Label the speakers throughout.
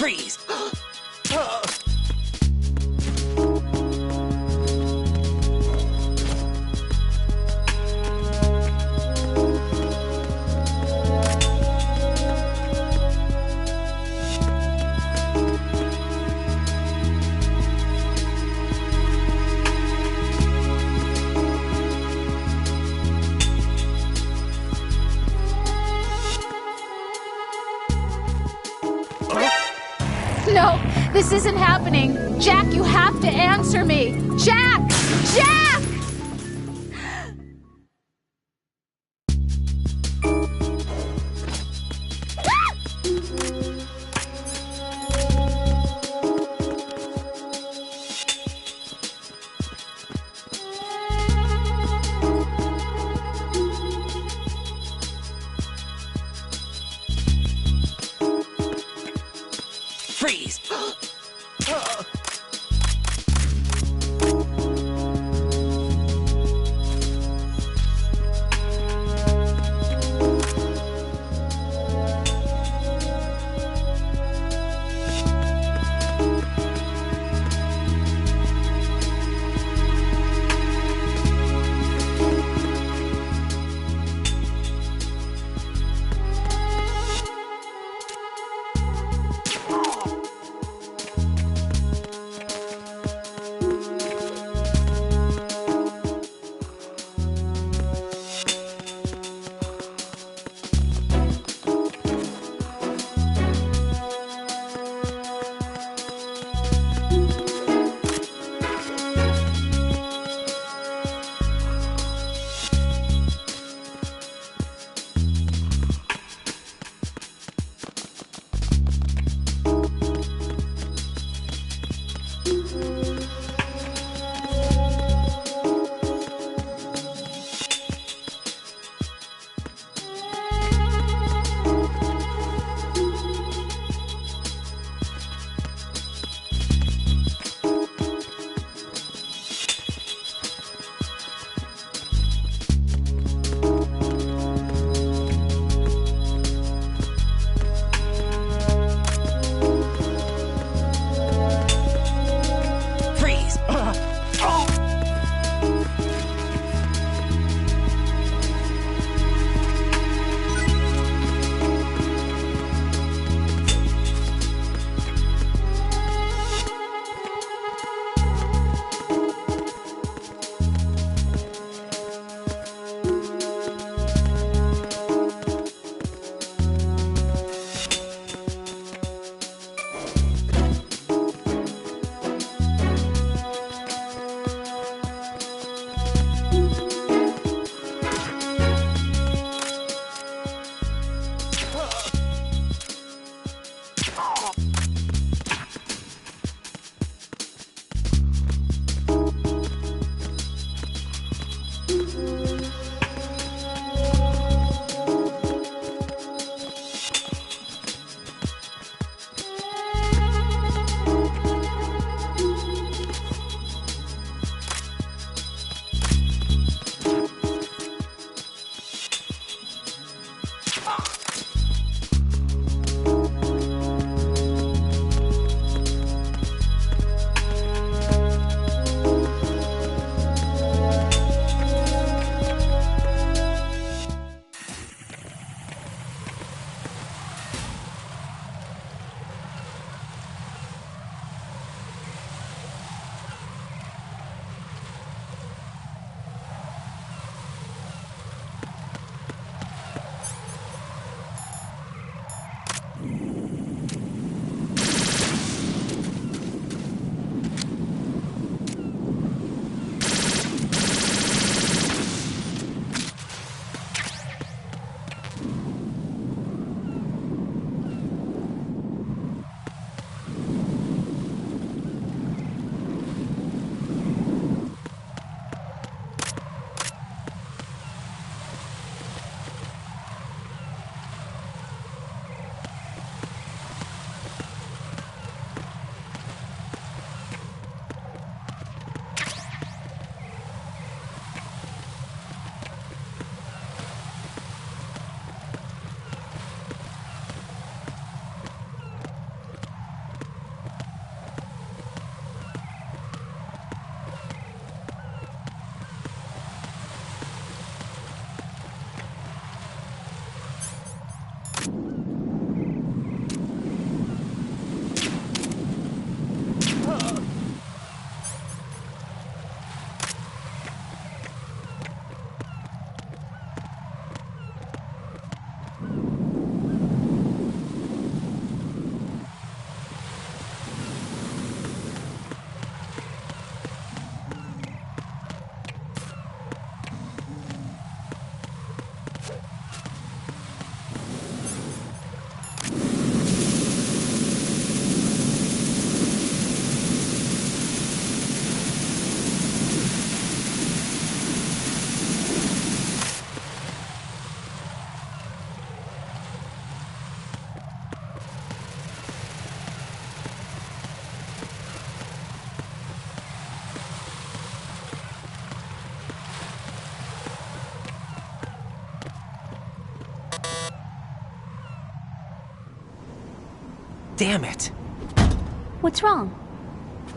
Speaker 1: Freeze!
Speaker 2: No, this isn't happening. Jack, you have to answer me. Jack! Jack!
Speaker 1: Freeze! Damn it.
Speaker 3: What's wrong?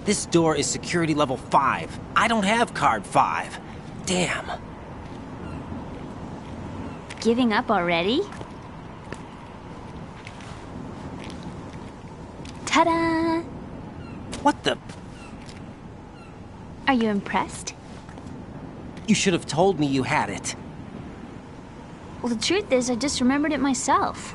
Speaker 1: This door is security level 5. I don't have card 5. Damn.
Speaker 3: Giving up already? Ta-da!
Speaker 1: What the...
Speaker 3: Are you impressed?
Speaker 1: You should have told me you had it.
Speaker 3: Well, the truth is, I just remembered it myself.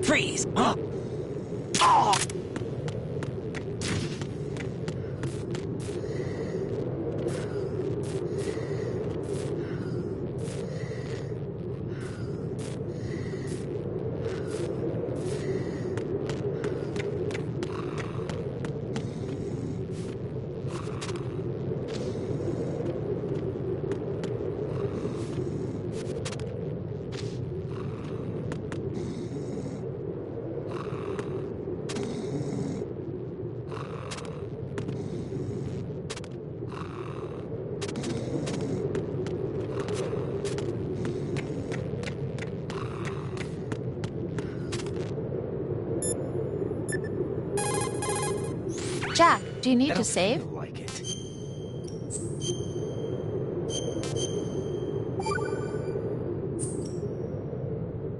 Speaker 1: Freeze!
Speaker 2: Jack, do you need
Speaker 1: I
Speaker 2: to
Speaker 1: don't
Speaker 2: save?
Speaker 1: feel like it.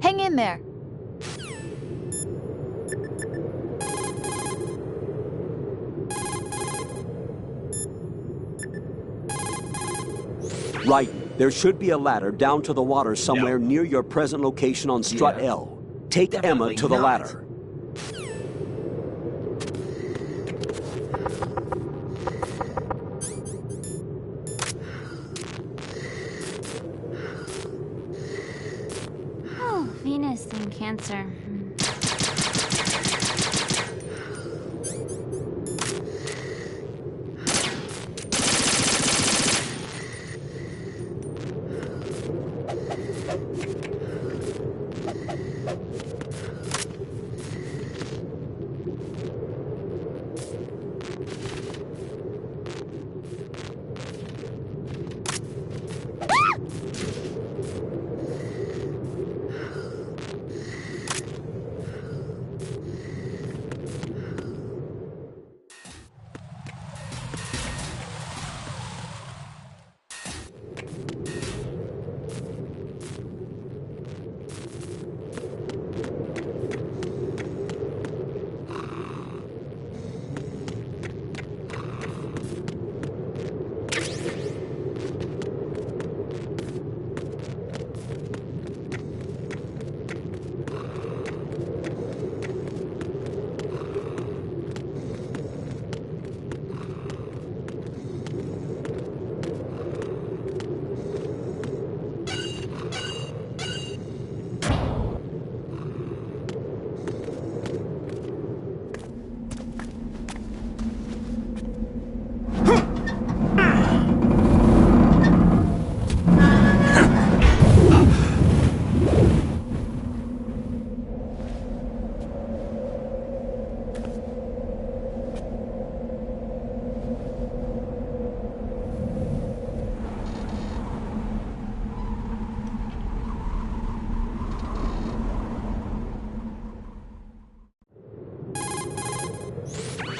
Speaker 2: Hang in there.
Speaker 4: Right. There should be a ladder down to the water somewhere near your present location on Strut
Speaker 1: Yeah.
Speaker 4: L. Take
Speaker 1: Definitely
Speaker 4: Emma to the
Speaker 1: not.
Speaker 4: ladder.
Speaker 3: Oh, Venus and Cancer.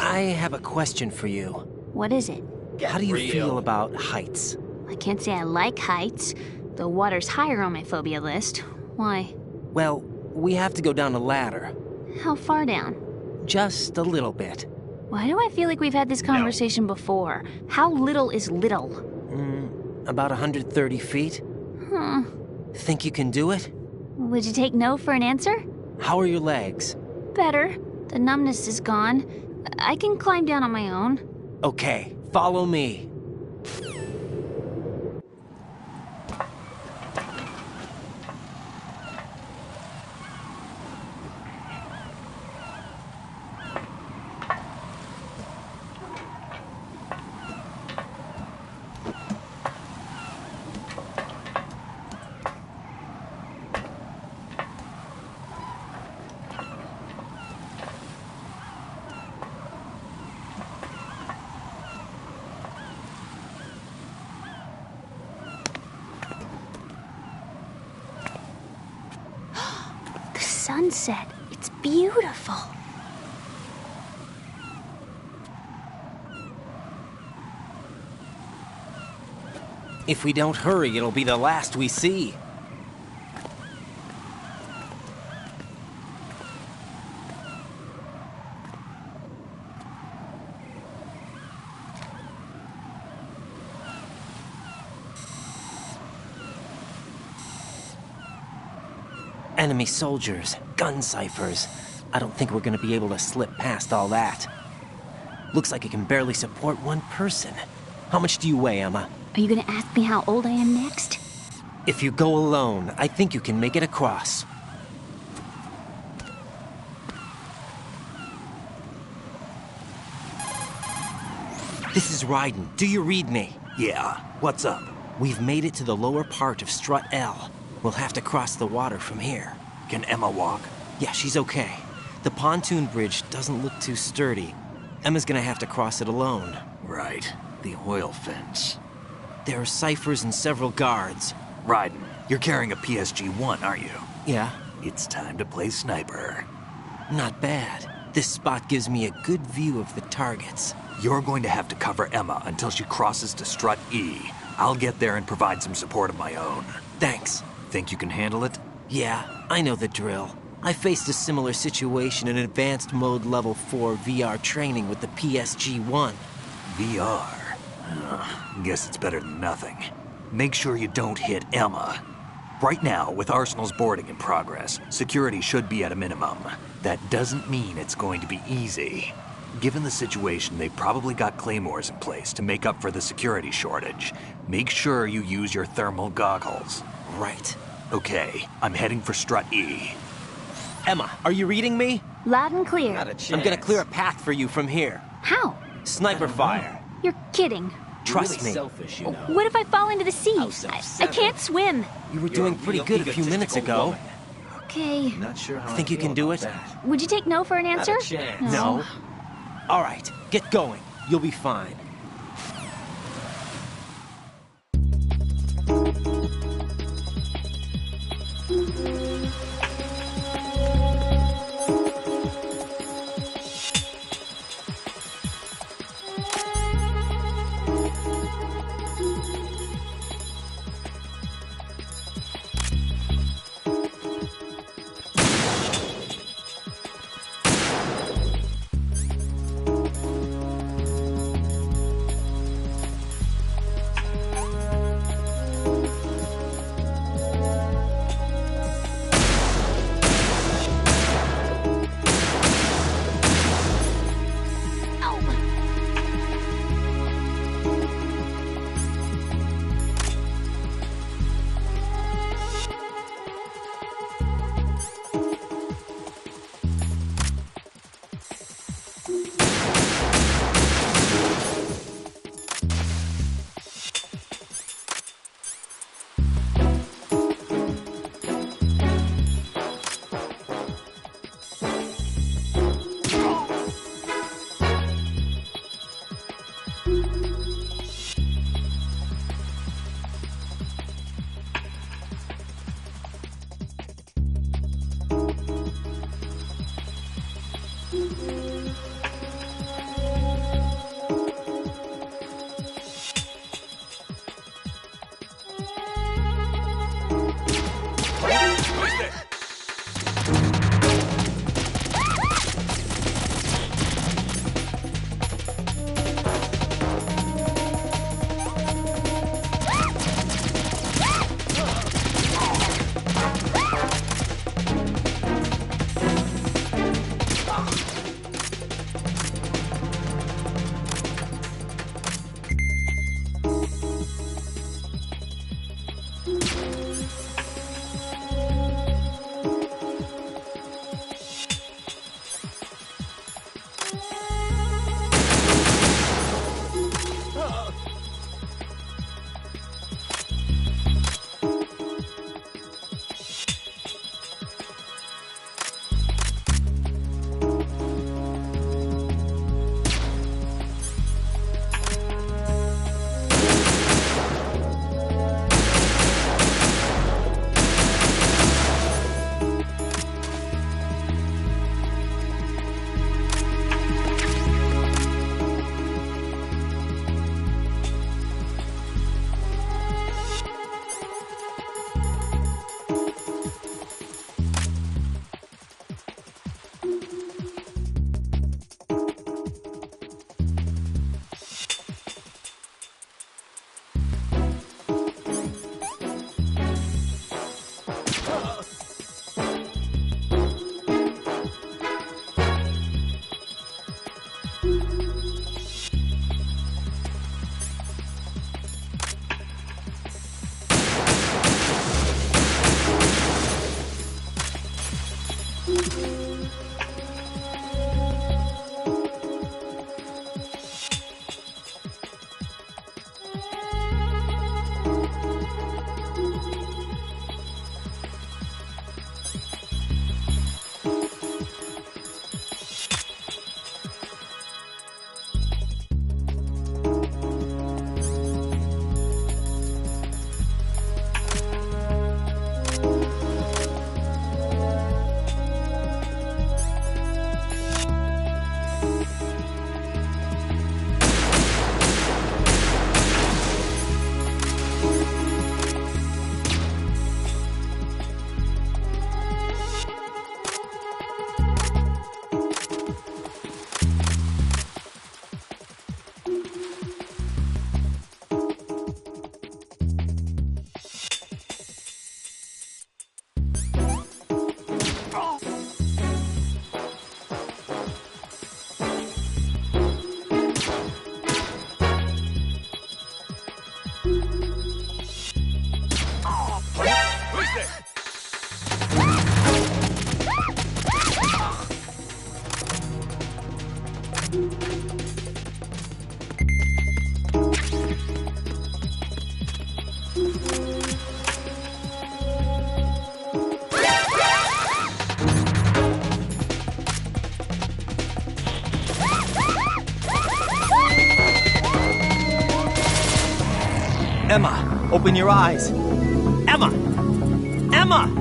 Speaker 1: I have a question for you.
Speaker 3: What is it?
Speaker 1: How do you feel about heights?
Speaker 3: I can't say I like heights, The water's higher on my phobia list. Why?
Speaker 1: Well, we have to go down a ladder.
Speaker 3: How far down?
Speaker 1: Just a little bit.
Speaker 3: Why do I feel like we've had this conversation before? How little is little?
Speaker 1: About 130 feet. Think you can do it?
Speaker 3: Would you take no for an answer?
Speaker 1: How are your legs?
Speaker 3: Better. The numbness is gone. I can climb down on my own.
Speaker 1: Okay, follow me.
Speaker 3: Sunset. It's beautiful.
Speaker 1: If we don't hurry, it'll be the last we see. Enemy soldiers, gun ciphers. I don't think we're gonna be able to slip past all that. Looks like it can barely support one person. How much do you weigh, Emma?
Speaker 3: Are you gonna ask me how old I am next?
Speaker 1: If you go alone, I think you can make it across. This is Raiden. Do you read me?
Speaker 5: Yeah, what's up?
Speaker 1: We've made it to the lower part of Strut L. We'll have to cross the water from here.
Speaker 5: Can Emma walk?
Speaker 1: Yeah, she's okay. The pontoon bridge doesn't look too sturdy. Emma's gonna have to cross it alone.
Speaker 5: Right, the oil fence.
Speaker 1: There are ciphers and several guards.
Speaker 5: Raiden, you're carrying a PSG-1, aren't you?
Speaker 1: Yeah,
Speaker 5: It's time to play sniper.
Speaker 1: not bad. This spot gives me a good view of the targets.
Speaker 5: You're going to have to cover Emma until she crosses to Strut E. I'll get there and provide some support of my own.
Speaker 1: Thanks.
Speaker 5: Think you can handle it?
Speaker 1: Yeah, I know the drill. I faced a similar situation in Advanced Mode Level 4 VR training with the PSG-1.
Speaker 5: VR? Guess it's better than nothing. Make sure you don't hit Emma. Right now, with Arsenal's boarding in progress, security should be at a minimum. That doesn't mean it's going to be easy. Given the situation, they've probably got claymores in place to make up for the security shortage. Make sure you use your thermal goggles.
Speaker 1: Right.
Speaker 5: Okay, I'm heading for Strut E.
Speaker 1: Emma, are you reading me?
Speaker 3: Loud and clear.
Speaker 1: I'm gonna clear a path for you from here.
Speaker 3: How?
Speaker 1: Sniper fire.
Speaker 3: You're kidding.
Speaker 1: Trust me.
Speaker 6: Selfish, you know.
Speaker 3: What if I fall into the sea?
Speaker 6: House of
Speaker 3: I
Speaker 6: seven.
Speaker 3: can't swim.
Speaker 1: You were doing pretty good a few minutes ago.
Speaker 3: Okay.
Speaker 6: Not sure how
Speaker 1: Think
Speaker 6: I
Speaker 1: you can
Speaker 6: feel
Speaker 1: do
Speaker 6: about
Speaker 1: it?
Speaker 6: that.
Speaker 3: Would you take no for an answer?
Speaker 6: a chance.
Speaker 1: No. All right, get going. You'll be fine. Emma, open your eyes. Emma! Emma!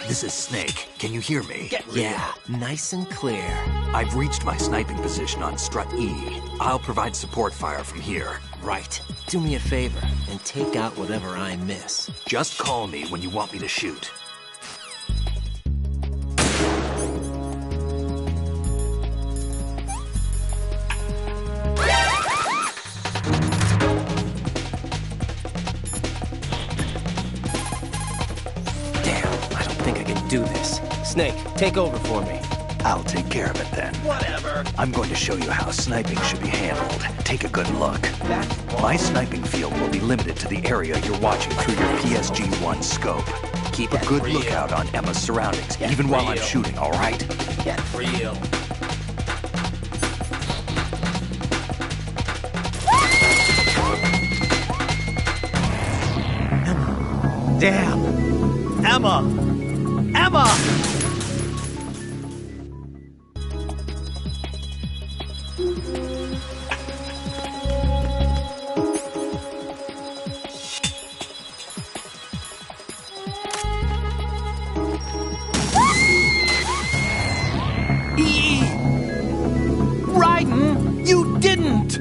Speaker 5: This is Snake. Can you hear me?
Speaker 1: Yeah, nice and clear.
Speaker 5: I've reached my sniping position on Strut E. I'll provide support fire from here.
Speaker 1: Right. Do me a favor and take out whatever I miss.
Speaker 5: Just call me when you want me to shoot.
Speaker 1: Do this. Snake, take over for me.
Speaker 5: I'll take care of it then. Whatever. I'm going to show you how sniping should be handled. Take a good look. My sniping field will be limited to the area you're watching through your PSG-1 scope. Keep a good lookout on Emma's surroundings, even while I'm shooting, all right?
Speaker 1: Get real.
Speaker 5: Damn! Emma! Emma! Raiden, you didn't!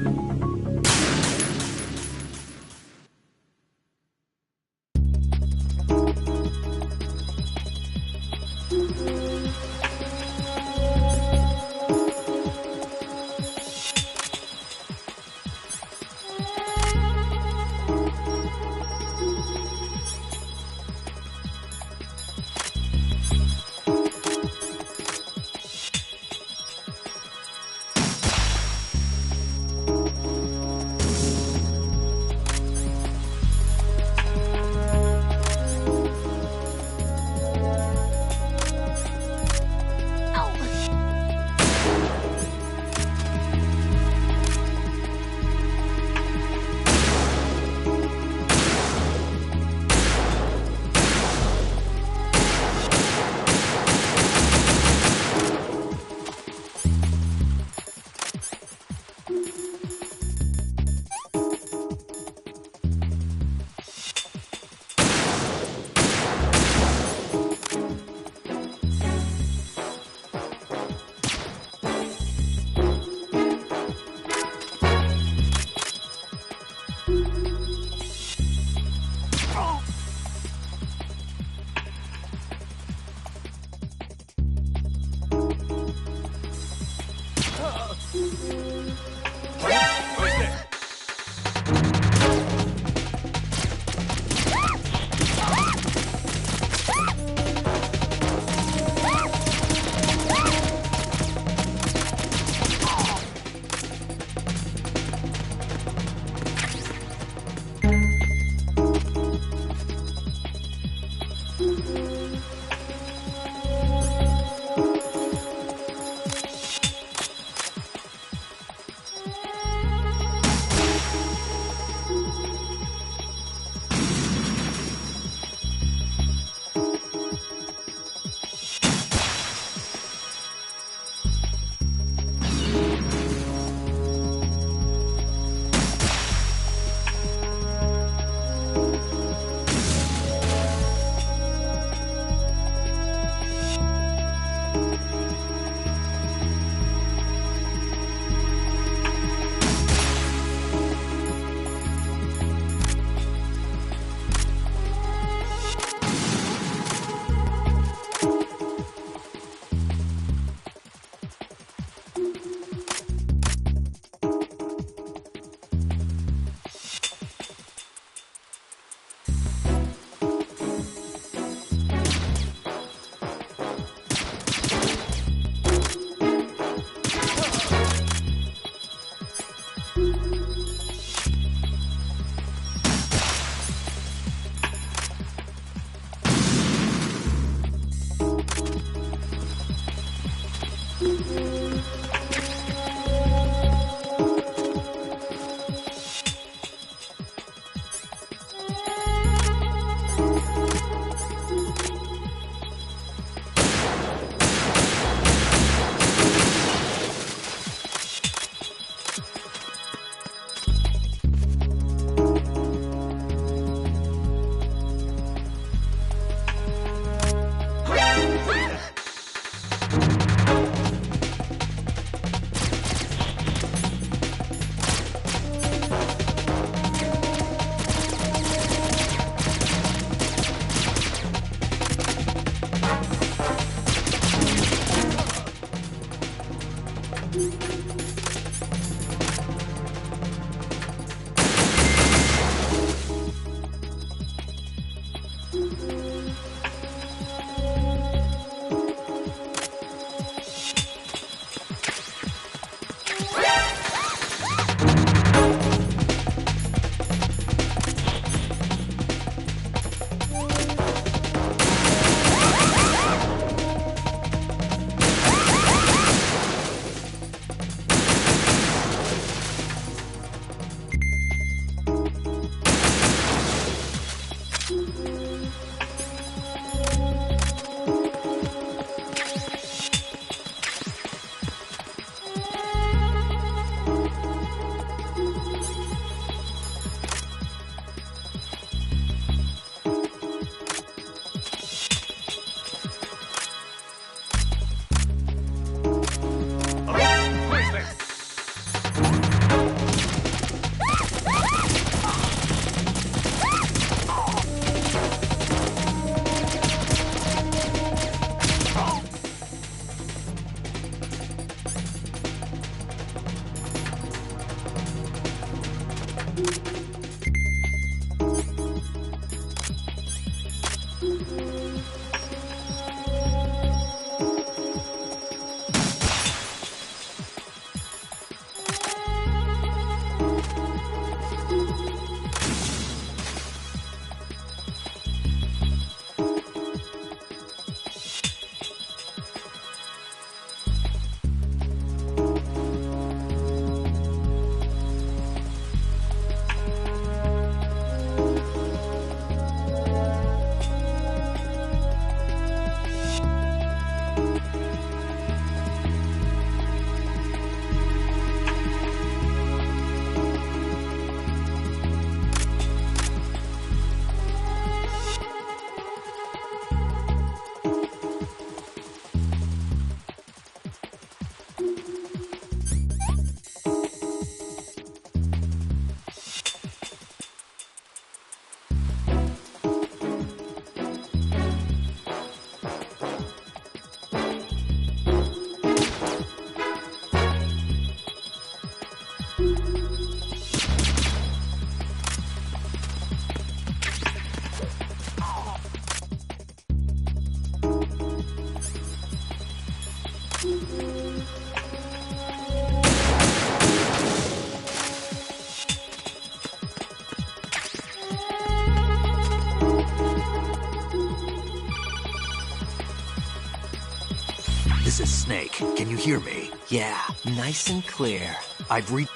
Speaker 5: This is Snake. Can you hear me?
Speaker 1: Yeah, nice and clear.
Speaker 5: I've reached...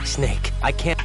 Speaker 1: Snake, I can't...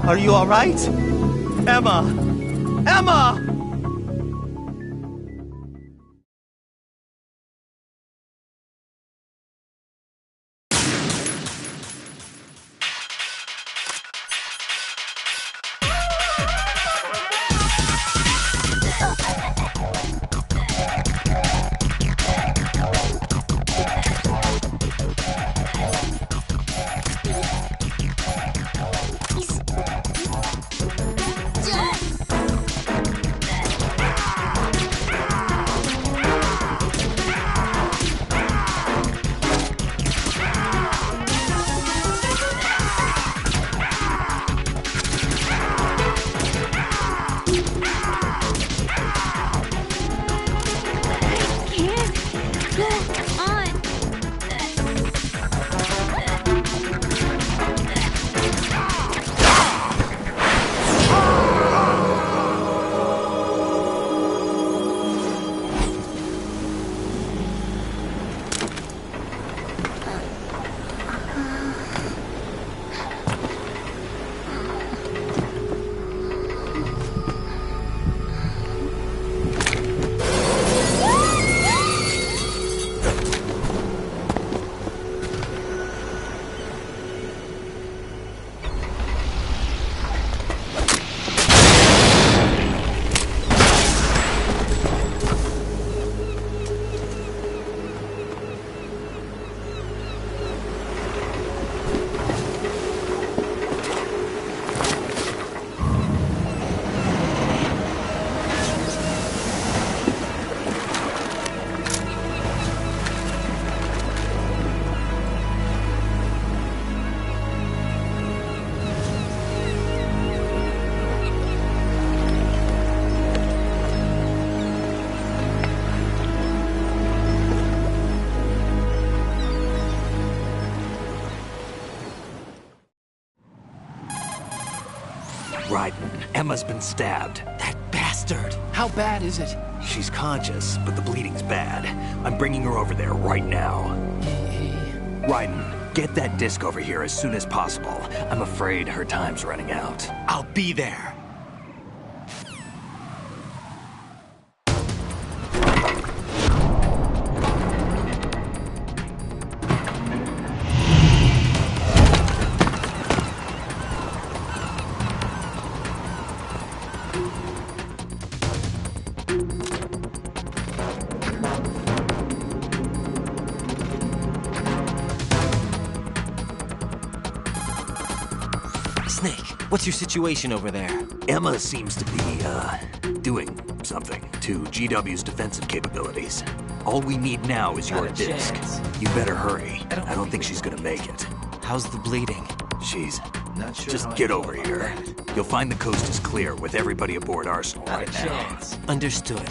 Speaker 6: Are you all right? Emma! Emma!
Speaker 5: Raiden, Emma's been stabbed.
Speaker 1: That bastard! How bad is it?
Speaker 5: She's conscious, but the bleeding's bad. I'm bringing her over there right now. Raiden, Get that disc over here as soon as possible. I'm afraid her time's running out.
Speaker 6: I'll be there.
Speaker 1: Snake, what's your situation over there?
Speaker 5: Emma seems to be, doing something to GW's defensive capabilities. All we need now is your
Speaker 1: Not a
Speaker 5: disc.
Speaker 1: chance.
Speaker 5: You better hurry. I don't think she's gonna make it.
Speaker 1: How's the bleeding?
Speaker 5: She's...
Speaker 1: Not sure
Speaker 5: Just
Speaker 1: how I
Speaker 5: get
Speaker 1: feel
Speaker 5: over
Speaker 1: about
Speaker 5: here.
Speaker 1: that.
Speaker 5: You'll find the coast is clear with everybody aboard Arsenal right now.
Speaker 1: Understood.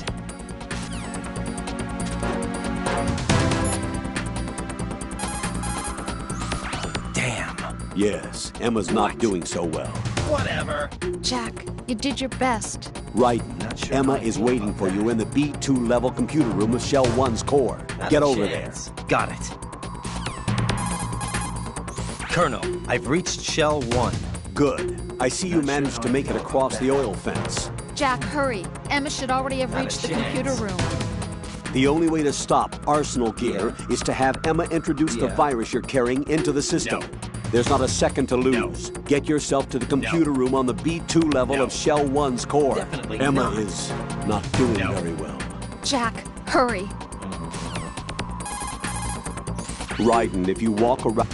Speaker 1: Damn.
Speaker 4: Yes, Emma's not doing so well.
Speaker 6: Whatever.
Speaker 2: Jack, you did your best.
Speaker 4: Right.
Speaker 1: sure
Speaker 4: Emma
Speaker 1: how I
Speaker 4: is
Speaker 1: feel
Speaker 4: waiting
Speaker 1: about
Speaker 4: for you
Speaker 1: that.
Speaker 4: in the B2 level computer room of Shell 1's core. Get over there.
Speaker 1: Got it. Colonel, I've reached Shell 1.
Speaker 4: Good. I see you managed to make it across the oil fence.
Speaker 2: Jack, hurry. Emma should already have reached the computer room.
Speaker 4: The only way to stop Arsenal gear is to have Emma introduce the virus you're carrying into the system. There's not a second to lose. Get yourself to the computer room on the B2 level of Shell 1's core.
Speaker 1: Definitely
Speaker 4: Emma
Speaker 1: not.
Speaker 4: is not doing very well.
Speaker 2: Jack, hurry.
Speaker 4: Raiden, if you walk around...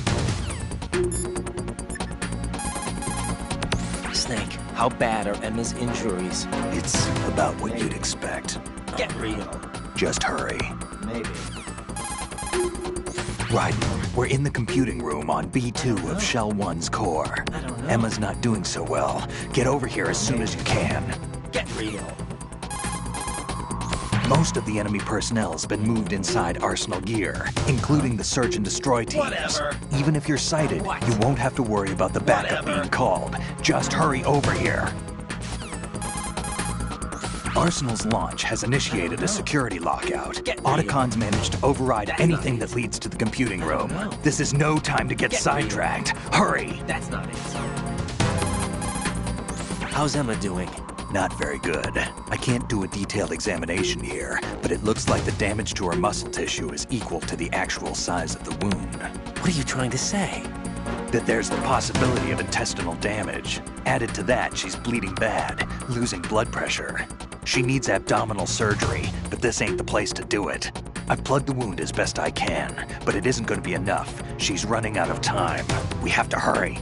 Speaker 1: Snake, how bad are Emma's injuries?
Speaker 5: It's about what you'd expect.
Speaker 1: Get real.
Speaker 5: Just hurry.
Speaker 1: Maybe.
Speaker 5: Raiden, we're in the computing room on B2 of Shell 1's core.
Speaker 1: I don't know.
Speaker 5: Emma's not doing so well. Get over here as soon as you can.
Speaker 1: Get real.
Speaker 5: Most of the enemy personnel has been moved inside Arsenal gear, including the search and destroy teams.
Speaker 6: Whatever.
Speaker 5: Even if you're sighted, you won't have to worry about the backup
Speaker 6: Whatever.
Speaker 5: being called. Just hurry over here. Arsenal's launch has initiated a security lockout.
Speaker 1: Get real.
Speaker 5: Otacons managed to override anything that leads to the computing room.
Speaker 1: know.
Speaker 5: This is no time to get
Speaker 1: Get
Speaker 5: sidetracked. Hurry!
Speaker 1: That's not it. How's Emma doing?
Speaker 5: Not very good. I can't do a detailed examination here, but it looks like the damage to her muscle tissue is equal to the actual size of the wound.
Speaker 1: What are you trying to say?
Speaker 5: That there's the possibility of intestinal damage. Added to that, she's bleeding bad, losing blood pressure. She needs abdominal surgery, but this ain't the place to do it. I've plugged the wound as best I can, but it isn't going to be enough. She's running out of time. We have to hurry.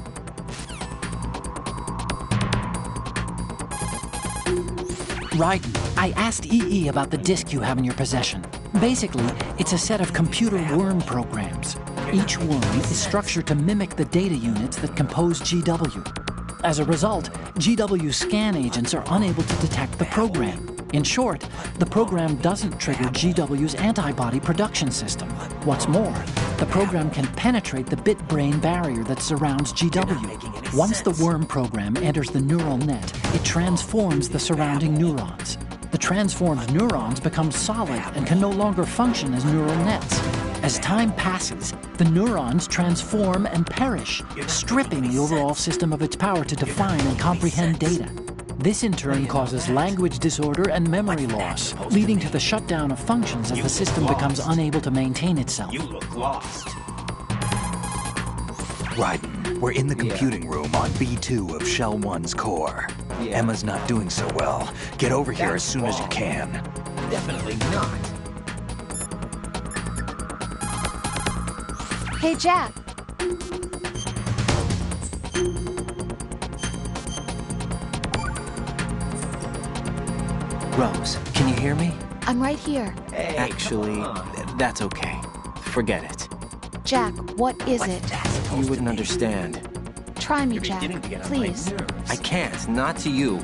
Speaker 7: Raiden, I asked EE about the disk you have in your possession. Basically, it's a set of computer worm programs. Each worm is structured to mimic the data units that compose GW. As a result, GW scan agents are unable to detect the program. In short, the program doesn't trigger GW's antibody production system. What's more, the program can penetrate the bit-brain barrier that surrounds GW. Once the worm program enters the neural net, it transforms the surrounding neurons. The transformed neurons become solid and can no longer function as neural nets. As time passes, the neurons transform and perish, stripping the overall system of its power to define and comprehend data. This in turn causes language disorder and memory loss, leading to the shutdown of functions as the system becomes unable to maintain itself.
Speaker 6: You look lost.
Speaker 5: Raiden, we're in the computing room on B2 of Shell 1's core. Emma's not doing so well. Get over here as soon as you can.
Speaker 1: Definitely not.
Speaker 2: Hey, Jack.
Speaker 1: Rose, can you hear me?
Speaker 2: I'm right here.
Speaker 1: Actually, that's okay. Forget it.
Speaker 2: Jack, what is it?
Speaker 1: You wouldn't understand.
Speaker 2: Try me, Jack. Please.
Speaker 1: I can't, not to you.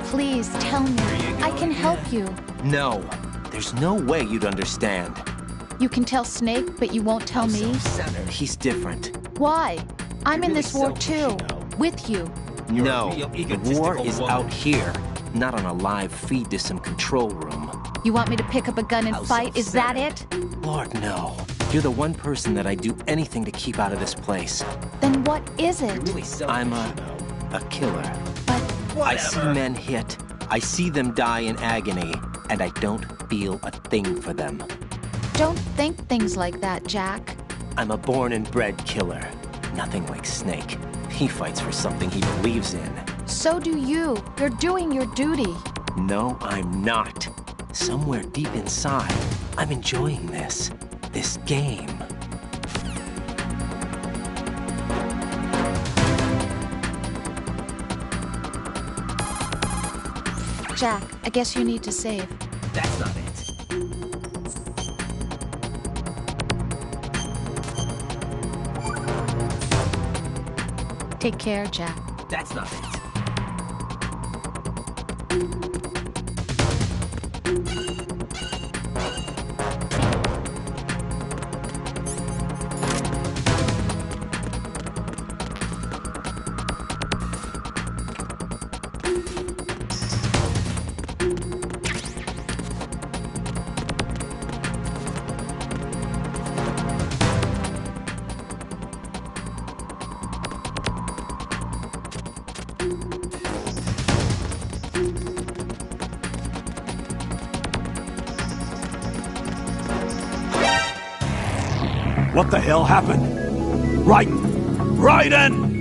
Speaker 2: Please tell me. I can help you.
Speaker 1: No, there's no way you'd understand.
Speaker 2: You can tell Snake, but you won't tell me?
Speaker 1: He's different.
Speaker 2: Why? I'm in this war too. With you.
Speaker 1: No, the war is out here, not on a live feed to some control room.
Speaker 2: You want me to pick up a gun and fight? Is that it?
Speaker 1: Lord, no. You're the one person that I'd do anything to keep out of this place.
Speaker 2: Then what is it?
Speaker 1: I'm a killer.
Speaker 2: But
Speaker 1: I see men hit, I see them die in agony, and I don't feel a thing for them.
Speaker 2: don't think things like that, Jack.
Speaker 1: I'm a born and bred killer. Nothing like Snake. He fights for something he believes in.
Speaker 2: So do you. You're doing your duty.
Speaker 1: No, I'm not. Somewhere deep inside, I'm enjoying this game.
Speaker 2: Jack, I guess you need to save.
Speaker 1: That's not it.
Speaker 2: Take care, Jack.
Speaker 1: That's not it.
Speaker 4: What the hell happened? Raiden! Raiden!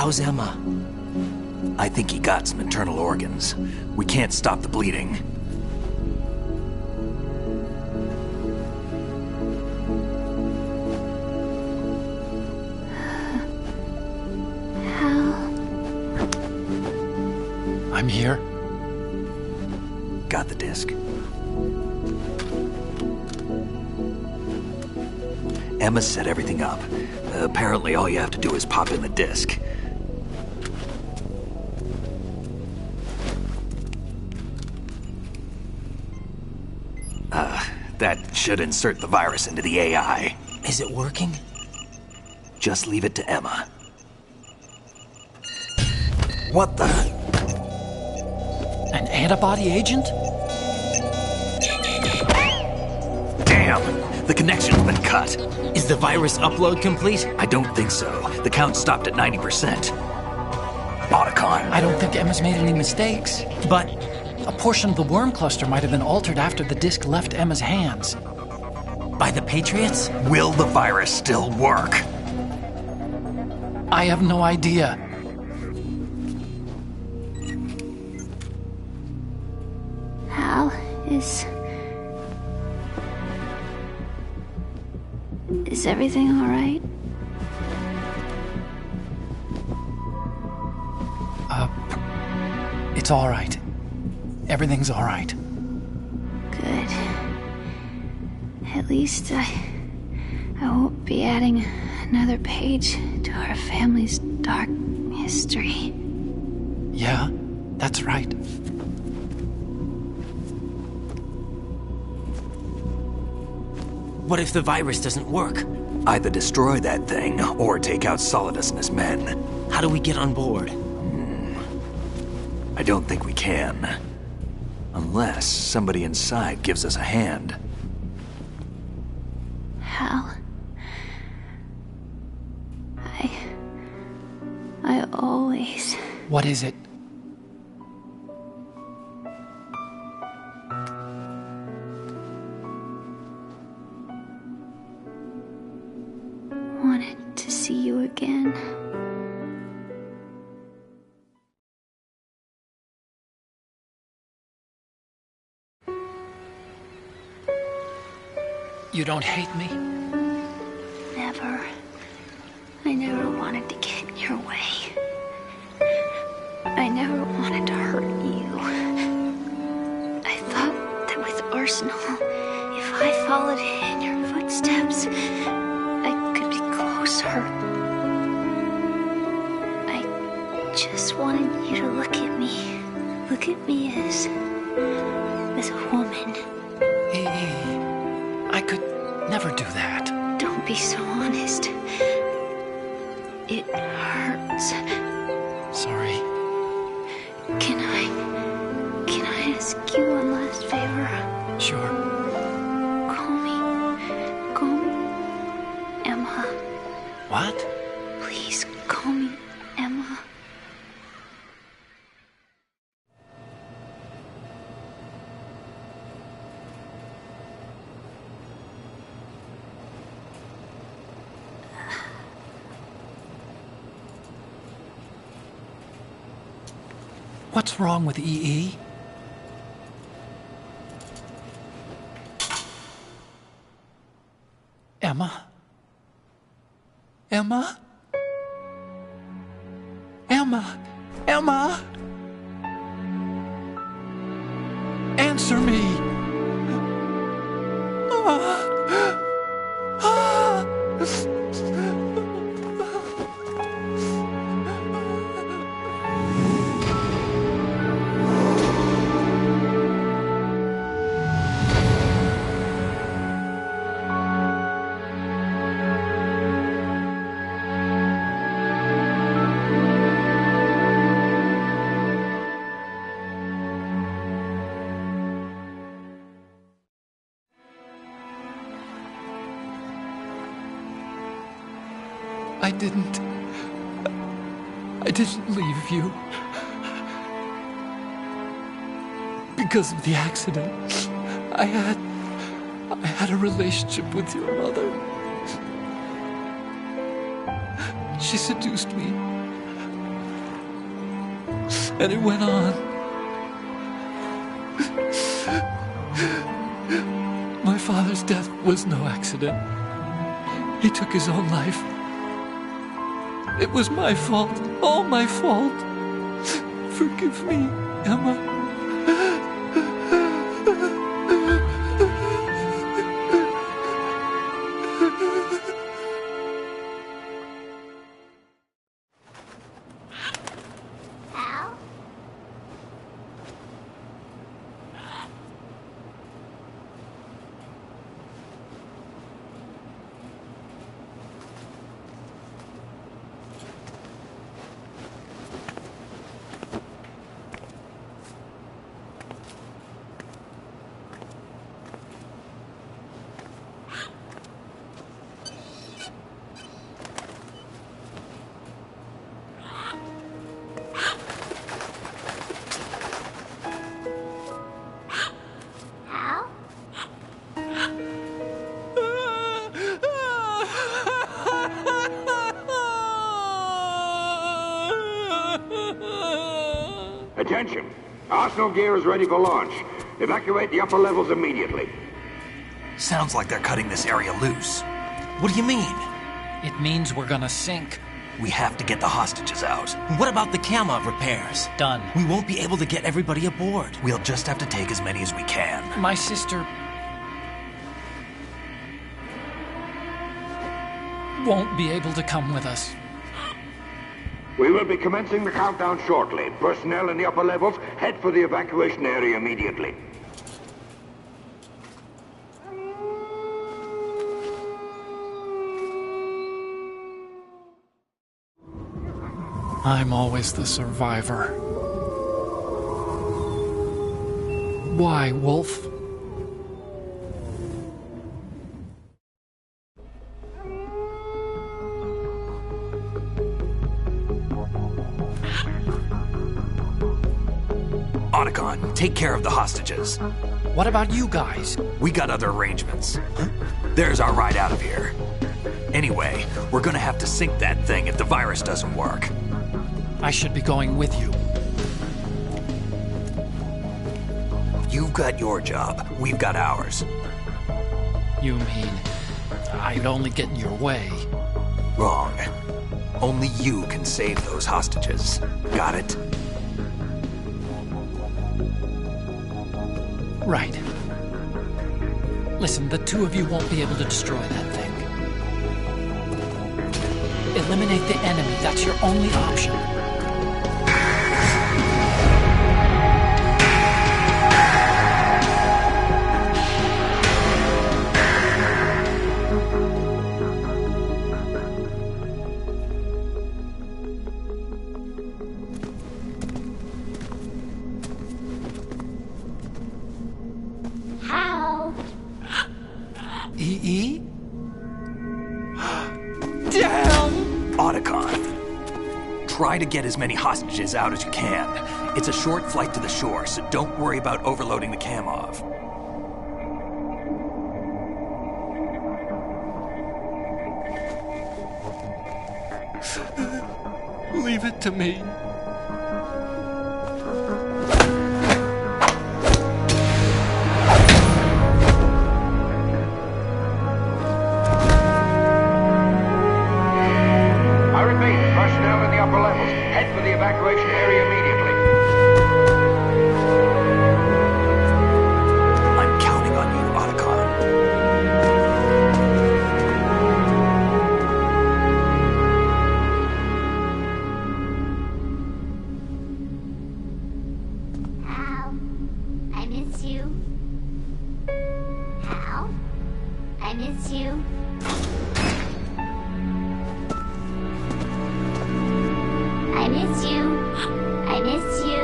Speaker 1: How's Emma?
Speaker 5: I think he got some internal organs. We can't stop the bleeding.
Speaker 7: I'm here.
Speaker 5: got the disk. Emma set everything up. Apparently all you have to do is pop in the disk. That should insert the virus into the AI.
Speaker 1: Is it working?
Speaker 5: Just leave it to Emma. What the?
Speaker 7: An antibody agent?
Speaker 5: Damn! The connection's been cut.
Speaker 1: Is the virus upload complete?
Speaker 5: I don't think so. The count stopped at 90%. Otacon.
Speaker 7: I don't think Emma's made any mistakes.
Speaker 1: But
Speaker 7: A portion of the worm cluster might have been altered after the disk left Emma's hands.
Speaker 1: by the Patriots?
Speaker 5: Will the virus still work?
Speaker 7: I have no idea.
Speaker 3: Hal, is everything all right?
Speaker 7: It's all right. Everything's all right.
Speaker 3: Good. At least I won't be adding another page to our family's dark history.
Speaker 7: Yeah, that's right.
Speaker 1: What if the virus doesn't work?
Speaker 5: Either destroy that thing, or take out Solidus and his men.
Speaker 1: How do we get on board?
Speaker 5: I don't think we can. Unless somebody inside gives us a hand.
Speaker 3: Hal, I always...
Speaker 7: What is it?
Speaker 3: wanted to see you again.
Speaker 7: You don't hate me?
Speaker 3: Never. I never wanted to get in your way. I never wanted to hurt you. I thought that with Arsenal, if I followed in your footsteps, I could be closer. I just wanted you to look at me. Look at me as a woman.
Speaker 7: I could never do that.
Speaker 3: Don't be so honest. It hurts.
Speaker 7: Sorry.
Speaker 3: Can I ask you one last favor?
Speaker 7: Sure.
Speaker 3: Call me Emma.
Speaker 7: What?
Speaker 3: Please call me Emma.
Speaker 7: What's wrong with EE? Emma? Emma? Emma? Emma? Answer me! I didn't leave you. Because of the accident, I had a relationship with your mother. She seduced me. And it went on. My father's death was no accident. He took his own life. It was my fault, all my fault. Forgive me, Emma.
Speaker 8: Attention. Arsenal gear is ready for launch. Evacuate the upper levels immediately.
Speaker 5: Sounds like they're cutting this area loose.
Speaker 1: What do you mean?
Speaker 7: It means we're gonna sink.
Speaker 5: We have to get the hostages out.
Speaker 1: What about the Kamov repairs?
Speaker 7: Done.
Speaker 1: We won't be able to get everybody aboard.
Speaker 5: We'll just have to take as many as we can.
Speaker 7: My sister won't be able to come with us.
Speaker 8: We will be commencing the countdown shortly. Personnel in the upper levels, head for the evacuation area immediately.
Speaker 7: I'm always the survivor. Why, Wolf?
Speaker 5: Otacon, take care of the hostages.
Speaker 7: What about you guys?
Speaker 5: We got other arrangements. There's our ride out of here. Anyway, we're gonna have to sink that thing if the virus doesn't work.
Speaker 7: I should be going with you.
Speaker 5: You've got your job, we've got ours.
Speaker 7: You mean I'd only get in your way?
Speaker 5: Wrong. Only you can save those hostages. Got it?
Speaker 7: Right. Listen, the two of you won't be able to destroy that thing. Eliminate the enemy. That's your only option.
Speaker 3: How?
Speaker 7: EE? Damn!
Speaker 5: Otacon, try to get as many hostages out as you can. It's a short flight to the shore, so don't worry about overloading the Kamov.
Speaker 7: Leave it to me.
Speaker 8: I repeat, personnel in the upper levels, head for the evacuation area immediately.
Speaker 5: I'm counting on you, Otacon.
Speaker 3: Hal, I miss you. Hal, I miss you. I miss you. I miss you.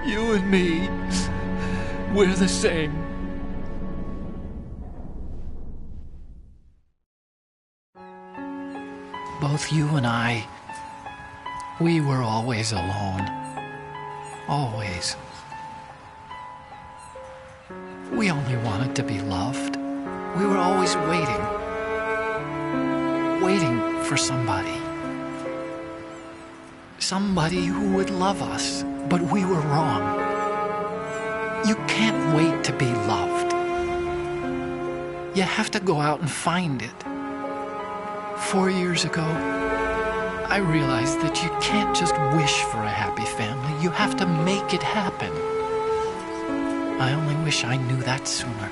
Speaker 7: You and me, we're the same. Both you and I, we were always alone. Always. We only wanted to be loved. We were always waiting. Waiting for somebody. Somebody who would love us, but we were wrong. You can't wait to be loved. You have to go out and find it. 4 years ago, I realized that you can't just wish for a happy family. You have to make it happen. I only wish I knew that sooner.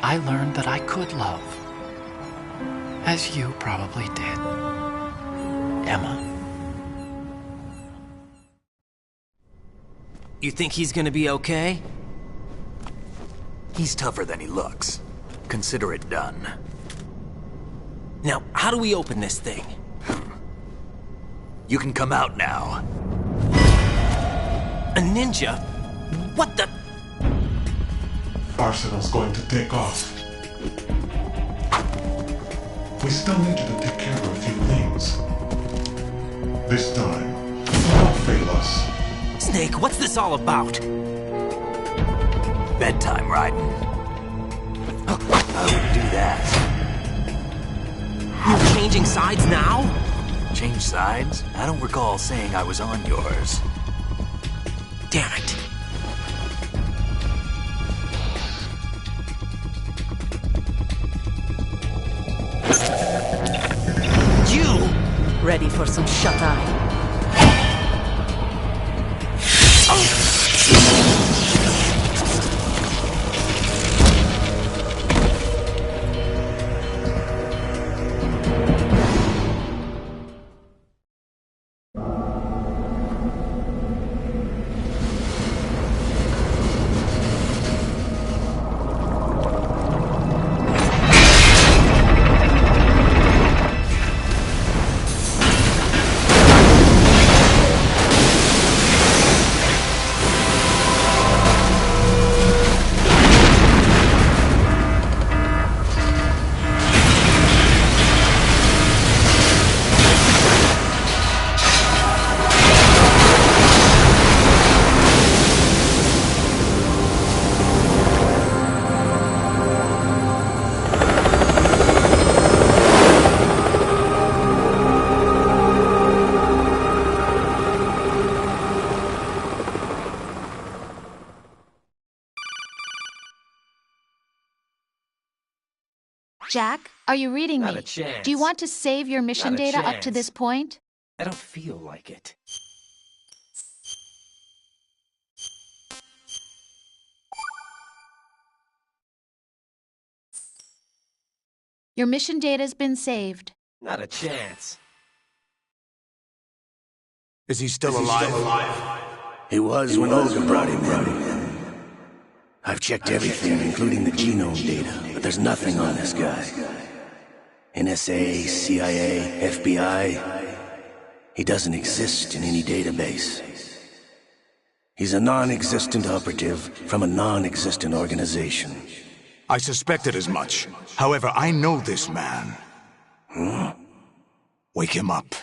Speaker 7: I learned that I could love, as you probably did, Emma.
Speaker 1: You think he's gonna be okay?
Speaker 5: He's tougher than he looks. Consider it done.
Speaker 1: Now, how do we open this thing?
Speaker 5: You can come out now.
Speaker 1: A ninja? What the?
Speaker 9: Arsenal's going to take off. We still need you to take care of a few things. This time, do not fail us.
Speaker 1: Snake, what's this all about?
Speaker 5: Bedtime, Raiden. I wouldn't do that.
Speaker 1: You're changing sides now?
Speaker 5: Change sides? I don't recall saying I was on yours.
Speaker 1: Damn it. You!
Speaker 10: Ready for some shut-eye?
Speaker 2: Jack, are you reading
Speaker 1: Not
Speaker 2: me?
Speaker 1: a chance.
Speaker 2: Do you want to save your mission
Speaker 1: Not a
Speaker 2: data up to
Speaker 1: chance.
Speaker 2: this point?
Speaker 1: I don't feel like it.
Speaker 2: Your mission data's been saved.
Speaker 1: Not a chance.
Speaker 11: Is he still alive?
Speaker 12: He was when Olga brought him in. I've checked everything, including the genome data, but there's nothing on this guy. NSA, CIA, FBI. He doesn't exist in any database. He's a non-existent operative from a non-existent organization.
Speaker 11: I suspected as much. However, I know this man. Wake him up.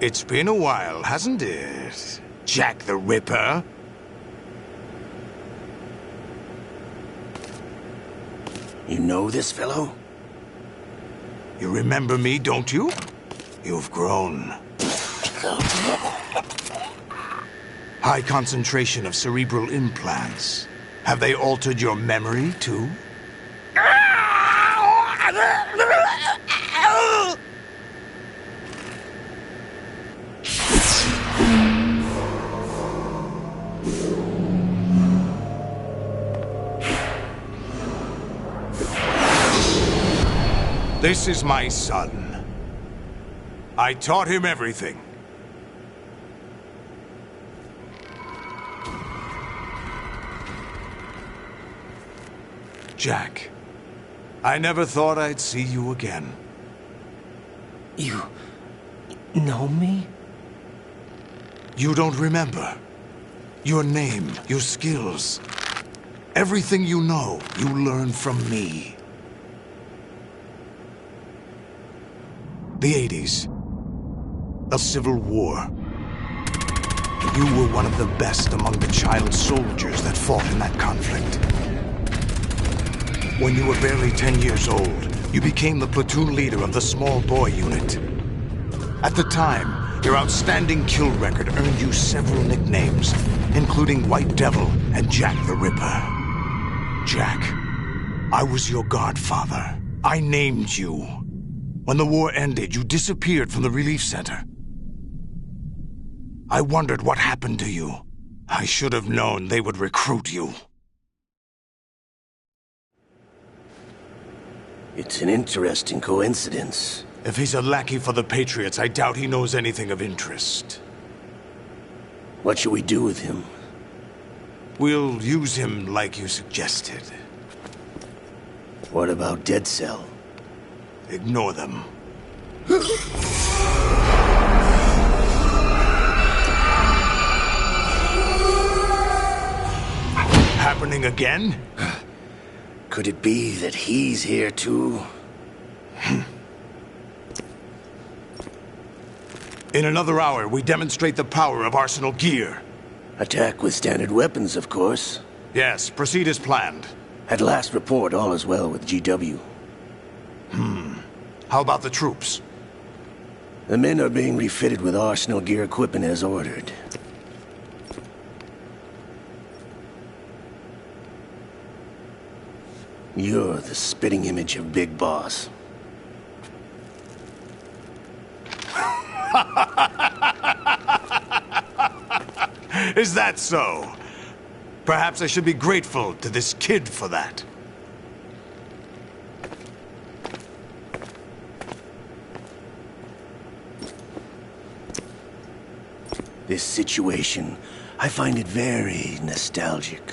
Speaker 11: It's been a while, hasn't it? Jack the Ripper?
Speaker 12: You know this fellow?
Speaker 11: You remember me, don't you? You've grown. High concentration of cerebral implants. Have they altered your memory, too? This is my son. I taught him everything. Jack, I never thought I'd see you again.
Speaker 1: You know me?
Speaker 11: You don't remember. Your name, your skills. Everything you know, you learned from me. The 80s. A civil war. You were one of the best among the child soldiers that fought in that conflict. When you were barely 10 years old, you became the platoon leader of the small boy unit. At the time, your outstanding kill record earned you several nicknames, including White Devil and Jack the Ripper. Jack, I was your godfather. I named you. When the war ended, you disappeared from the relief center. I wondered what happened to you. I should have known they would recruit you.
Speaker 12: It's an interesting coincidence.
Speaker 11: If he's a lackey for the Patriots, I doubt he knows anything of interest.
Speaker 12: What should we do with him?
Speaker 11: We'll use him like you suggested.
Speaker 12: What about Dead Cell?
Speaker 11: Ignore them. happening again?
Speaker 12: Could it be that he's here too?
Speaker 11: In another hour, we demonstrate the power of Arsenal gear.
Speaker 12: Attack with standard weapons, of course.
Speaker 11: Yes, proceed as planned.
Speaker 12: At last report, all is well with GW.
Speaker 11: How about the troops?
Speaker 12: The men are being refitted with Arsenal gear equipment as ordered. You're the spitting image of Big Boss.
Speaker 11: Is that so? Perhaps I should be grateful to this kid for that.
Speaker 12: This situation, I find it very nostalgic.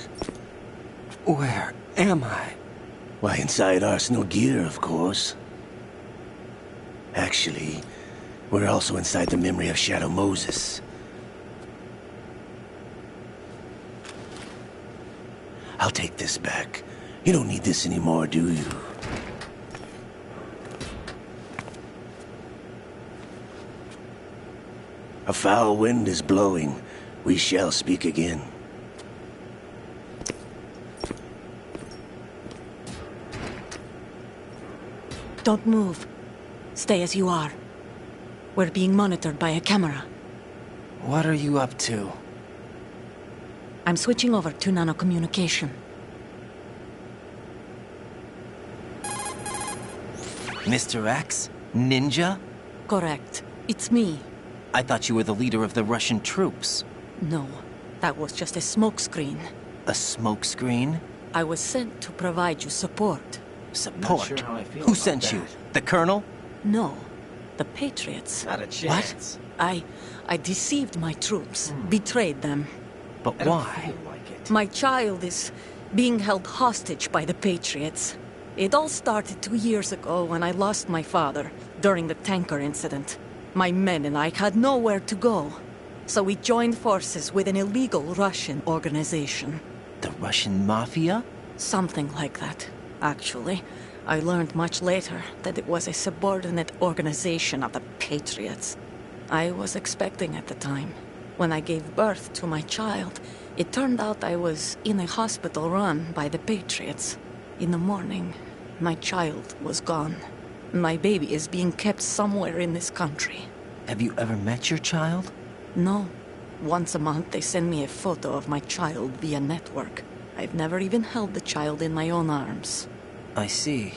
Speaker 1: Where am I?
Speaker 12: Why, inside Arsenal gear, of course. Actually, we're also inside the memory of Shadow Moses. I'll take this back. You don't need this anymore, do you? A foul wind is blowing. We shall speak again.
Speaker 10: Don't move. Stay as you are. We're being monitored by a camera.
Speaker 1: What are you up to?
Speaker 10: I'm switching over to nanocommunication.
Speaker 1: Mr. X? Ninja?
Speaker 10: Correct. It's me.
Speaker 1: I thought you were the leader of the Russian troops.
Speaker 10: No, that was just a smokescreen.
Speaker 1: A smokescreen?
Speaker 10: I was sent to provide you support.
Speaker 1: Support?
Speaker 6: Not sure how I feel
Speaker 1: Who
Speaker 6: about
Speaker 1: sent you?
Speaker 6: that.
Speaker 1: The Colonel?
Speaker 10: No, the Patriots.
Speaker 6: Not a chance.
Speaker 10: I deceived my troops, betrayed them.
Speaker 1: But
Speaker 6: I don't
Speaker 1: why?
Speaker 6: feel like it.
Speaker 10: My child is being held hostage by the Patriots. It all started 2 years ago when I lost my father during the tanker incident. My men and I had nowhere to go, so we joined forces with an illegal Russian organization.
Speaker 1: The Russian Mafia?
Speaker 10: Something like that, actually. I learned much later that it was a subordinate organization of the Patriots. I was expecting at the time. When I gave birth to my child, it turned out I was in a hospital run by the Patriots. In the morning, my child was gone. My baby is being kept somewhere in this country.
Speaker 1: Have you ever met your child?
Speaker 10: No. Once a month, they send me a photo of my child via network. I've never even held the child in my own arms.
Speaker 1: I see.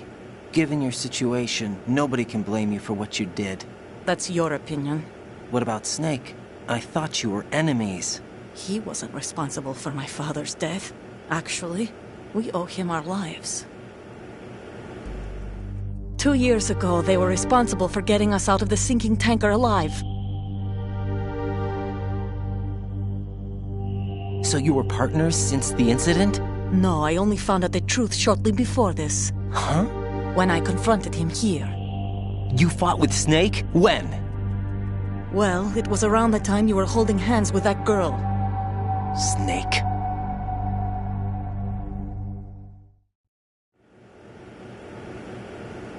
Speaker 1: Given your situation, nobody can blame you for what you did.
Speaker 10: That's your opinion.
Speaker 1: What about Snake? I thought you were enemies.
Speaker 10: He wasn't responsible for my father's death. Actually, we owe him our lives. 2 years ago, they were responsible for getting us out of the sinking tanker alive.
Speaker 1: So you were partners since the incident?
Speaker 10: No, I only found out the truth shortly before this.
Speaker 1: Huh?
Speaker 10: When I confronted him here.
Speaker 1: You fought with Snake? When?
Speaker 10: Well, it was around the time you were holding hands with that girl.
Speaker 1: Snake.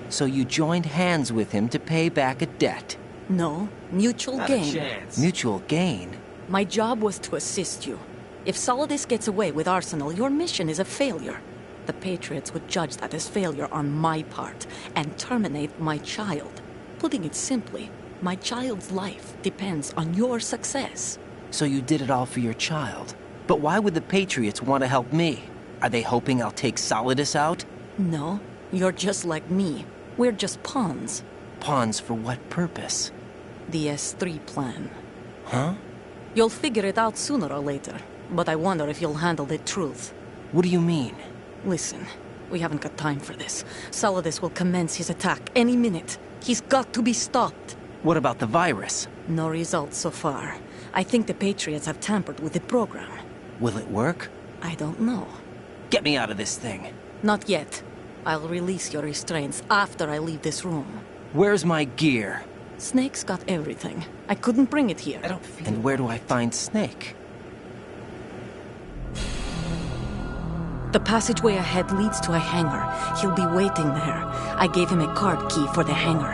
Speaker 1: So you joined hands with him to pay back a debt?
Speaker 10: No, mutual
Speaker 6: Not
Speaker 10: gain.
Speaker 6: a chance.
Speaker 1: Mutual gain?
Speaker 10: My job was to assist you. If Solidus gets away with Arsenal, your mission is a failure. The Patriots would judge that as failure on my part and terminate my child. Putting it simply, my child's life depends on your success.
Speaker 1: So you did it all for your child. But why would the Patriots want to help me? Are they hoping I'll take Solidus out?
Speaker 10: No, you're just like me. We're just pawns.
Speaker 1: Pawns for what purpose?
Speaker 10: The S3 plan.
Speaker 1: Huh?
Speaker 10: You'll figure it out sooner or later, but I wonder if you'll handle the truth.
Speaker 1: What do you mean?
Speaker 10: Listen, we haven't got time for this. Solidus will commence his attack any minute. He's got to be stopped.
Speaker 1: What about the virus?
Speaker 10: No results so far. I think the Patriots have tampered with the program.
Speaker 1: Will it work?
Speaker 10: I don't know.
Speaker 1: Get me out of this thing.
Speaker 10: Not yet. I'll release your restraints after I leave this room.
Speaker 1: Where's my gear?
Speaker 10: Snake's got everything. I couldn't bring it here.
Speaker 6: I don't feel
Speaker 1: And where do I find Snake?
Speaker 10: The passageway ahead leads to a hangar. He'll be waiting there. I gave him a card key for the hangar.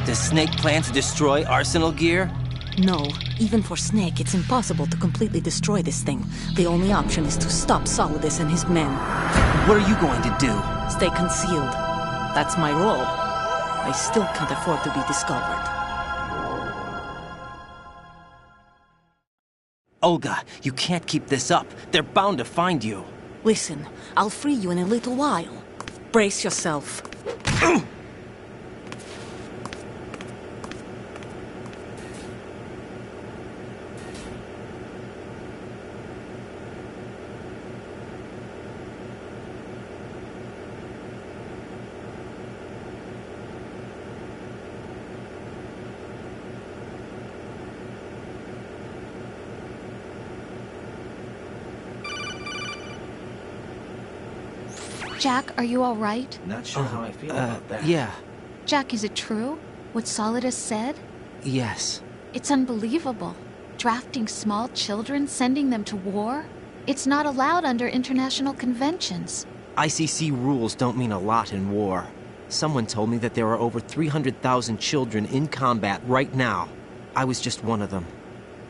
Speaker 1: Does Snake plan to destroy Arsenal gear?
Speaker 10: No, even for Snake, it's impossible to completely destroy this thing. The only option is to stop Solidus and his men.
Speaker 1: What are you going to do?
Speaker 10: Stay concealed. That's my role. I still can't afford to be discovered.
Speaker 1: Olga, you can't keep this up. They're bound to find you.
Speaker 10: Listen, I'll free you in a little while. Brace yourself.
Speaker 2: Jack, are you all right?
Speaker 6: Not sure how I feel about that.
Speaker 1: Yeah.
Speaker 2: Jack, is it true? What Solidus said?
Speaker 1: Yes.
Speaker 2: It's unbelievable. Drafting small children, sending them to war? It's not allowed under international conventions.
Speaker 1: ICC rules don't mean a lot in war. Someone told me that there are over 300,000 children in combat right now. I was just one of them.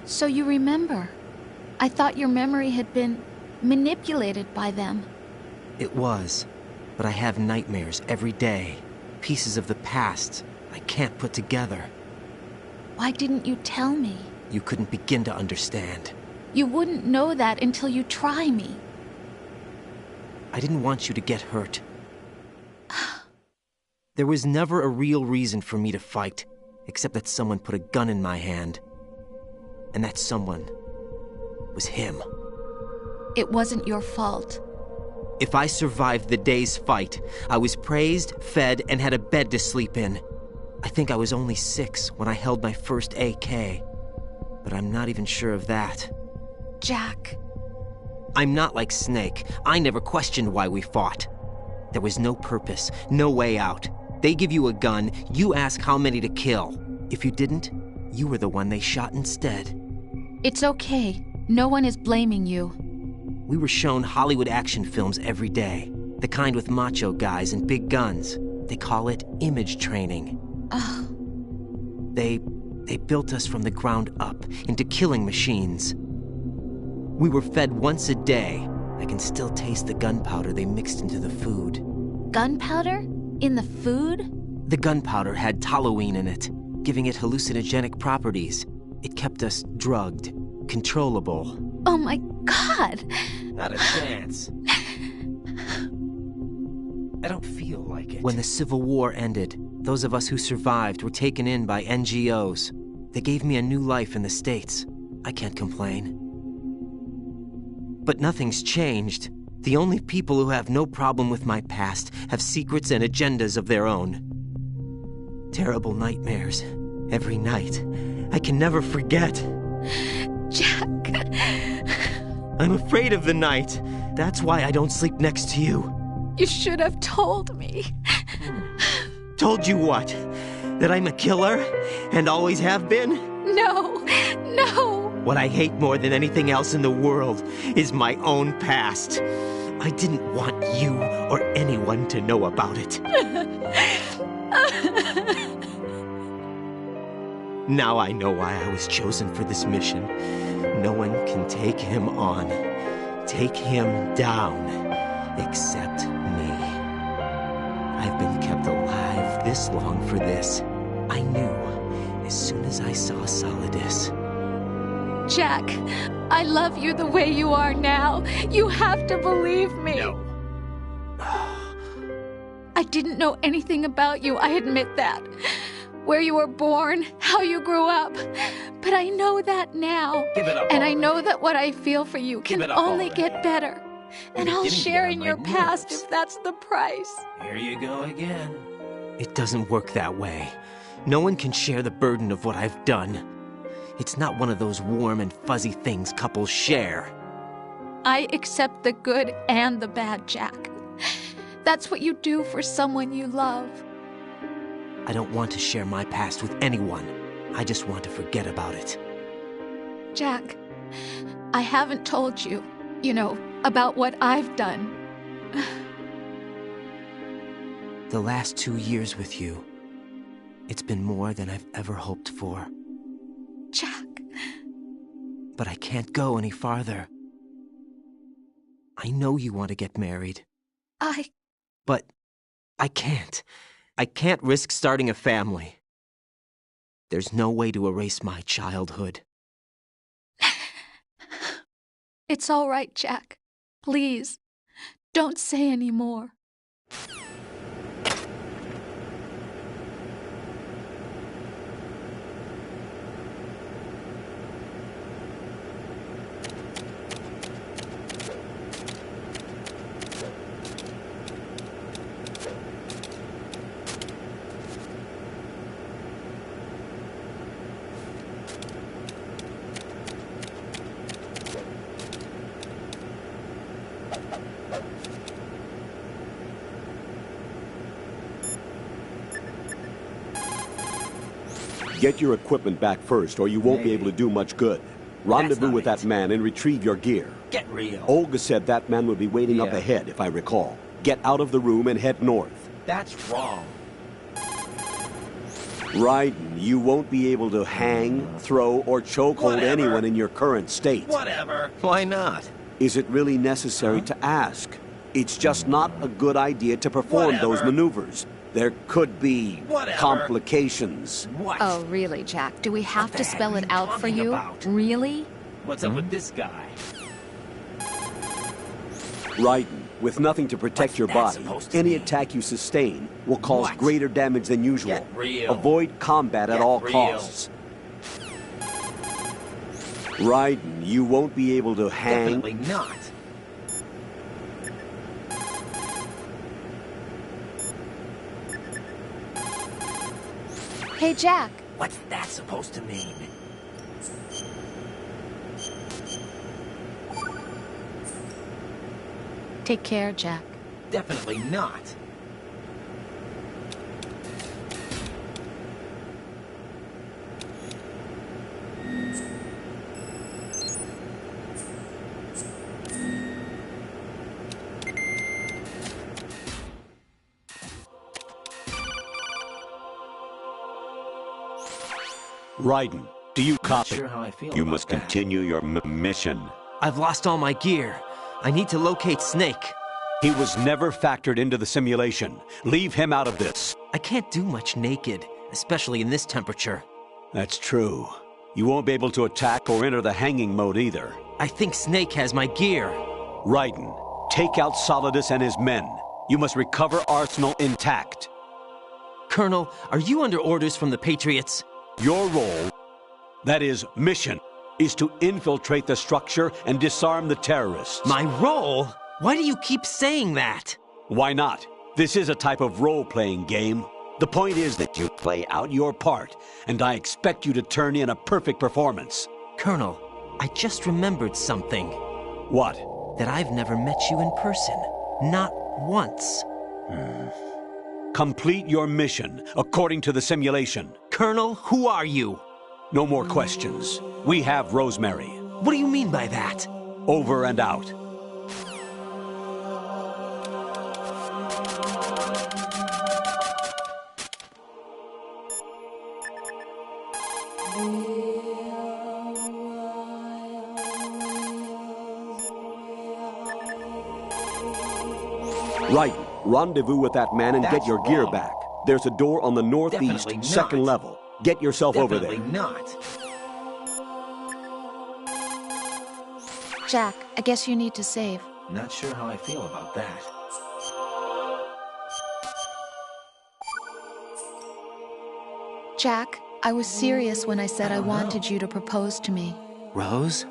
Speaker 2: So you remember. I thought your memory had been manipulated by them.
Speaker 1: It was, but I have nightmares every day. Pieces of the past I can't put together.
Speaker 2: Why didn't you tell me?
Speaker 1: You couldn't begin to understand.
Speaker 2: You wouldn't know that until you try me.
Speaker 1: I didn't want you to get hurt. There was never a real reason for me to fight, except that someone put a gun in my hand. And that someone was him.
Speaker 2: It wasn't your fault.
Speaker 1: If I survived the day's fight, I was praised, fed, and had a bed to sleep in. I think I was only 6 when I held my first AK. But I'm not even sure of that.
Speaker 2: Jack.
Speaker 1: I'm not like Snake. I never questioned why we fought. There was no purpose, no way out. They give you a gun, you ask how many to kill. If you didn't, you were the one they shot instead.
Speaker 2: It's okay. No one is blaming you.
Speaker 1: We were shown Hollywood action films every day. The kind with macho guys and big guns. They call it image training. They built us from the ground up into killing machines. We were fed once a day. I can still taste the gunpowder they mixed into the food.
Speaker 2: Gunpowder? In the food?
Speaker 1: The gunpowder had toluene in it, giving it hallucinogenic properties. It kept us drugged, controllable.
Speaker 2: Oh my God!
Speaker 6: Not a chance. I don't feel like it.
Speaker 1: When the Civil War ended, those of us who survived were taken in by NGOs. They gave me a new life in the States. I can't complain. But nothing's changed. The only people who have no problem with my past have secrets and agendas of their own. Terrible nightmares. Every night. I can never forget.
Speaker 2: Jack.
Speaker 1: I'm afraid of the night. That's why I don't sleep next to you.
Speaker 2: You should have told me.
Speaker 1: Told you what? That I'm a killer? And always have been?
Speaker 2: No. No.
Speaker 1: What I hate more than anything else in the world is my own past. I didn't want you or anyone to know about it. Now I know why I was chosen for this mission. No one can take him on, take him down, except me. I've been kept alive this long for this. I knew as soon as I saw Solidus.
Speaker 2: Jack, I love you the way you are now. You have to believe me.
Speaker 6: No.
Speaker 2: I didn't know anything about you, I admit that. Where you were born, how you grew up. But I know that now.
Speaker 6: Give it up,
Speaker 2: and I
Speaker 6: already.
Speaker 2: know that what I feel for you can
Speaker 6: Give it up,
Speaker 2: only
Speaker 6: already.
Speaker 2: get better. And I'll
Speaker 6: beginning to
Speaker 2: share
Speaker 6: get
Speaker 2: in
Speaker 6: on
Speaker 2: your
Speaker 6: my
Speaker 2: past
Speaker 6: nerves.
Speaker 2: if that's the price.
Speaker 6: Here you go again.
Speaker 1: It doesn't work that way. No one can share the burden of what I've done. It's not one of those warm and fuzzy things couples share.
Speaker 2: I accept the good and the bad, Jack. That's what you do for someone you love.
Speaker 1: I don't want to share my past with anyone. I just want to forget about it.
Speaker 2: Jack, I haven't told you, You know, about what I've done.
Speaker 1: The last 2 years with you, it's been more than I've ever hoped for.
Speaker 2: Jack.
Speaker 1: But I can't go any farther. I know you want to get married. But I can't. I can't risk starting a family. There's no way to erase my childhood.
Speaker 2: It's all right, Jack. Please, don't say any more.
Speaker 4: Get your equipment back first, or you won't be able to do much good. Rendezvous with that man and retrieve your gear.
Speaker 6: Get real.
Speaker 4: Olga said that man would be waiting up ahead, if I recall. Get out of the room and head north.
Speaker 6: That's wrong.
Speaker 4: Raiden, you won't be able to hang, throw, or chokehold anyone in your current state.
Speaker 6: Whatever. Why not?
Speaker 4: Is it really necessary to ask? It's just not a good idea to perform those maneuvers. There could be complications.
Speaker 6: What?
Speaker 13: Oh, really, Jack? Do we have to spell it out for you? Really?
Speaker 6: What's up with this guy?
Speaker 4: Raiden, with nothing to protect your body, any attack you sustain will cause greater damage than usual.
Speaker 6: Get real.
Speaker 4: Avoid combat at all costs. Raiden, you won't be able to hang.
Speaker 6: Definitely not.
Speaker 13: Hey, Jack.
Speaker 6: What's that supposed to mean?
Speaker 13: Take care, Jack.
Speaker 6: Definitely not.
Speaker 4: Raiden, do you copy?
Speaker 6: Sure how I feel
Speaker 4: You
Speaker 6: about
Speaker 4: must
Speaker 6: that.
Speaker 4: continue your mission.
Speaker 1: I've lost all my gear. I need to locate Snake.
Speaker 4: He was never factored into the simulation. Leave him out of this.
Speaker 1: I can't do much naked, especially in this temperature.
Speaker 4: That's true. You won't be able to attack or enter the hanging mode either.
Speaker 1: I think Snake has my gear.
Speaker 4: Raiden, take out Solidus and his men. You must recover Arsenal intact.
Speaker 1: Colonel, are you under orders from the Patriots?
Speaker 4: Your role, that is, mission, is to infiltrate the structure and disarm the terrorists.
Speaker 1: My role? Why do you keep saying that?
Speaker 4: Why not? This is a type of role-playing game. The point is that you play out your part, and I expect you to turn in a perfect performance.
Speaker 1: Colonel, I just remembered something.
Speaker 4: What?
Speaker 1: That I've never met you in person. Not once.
Speaker 4: Complete your mission, according to the simulation.
Speaker 1: Colonel, who are you?
Speaker 4: No more questions. We have Rosemary.
Speaker 1: What do you mean by that?
Speaker 4: Over and out. Right. Rendezvous with that man and get your gear back. There's a door on the northeast, second level. Get yourself over there.
Speaker 6: Not.
Speaker 13: Jack, I guess you need to save.
Speaker 6: Not sure how I feel about that.
Speaker 13: Jack, I was serious when I said I wanted you to propose to me.
Speaker 1: Rose?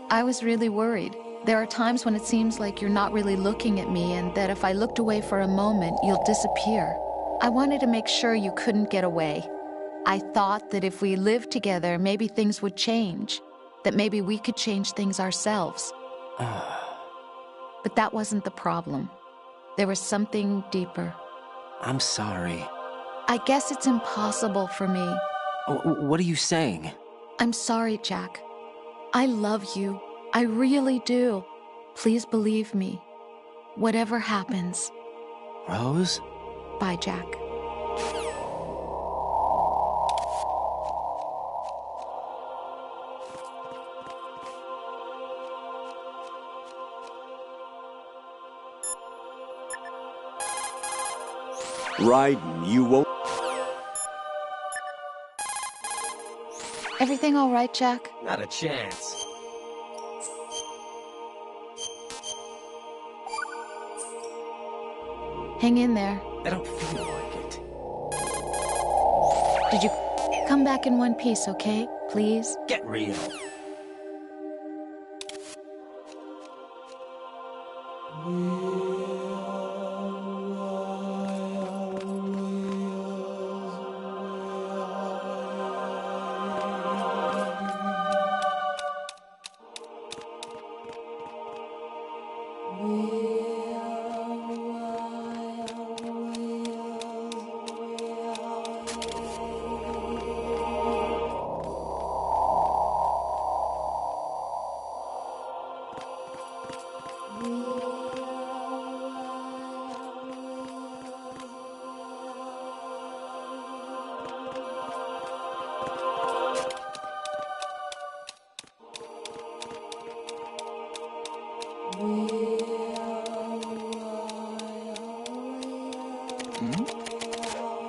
Speaker 13: I was really worried. There are times when it seems like you're not really looking at me and that if I looked away for a moment, you'll disappear. I wanted to make sure you couldn't get away. I thought that if we lived together, maybe things would change. That maybe we could change things ourselves. But that wasn't the problem. There was something deeper.
Speaker 1: I'm sorry.
Speaker 13: I guess it's impossible for me.
Speaker 1: What are you saying?
Speaker 13: I'm sorry, Jack. I love you. I really do. Please believe me. Whatever happens.
Speaker 1: Rose?
Speaker 13: Bye, Jack.
Speaker 4: Raiden, you won't...
Speaker 13: Everything all right, Jack?
Speaker 6: Not a chance.
Speaker 13: Hang in there.
Speaker 6: I don't feel like it.
Speaker 13: Did you come back in one piece, okay? Please?
Speaker 6: Get real.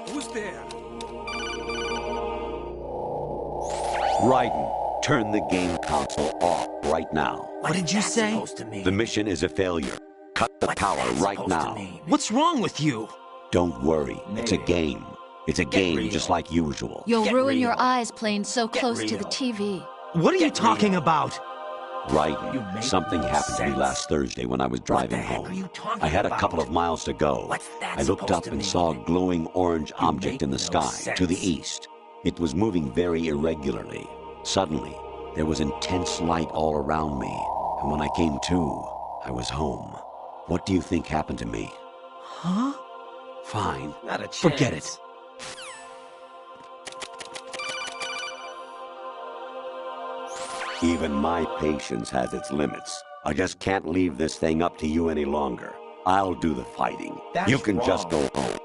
Speaker 5: Who's there?
Speaker 4: Raiden, turn the game console off right now.
Speaker 1: What did you say?
Speaker 6: Supposed to mean?
Speaker 4: The mission is a failure. Cut the power right now.
Speaker 1: What's wrong with you?
Speaker 4: Don't worry. It's a game. It's a game
Speaker 6: real.
Speaker 4: just like usual.
Speaker 13: You'll
Speaker 6: Get
Speaker 13: ruin
Speaker 6: real.
Speaker 13: your eyes playing so close to the
Speaker 6: real.
Speaker 13: TV.
Speaker 1: What are you
Speaker 6: Get
Speaker 1: talking
Speaker 6: real.
Speaker 1: about?
Speaker 6: You
Speaker 4: Raiden,
Speaker 6: make
Speaker 4: something
Speaker 6: no
Speaker 4: happened to me
Speaker 6: sense.
Speaker 4: last Thursday when I was
Speaker 6: What
Speaker 4: driving
Speaker 6: the heck
Speaker 4: home.
Speaker 6: are you talking
Speaker 4: I had a
Speaker 6: about?
Speaker 4: couple of miles to go.
Speaker 6: What's that
Speaker 4: I looked
Speaker 6: supposed
Speaker 4: up
Speaker 6: to
Speaker 4: and
Speaker 6: mean?
Speaker 4: saw a glowing orange object
Speaker 6: make
Speaker 4: in the
Speaker 6: no
Speaker 4: sky to the
Speaker 6: sense.
Speaker 4: east. It was moving very irregularly. Suddenly, there was intense light all around me, and when I came to, I was home. What do you think happened to me?
Speaker 1: Huh?
Speaker 4: Fine.
Speaker 6: Not a chance.
Speaker 1: Forget it.
Speaker 4: Even my patience has its limits. I just can't leave this thing up to you any longer. I'll do the fighting.
Speaker 6: That's
Speaker 4: You can just
Speaker 6: wrong.
Speaker 4: go home.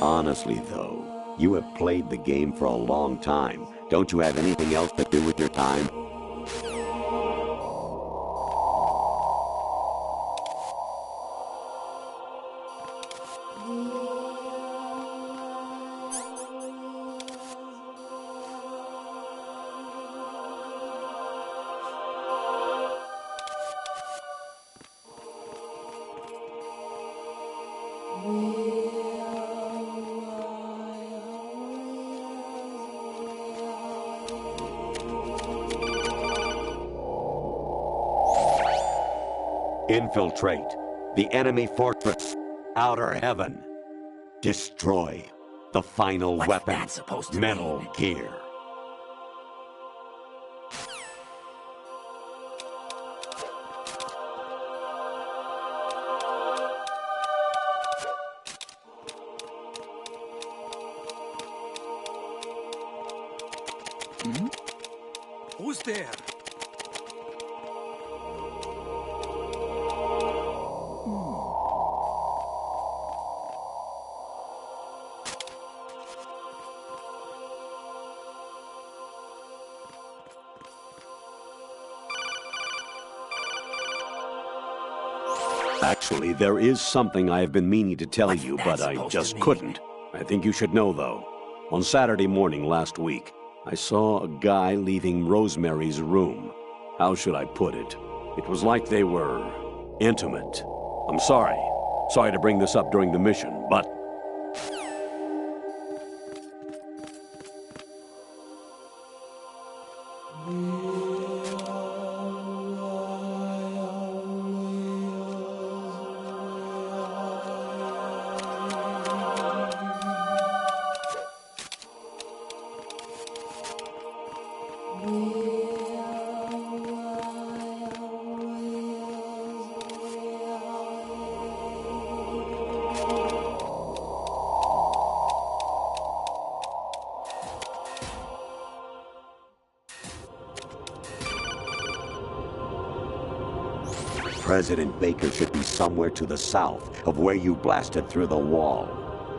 Speaker 4: Honestly, though, you have played the game for a long time. Don't you have anything else to do with your time? Infiltrate the enemy fortress, Outer Heaven. Destroy the final
Speaker 6: What's
Speaker 4: weapon,
Speaker 6: that supposed to
Speaker 4: Metal
Speaker 6: mean?
Speaker 4: Gear.
Speaker 5: Who's there?
Speaker 4: Actually, there is something I have been meaning to tell
Speaker 6: What's
Speaker 4: you,
Speaker 6: that
Speaker 4: but I
Speaker 6: supposed to
Speaker 4: just
Speaker 6: mean?
Speaker 4: couldn't. I think you should know, though. On Saturday morning last week, I saw a guy leaving Rosemary's room. How should I put it? It was like they were intimate. I'm sorry. Sorry to bring this up during the mission, but President Baker should be somewhere to the south of where you blasted through the wall.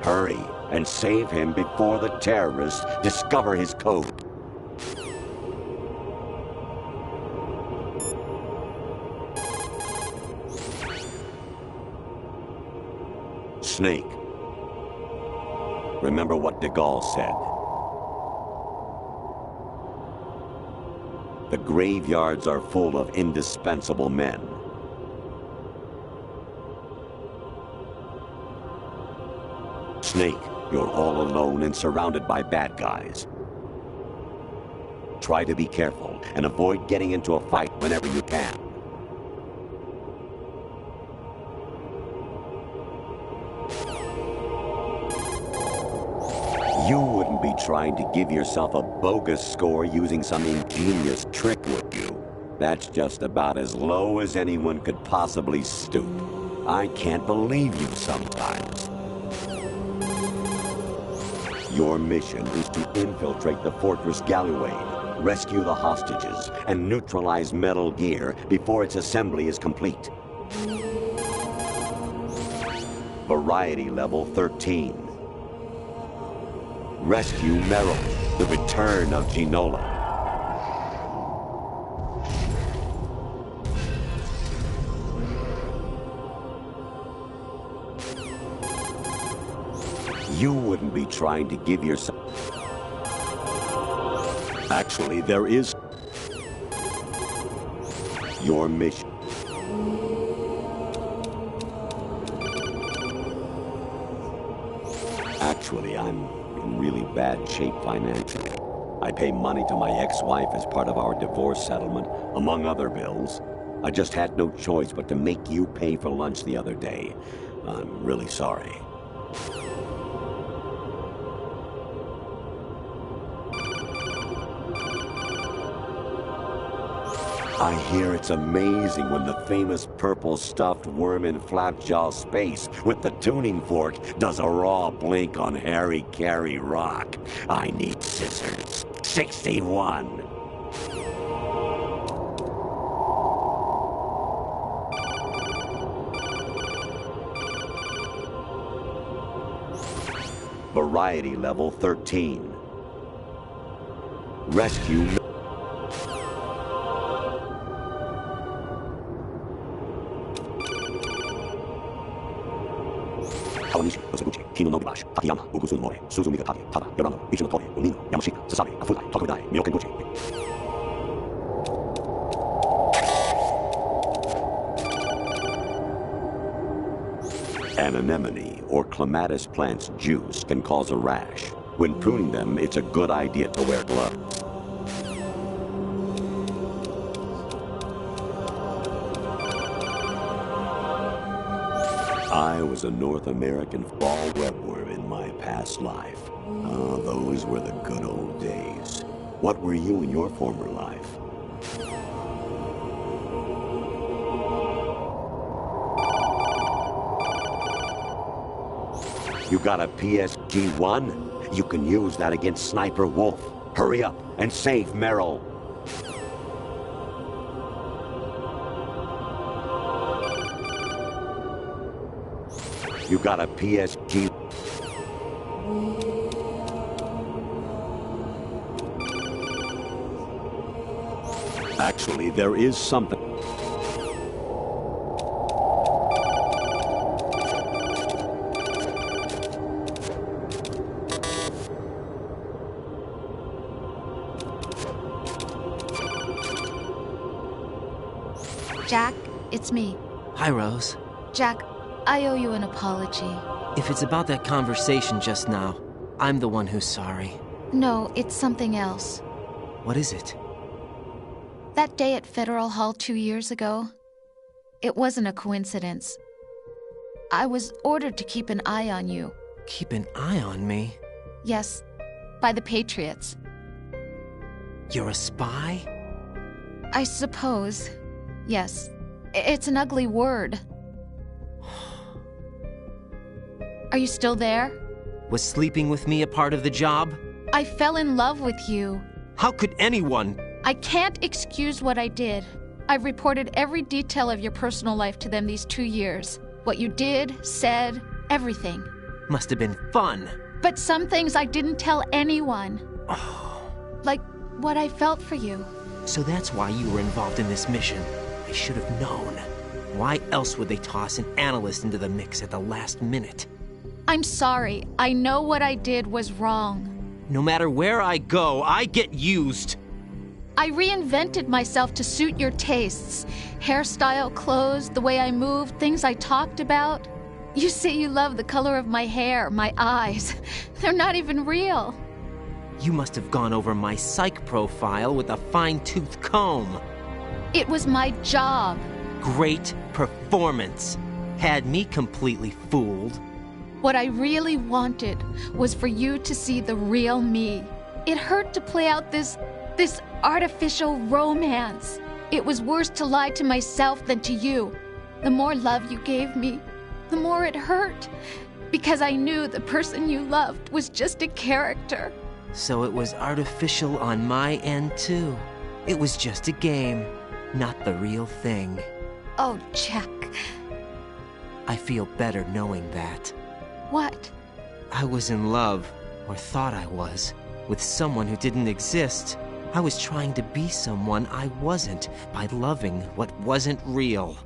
Speaker 4: Hurry and save him before the terrorists discover his code. Snake. Remember what de Gaulle said. The graveyards are full of indispensable men. Snake, you're all alone and surrounded by bad guys. Try to be careful and avoid getting into a fight whenever you can. You wouldn't be trying to give yourself a bogus score using some ingenious trick, would you? That's just about as low as anyone could possibly stoop. I can't believe you sometimes. Your mission is to infiltrate the Fortress Galluade, rescue the hostages, and neutralize Metal Gear before its assembly is complete. Variety level 13. Rescue Meryl, the return of Ginola. You wouldn't be trying to give yourself... Actually, there is... Your mission. Actually, I'm in really bad shape financially. I pay money to my ex-wife as part of our divorce settlement, among other bills. I just had no choice but to make you pay for lunch the other day. I'm really sorry. I hear it's amazing when the famous purple stuffed worm in Flapjaw Space with the tuning fork does a raw blink on Harry Carey Rock. I need scissors. 61. Variety level 13. Rescue... An anemone or clematis plant's juice can cause a rash. When pruning them, it's a good idea to wear gloves. I was a North American fall webworm in my past life. Ah, those were the good old days. What were you in your former life? You got a PSG-1? You can use that against Sniper Wolf. Hurry up and save Meryl. You got a PSG. Actually, there is something.
Speaker 13: Jack, it's me.
Speaker 1: Hi, Rose.
Speaker 13: Jack, I owe you an apology.
Speaker 1: If it's about that conversation just now, I'm the one who's sorry.
Speaker 13: No, it's something else.
Speaker 1: What is it?
Speaker 13: That day at Federal Hall 2 years ago, it wasn't a coincidence. I was ordered to keep an eye on you.
Speaker 1: Keep an eye on me?
Speaker 13: Yes, by the Patriots.
Speaker 1: You're a spy?
Speaker 13: I suppose. Yes. It's an ugly word. Are you still there?
Speaker 1: Was sleeping with me a part of the job?
Speaker 13: I fell in love with you.
Speaker 1: How could anyone?
Speaker 13: I can't excuse what I did.
Speaker 2: I've reported every detail of your personal life to them these 2 years. What you did, said, everything.
Speaker 1: Must have been fun.
Speaker 2: But some things I didn't tell anyone. Like what I felt for you.
Speaker 1: So that's why you were involved in this mission. I should have known. Why else would they toss an analyst into the mix at the last minute?
Speaker 2: I'm sorry. I know what I did was wrong.
Speaker 1: No matter where I go, I get used.
Speaker 2: I reinvented myself to suit your tastes. Hairstyle, clothes, the way I moved, things I talked about. You say you love the color of my hair, my eyes. They're not even real.
Speaker 1: You must have gone over my psych profile with a fine-tooth comb.
Speaker 2: It was my job.
Speaker 1: Great performance. Had me completely fooled.
Speaker 2: What I really wanted was for you to see the real me. It hurt to play out this artificial romance. It was worse to lie to myself than to you. The more love you gave me, the more it hurt. Because I knew the person you loved was just a character.
Speaker 1: So it was artificial on my end, too. It was just a game, not the real thing.
Speaker 2: Oh, Jack.
Speaker 1: I feel better knowing that.
Speaker 2: What?
Speaker 1: I was in love, or thought I was, with someone who didn't exist. I was trying to be someone I wasn't by loving what wasn't real.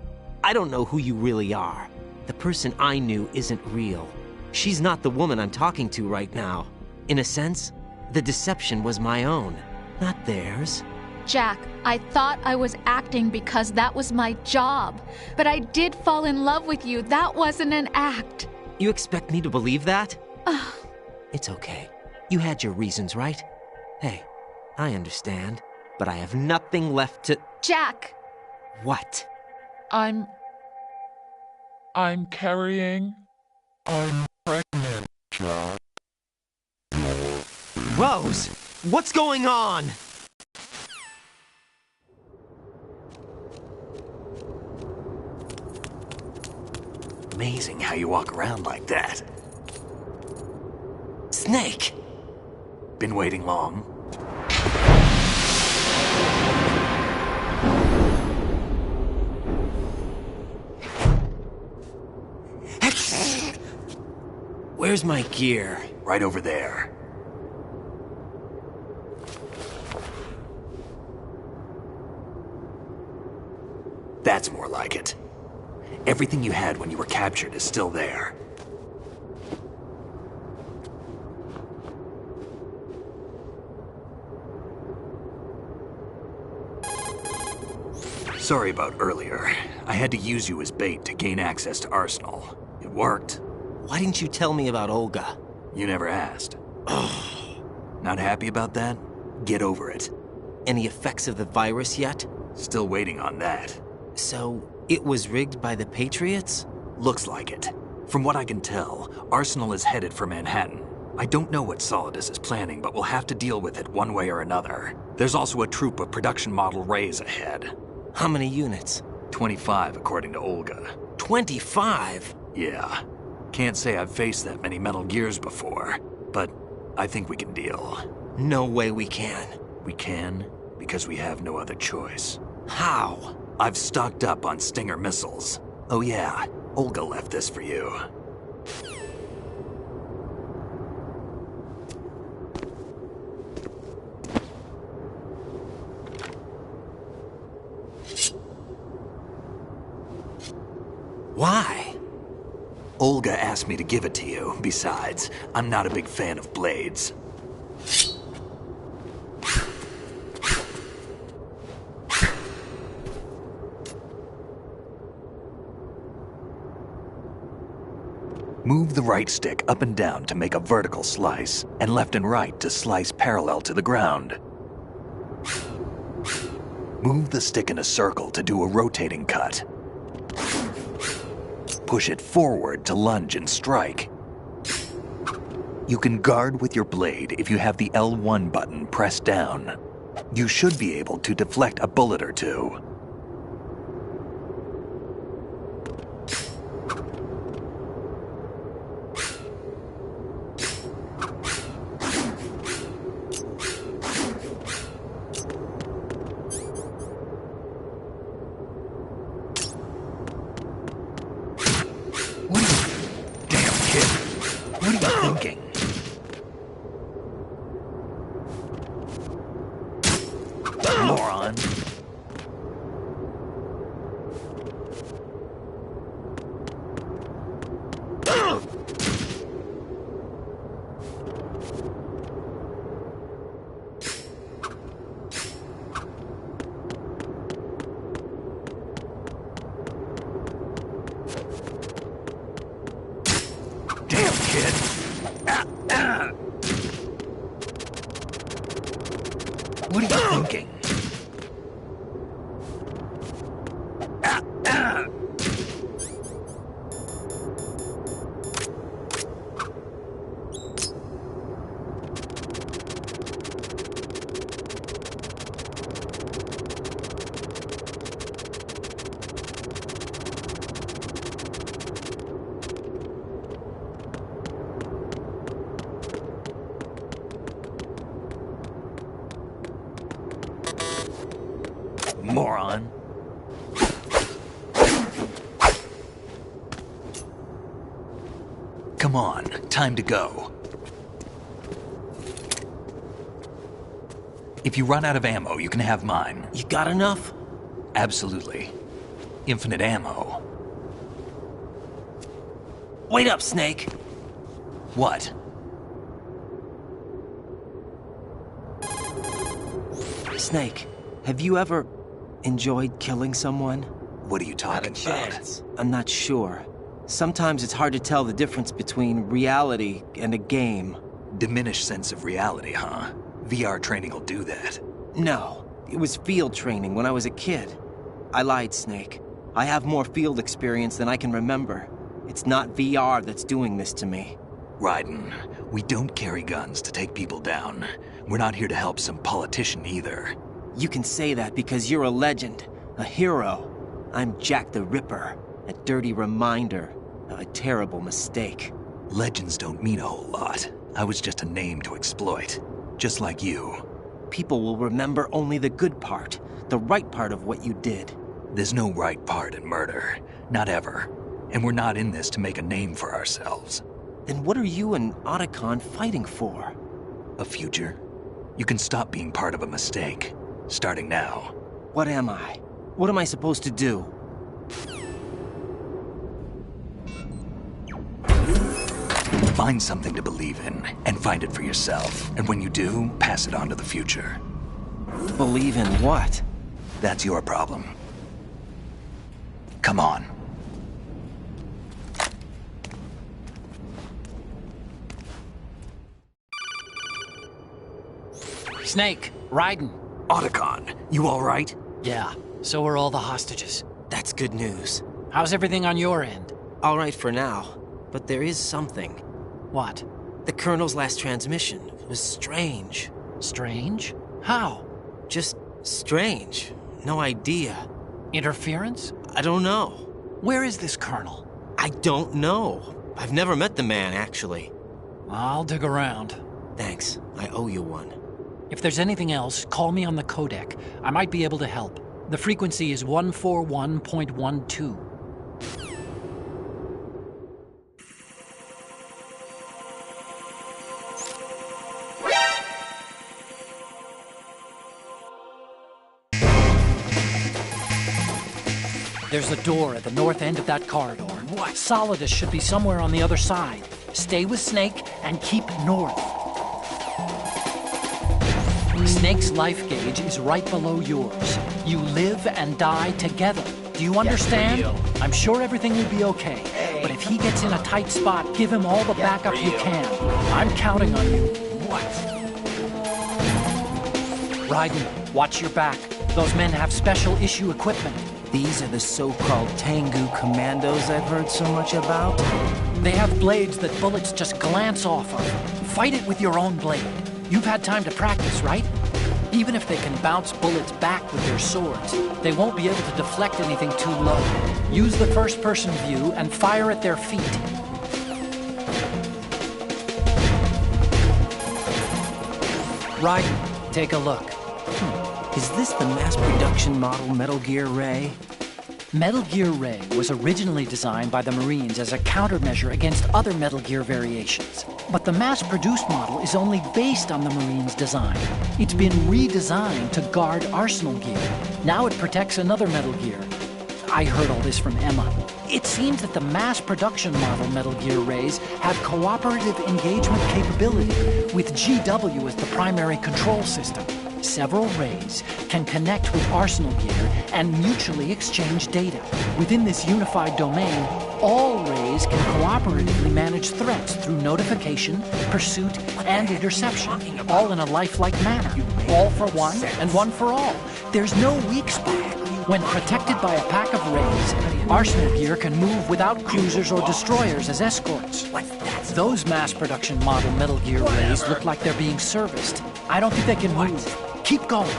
Speaker 1: I don't know who you really are. The person I knew isn't real. She's not the woman I'm talking to right now. In a sense, the deception was my own, not theirs.
Speaker 2: Jack, I thought I was acting because that was my job. But I did fall in love with you. That wasn't an act.
Speaker 1: You expect me to believe that? It's okay. You had your reasons, right? Hey, I understand. But I have nothing left to...
Speaker 2: Jack!
Speaker 1: What?
Speaker 14: I'm carrying... I'm pregnant, Jack.
Speaker 1: Rose! What's going on?
Speaker 5: Amazing how you walk around like that.
Speaker 1: Snake!
Speaker 5: Been waiting long?
Speaker 1: Where's my gear?
Speaker 5: Right over there. That's more like it. Everything you had when you were captured is still there. Sorry about earlier. I had to use you as bait to gain access to Arsenal. It worked.
Speaker 1: Why didn't you tell me about Olga?
Speaker 5: You never asked. Not happy about that? Get over it.
Speaker 1: Any effects of the virus yet?
Speaker 5: Still waiting on that.
Speaker 1: So, it was rigged by the Patriots?
Speaker 5: Looks like it. From what I can tell, Arsenal is headed for Manhattan. I don't know what Solidus is planning, but we'll have to deal with it one way or another. There's also a troop of production model Rays ahead.
Speaker 1: How many units?
Speaker 5: 25, according to Olga.
Speaker 1: 25?
Speaker 5: Yeah. Can't say I've faced that many Metal Gears before, but I think we can deal.
Speaker 1: No way we can.
Speaker 5: We can, because we have no other choice.
Speaker 1: How?
Speaker 5: I've stocked up on Stinger missiles. Oh yeah, Olga left this for you.
Speaker 1: Why?
Speaker 5: Olga asked me to give it to you. Besides, I'm not a big fan of blades. Move the right stick up and down to make a vertical slice, and left and right to slice parallel to the ground. Move the stick in a circle to do a rotating cut. Push it forward to lunge and strike. You can guard with your blade if you have the L1 button pressed down. You should be able to deflect a bullet or two. moron. Damn, kid. What are you thinking? Moron. Come on, time to go. If you run out of ammo, you can have mine.
Speaker 1: You got enough?
Speaker 5: Absolutely. Infinite ammo.
Speaker 1: Wait up, Snake.
Speaker 5: What?
Speaker 1: Snake, have you ever enjoyed killing someone?
Speaker 5: What are you talking about?
Speaker 1: I'm not sure. Sometimes it's hard to tell the difference between reality and a game.
Speaker 5: Diminished sense of reality, huh? VR training will do that.
Speaker 1: No, it was field training when I was a kid. I lied, Snake. I have more field experience than I can remember. It's not VR that's doing this to me.
Speaker 5: Raiden, we don't carry guns to take people down. We're not here to help some politician either.
Speaker 1: You can say that because you're a legend, a hero. I'm Jack the Ripper, a dirty reminder of a terrible mistake.
Speaker 5: Legends don't mean a whole lot. I was just a name to exploit, just like you.
Speaker 1: People will remember only the good part, the right part of what you did.
Speaker 5: There's no right part in murder, not ever. And we're not in this to make a name for ourselves.
Speaker 1: Then what are you and Otacon fighting for?
Speaker 5: A future. You can stop being part of a mistake, starting now.
Speaker 1: What am I? What am I supposed to do?
Speaker 5: Find something to believe in, and find it for yourself. And when you do, pass it on to the future.
Speaker 1: Believe in what?
Speaker 5: That's your problem. Come on.
Speaker 7: Snake, Raiden.
Speaker 5: Otacon, you all right?
Speaker 7: Yeah, so are all the hostages.
Speaker 1: That's good news.
Speaker 7: How's everything on your end?
Speaker 1: All right for now, but there is something.
Speaker 7: What?
Speaker 1: The Colonel's last transmission was strange.
Speaker 7: Strange? How?
Speaker 1: Just strange. No idea.
Speaker 7: Interference?
Speaker 1: I don't know.
Speaker 7: Where is this Colonel?
Speaker 1: I don't know. I've never met the man, actually.
Speaker 7: I'll dig around.
Speaker 1: Thanks. I owe you one.
Speaker 7: If there's anything else, call me on the codec. I might be able to help. The frequency is 141.12. There's a door at the north end of that corridor. What? Solidus should be somewhere on the other side. Stay with Snake and keep north. Snake's life gauge is right below yours. You live and die together. Do you understand? I'm sure everything will be okay. But if he gets in a tight spot, give him all the backup you can. I'm counting on you.
Speaker 1: What?
Speaker 7: Raiden, watch your back. Those men have special issue equipment.
Speaker 1: These are the so-called Tengu commandos I've heard so much about?
Speaker 7: They have blades that bullets just glance off of. Fight it with your own blade. You've had time to practice, right? Even if they can bounce bullets back with their swords, they won't be able to deflect anything too low. Use the first-person view and fire at their feet. Raiden, take a look.
Speaker 1: Is this the mass production model Metal Gear Ray?
Speaker 7: Metal Gear Ray was originally designed by the Marines as a countermeasure against other Metal Gear variations. But the mass-produced model is only based on the Marines' design. It's been redesigned to guard Arsenal gear. Now it protects another Metal Gear. I heard all this from Emma. It seems that the mass production model Metal Gear Rays have cooperative engagement capability, with GW as the primary control system. Several Rays can connect with Arsenal gear and mutually exchange data. Within this unified domain, all Rays can cooperatively manage threats through notification, pursuit, and interception, all in a lifelike manner. All for one and one for all. There's no weak spot. When protected by a pack of Rays, Arsenal gear can move without cruisers or destroyers as escorts. Those mass production model Metal Gear Rays look like they're being serviced. I don't think they can move. Keep going.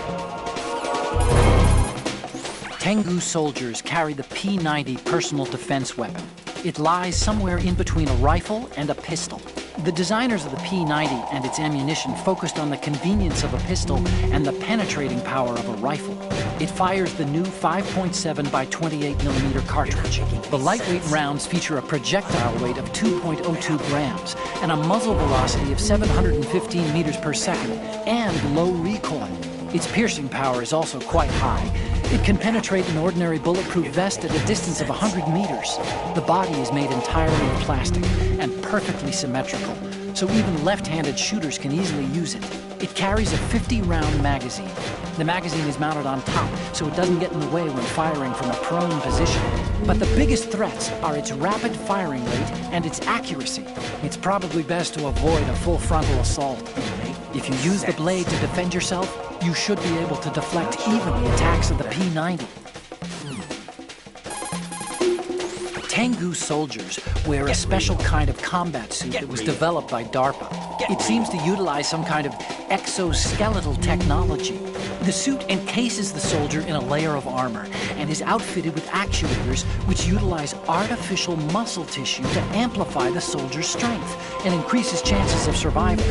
Speaker 7: Tengu soldiers carry the P-90 personal defense weapon. It lies somewhere in between a rifle and a pistol. The designers of the P-90 and its ammunition focused on the convenience of a pistol and the penetrating power of a rifle. It fires the new 5.7 by 28 millimeter cartridge. The lightweight rounds feature a projectile weight of 2.02 grams and a muzzle velocity of 715 meters per second and low recoil. Its piercing power is also quite high. It can penetrate an ordinary bulletproof vest at a distance of 100 meters. The body is made entirely of plastic and perfectly symmetrical, so even left-handed shooters can easily use it. It carries a 50-round magazine. The magazine is mounted on top, so it doesn't get in the way when firing from a prone position. But the biggest threats are its rapid firing rate and its accuracy. It's probably best to avoid a full frontal assault. If you use the blade to defend yourself, you should be able to deflect even the attacks of the P-90. Tengu soldiers wear a special kind of combat suit that was developed by DARPA. It seems to utilize some kind of exoskeletal technology. The suit encases the soldier in a layer of armor and is outfitted with actuators which utilize artificial muscle tissue to amplify the soldier's strength and increase his chances of survival.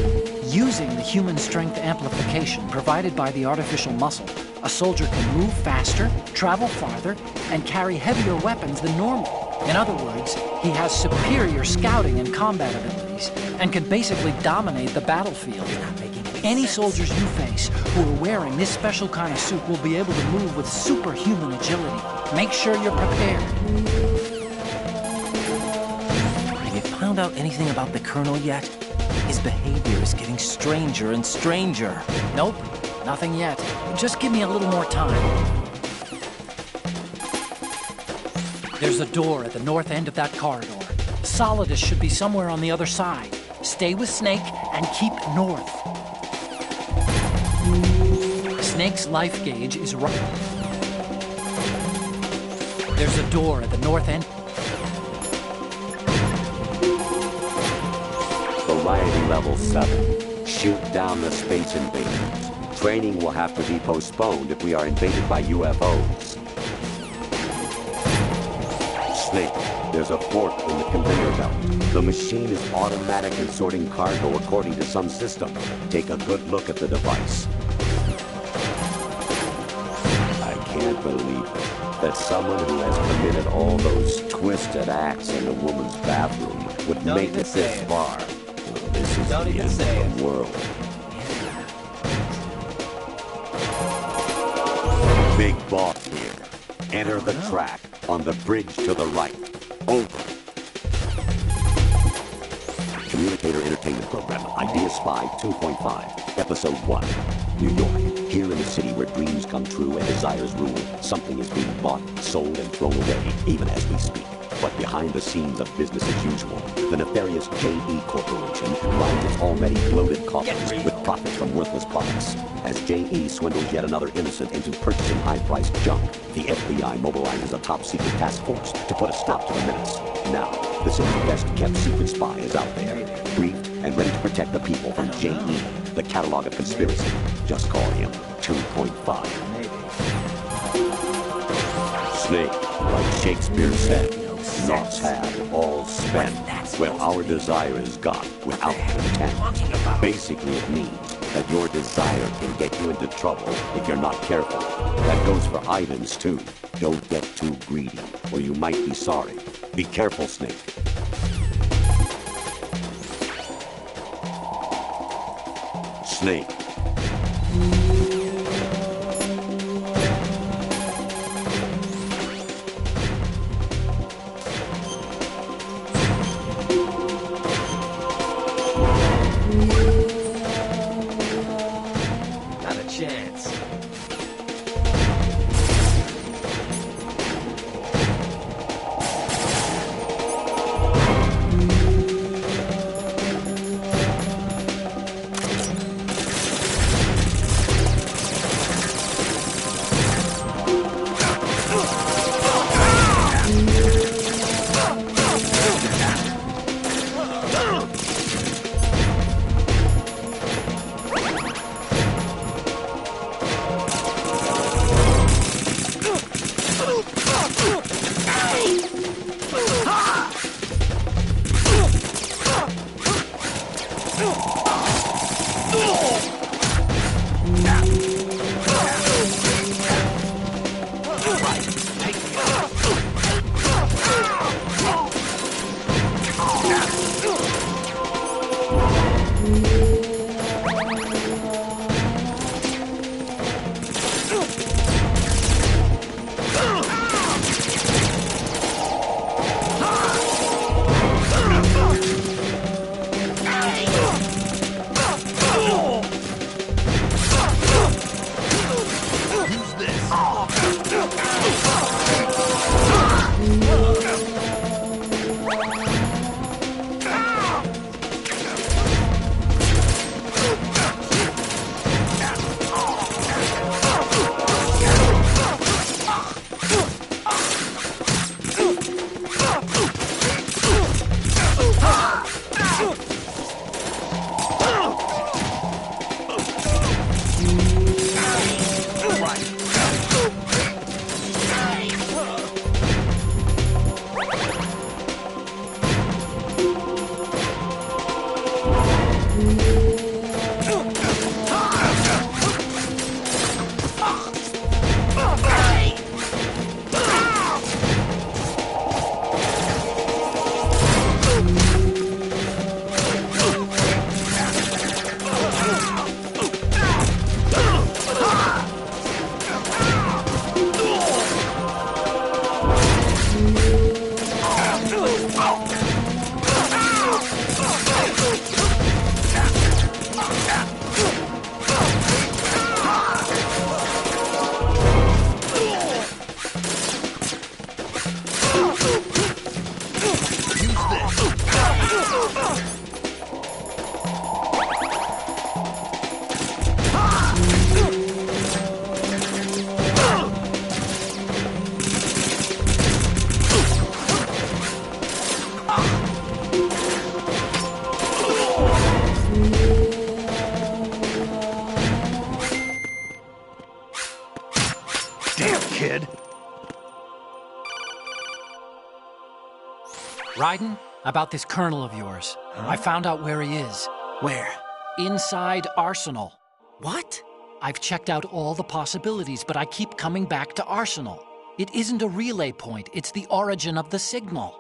Speaker 7: Using the human strength amplification provided by the artificial muscle, a soldier can move faster, travel farther, and carry heavier weapons than normal. In other words, he has superior scouting and combat abilities and can basically dominate the battlefield. Any soldiers you face who are wearing this special kind of suit will be able to move with superhuman agility. Make sure you're prepared.
Speaker 1: Have you found out anything about the Colonel yet? His behavior is getting stranger and stranger.
Speaker 7: Nope, nothing yet. Just give me a little more time. There's a door at the north end of that corridor. Solidus should be somewhere on the other side. Stay with Snake and keep north. Snake's life gauge is right. There's a door at the north end.
Speaker 4: Variety level 7. Shoot down the space invaders. Training will have to be postponed if we are invaded by UFOs. Snake, there's a fork in the conveyor belt. The machine is automatic in sorting cargo according to some system. Take a good look at the device. I can't believe it, that someone who has committed all those twisted acts in a woman's bathroom would make it this far. Well, this is the end of the world. Big boss here. Enter the track on the bridge to the right. Over. Communicator Entertainment Program, Idea Spy 2.5, Episode 1. New York. Here in the city where dreams come true and desires rule, something is being bought, sold, and thrown away, even as we speak. But behind the scenes of business as usual, the nefarious J.E. Corporation lines its already bloated coffers with profits from worthless products. As J.E. swindles yet another innocent into purchasing high-priced junk, the FBI mobilizes a top-secret task force to put a stop to the menace. Now, the city's best-kept secret spy is out there, briefed and ready to protect the people from J.E., the catalog of conspiracy. Just call him 2.5. Snake, like Shakespeare said, Knots had, all spent. Well, our desire is got without intent. Basically, it means that your desire can get you into trouble if you're not careful. That goes for items, too. Don't get too greedy, or you might be sorry. Be careful, Snake. Snake.
Speaker 6: Not a chance.
Speaker 5: Kid.
Speaker 7: Raiden, about this colonel of yours. I found out where he is.
Speaker 1: Where?
Speaker 7: Inside Arsenal.
Speaker 1: What?
Speaker 7: I've checked out all the possibilities, but I keep coming back to Arsenal. It isn't a relay point, it's the origin of the signal.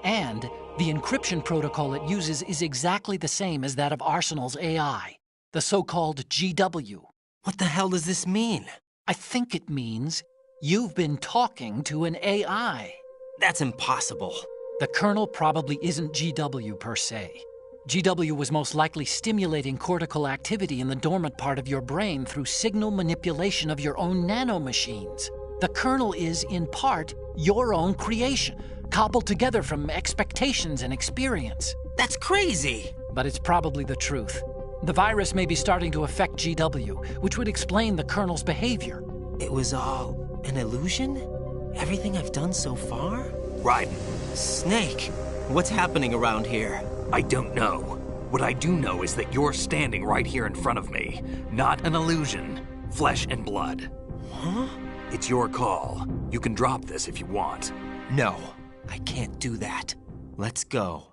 Speaker 7: And the encryption protocol it uses is exactly the same as that of Arsenal's AI, the so-called GW.
Speaker 1: What the hell does this mean?
Speaker 7: I think it means you've been talking to an AI.
Speaker 1: That's impossible.
Speaker 7: The Colonel probably isn't GW per se. GW was most likely stimulating cortical activity in the dormant part of your brain through signal manipulation of your own nanomachines. The Colonel is, in part, your own creation, cobbled together from expectations and experience.
Speaker 1: That's crazy!
Speaker 7: But it's probably the truth. The virus may be starting to affect GW, which would explain the Colonel's behavior.
Speaker 1: It was all an illusion? Everything I've done so far?
Speaker 5: Raiden.
Speaker 1: Snake, what's happening around here?
Speaker 5: I don't know. What I do know is that you're standing right here in front of me. Not an illusion. Flesh and blood.
Speaker 1: Huh?
Speaker 5: It's your call. You can drop this if you want.
Speaker 1: No, I can't do that. Let's go.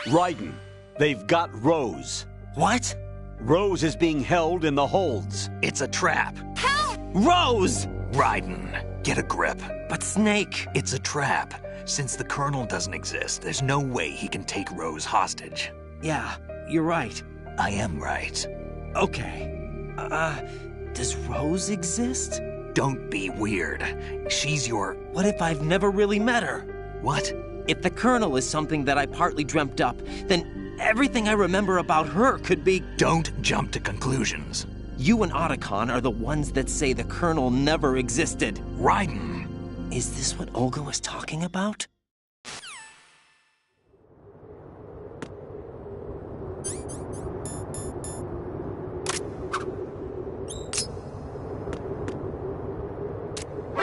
Speaker 4: Raiden, they've got Rose.
Speaker 5: What?
Speaker 4: Rose is being held in the holds.
Speaker 5: It's a trap.
Speaker 2: Help!
Speaker 1: Rose!
Speaker 5: Raiden, get a grip.
Speaker 1: But Snake...
Speaker 5: It's a trap. Since the Colonel doesn't exist, there's no way he can take Rose hostage.
Speaker 1: Yeah, you're right.
Speaker 5: I am right.
Speaker 1: Okay. Does Rose exist?
Speaker 5: Don't be weird. She's your...
Speaker 1: What if I've never really met her?
Speaker 5: What?
Speaker 1: If the Colonel is something that I partly dreamt up, then everything I remember about her could be...
Speaker 5: Don't jump to conclusions.
Speaker 1: You and Otacon are the ones that say the Colonel never existed.
Speaker 5: Raiden!
Speaker 1: Is this what Olga was talking about?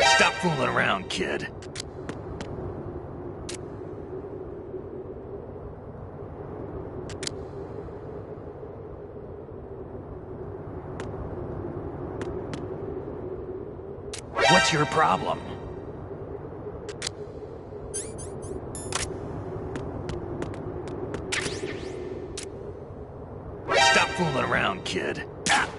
Speaker 5: Stop fooling around, kid. What's your problem? Stop fooling around, kid. Ah!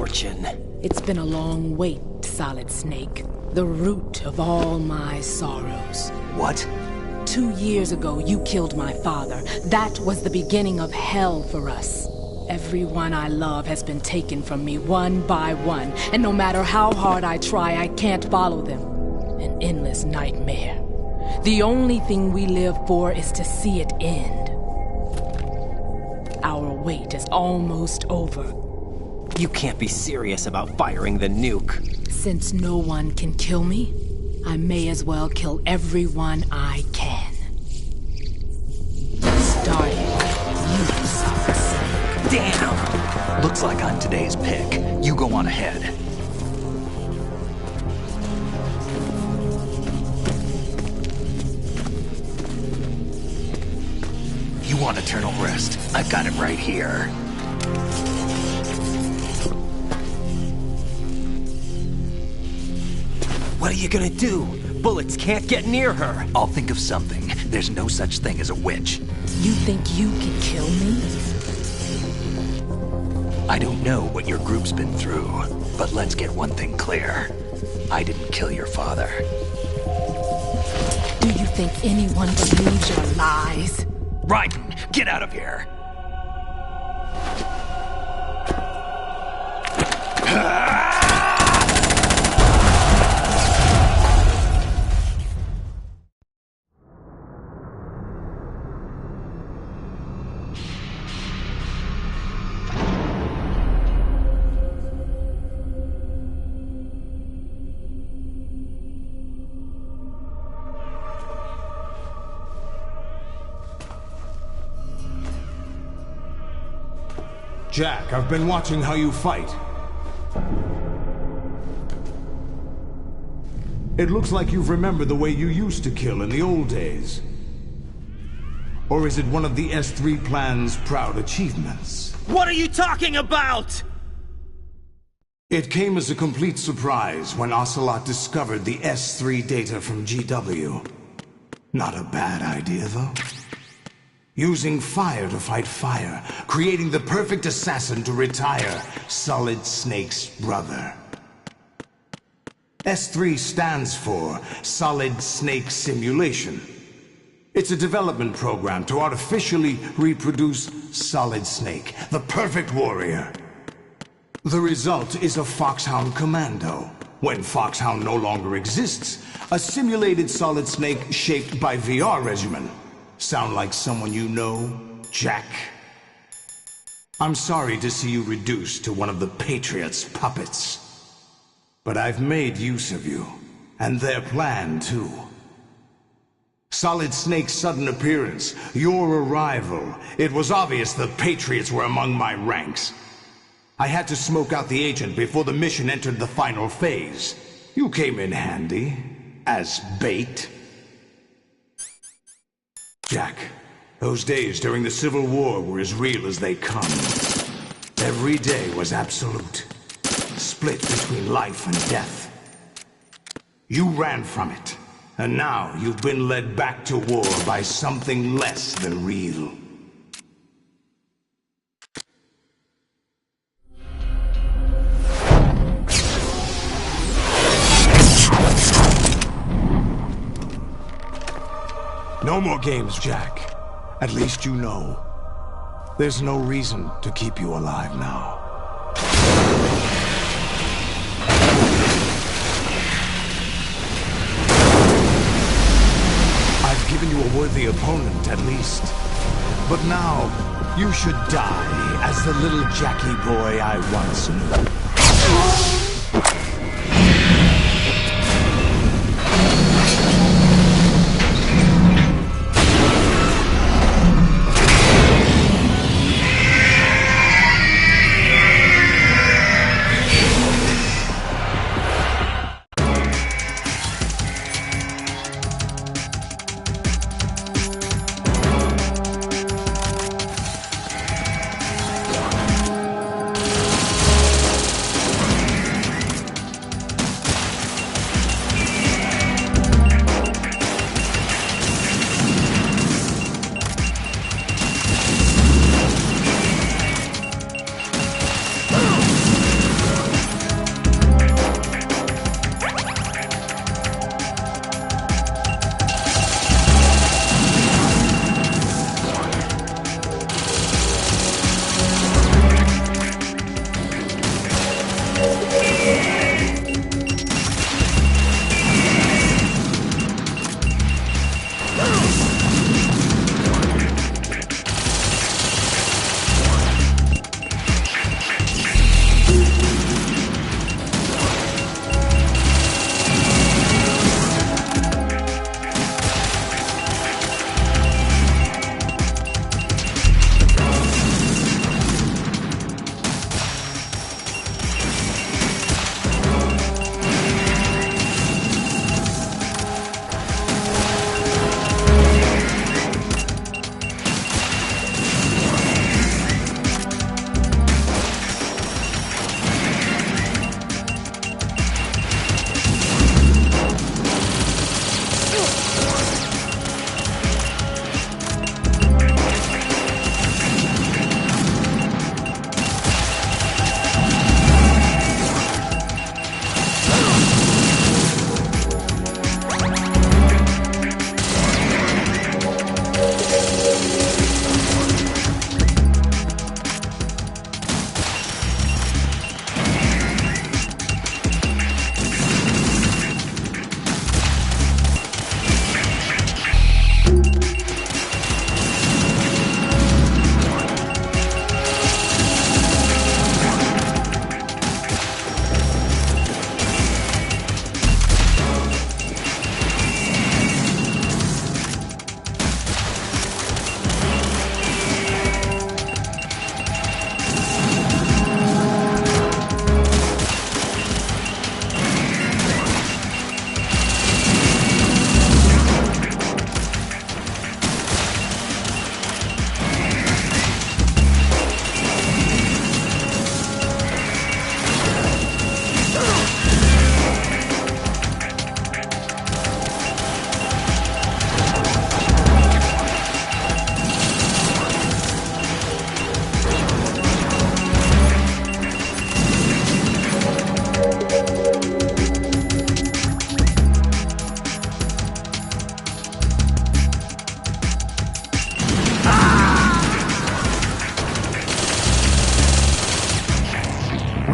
Speaker 1: fortune.
Speaker 15: It's been a long wait, Solid Snake. The root of all my sorrows.
Speaker 5: What?
Speaker 15: 2 years ago, you killed my father. That was the beginning of hell for us. Everyone I love has been taken from me one by one, and no matter how hard I try, I can't follow them. An endless nightmare. The only thing we live for is to see it end. Our wait is almost over.
Speaker 1: You can't be serious about firing the nuke.
Speaker 15: Since no one can kill me, I may as well kill everyone I can. Starting with you, Solid Snake.
Speaker 5: Damn! Looks like I'm today's pick. You go on ahead. You want eternal rest? I've got it right here.
Speaker 1: What are you gonna do? Bullets can't get near her.
Speaker 5: I'll think of something. There's no such thing as a witch.
Speaker 15: You think you can kill me?
Speaker 5: I don't know what your group's been through, but let's get one thing clear. I didn't kill your father.
Speaker 15: Do you think anyone believes your lies?
Speaker 5: Raiden, get out of here!
Speaker 16: Jack, I've been watching how you fight. It looks like you've remembered the way you used to kill in the old days. Or is it one of the S3 plan's proud achievements?
Speaker 1: What are you talking about?
Speaker 16: It came as a complete surprise when Ocelot discovered the S3 data from GW. Not a bad idea, though. Using fire to fight fire, creating the perfect assassin to retire Solid Snake's brother. S3 stands for Solid Snake Simulation. It's a development program to artificially reproduce Solid Snake, the perfect warrior. The result is a Foxhound Commando. When Foxhound no longer exists, a simulated Solid Snake shaped by VR regimen. Sound like someone you know, Jack? I'm sorry to see you reduced to one of the Patriots' puppets. But I've made use of you, and their plan too. Solid Snake's sudden appearance, your arrival, it was obvious the Patriots were among my ranks. I had to smoke out the agent before the mission entered the final phase. You came in handy, as bait. Jack, those days during the Civil War were as real as they come. Every day was absolute, split between life and death. You ran from it, and now you've been led back to war by something less than real. No more games, Jack. At least you know. There's no reason to keep you alive now. I've given you a worthy opponent, at least. But now, you should die as the little Jackie boy I once knew.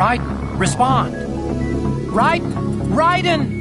Speaker 7: Raiden, respond! Raiden! Raiden!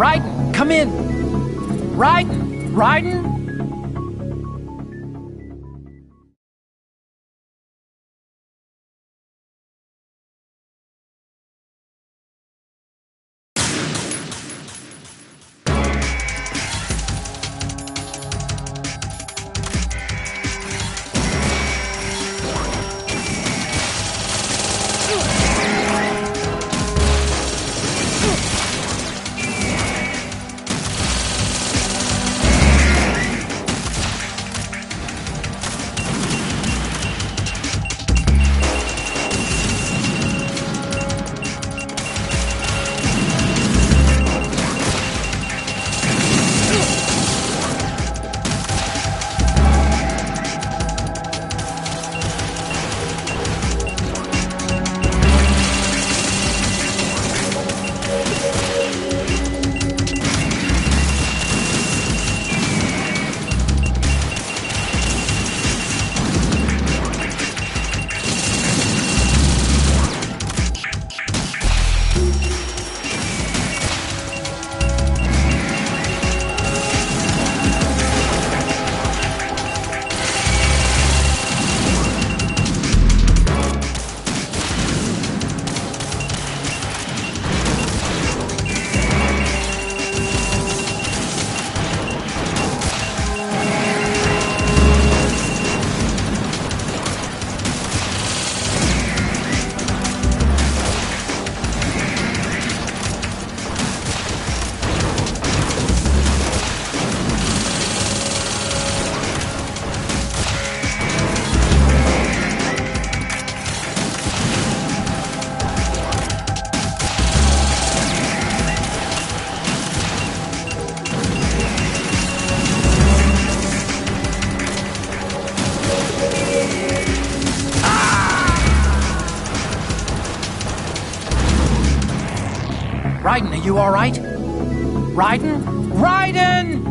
Speaker 7: Raiden, come in! Raiden! Raiden! you all right? Raiden? Raiden!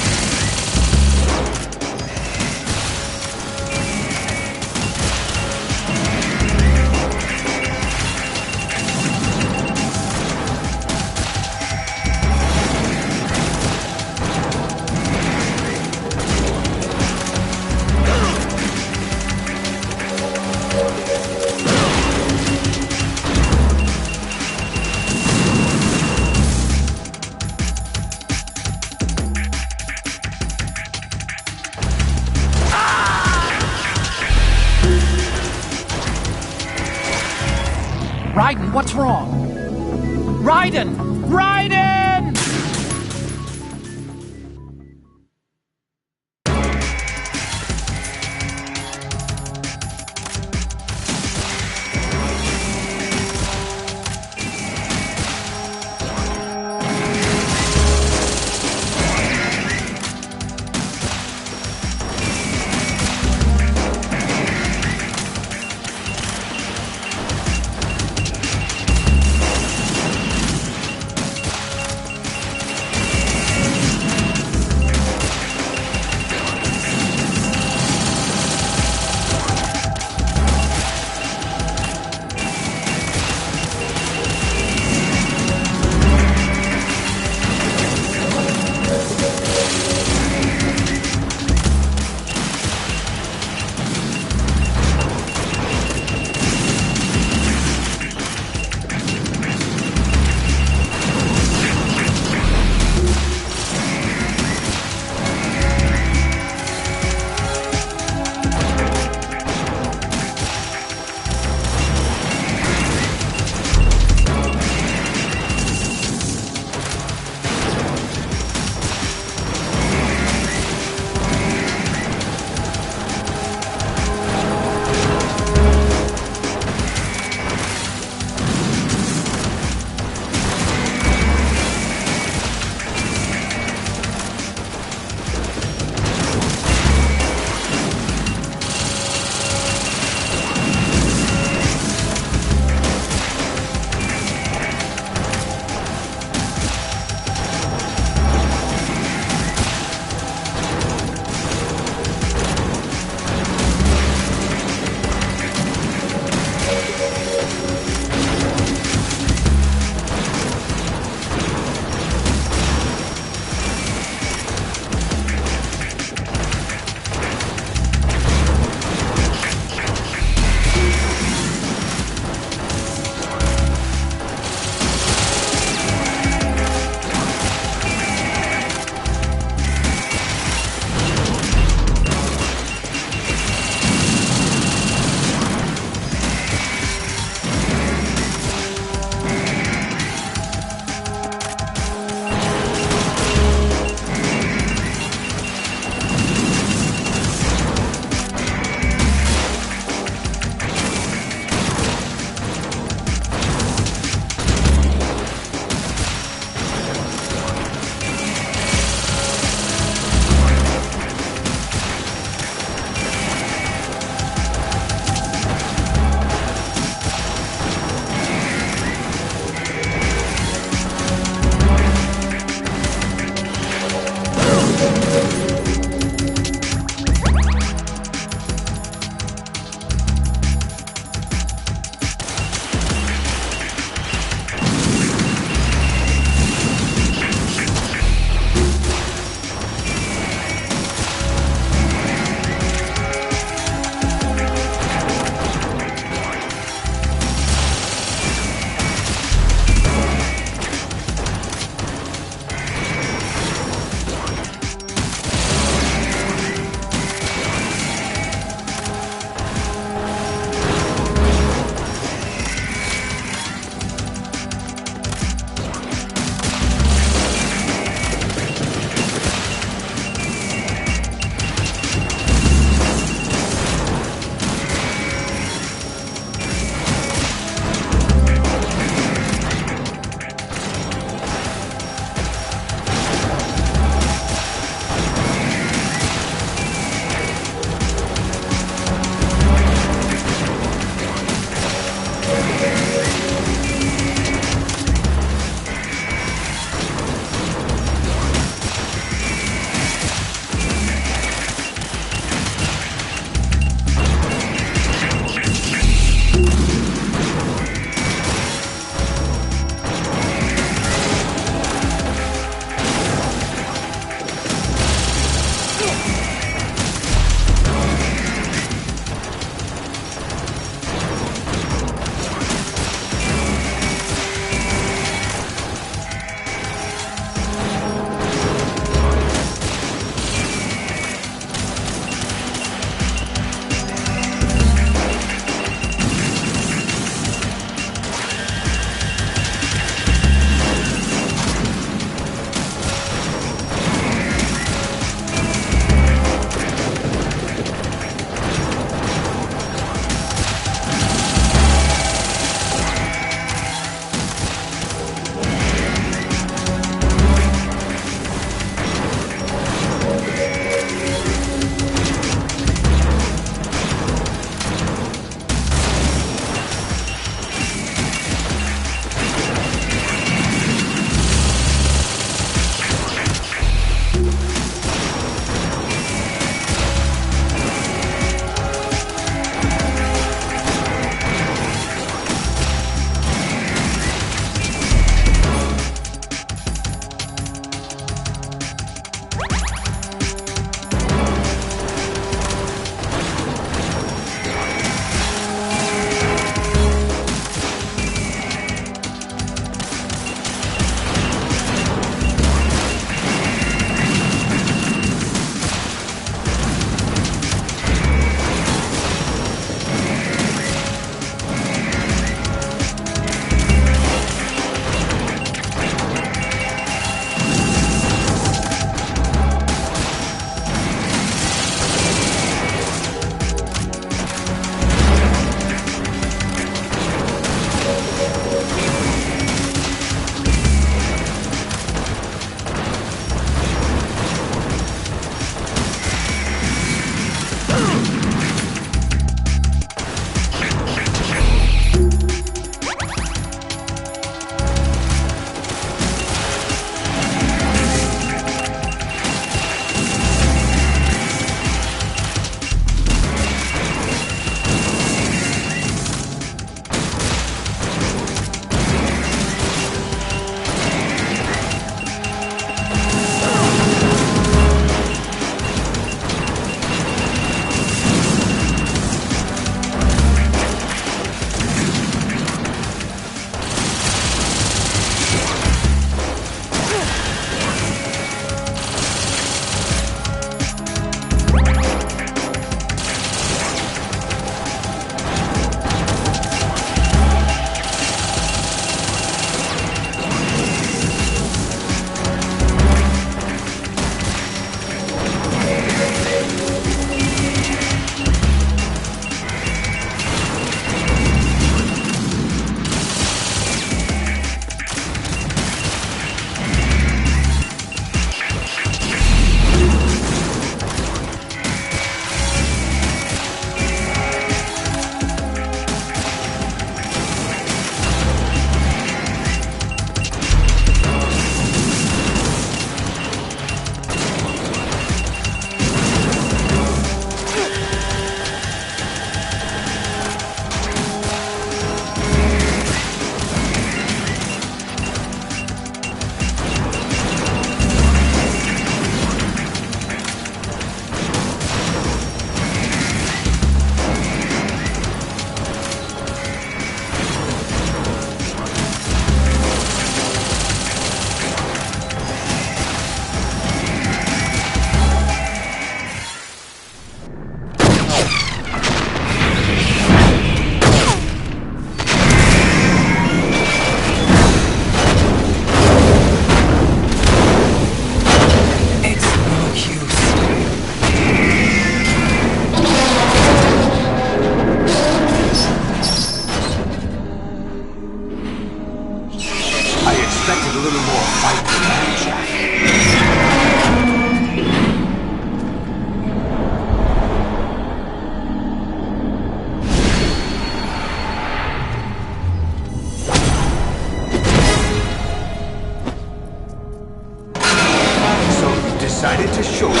Speaker 16: decided to show you.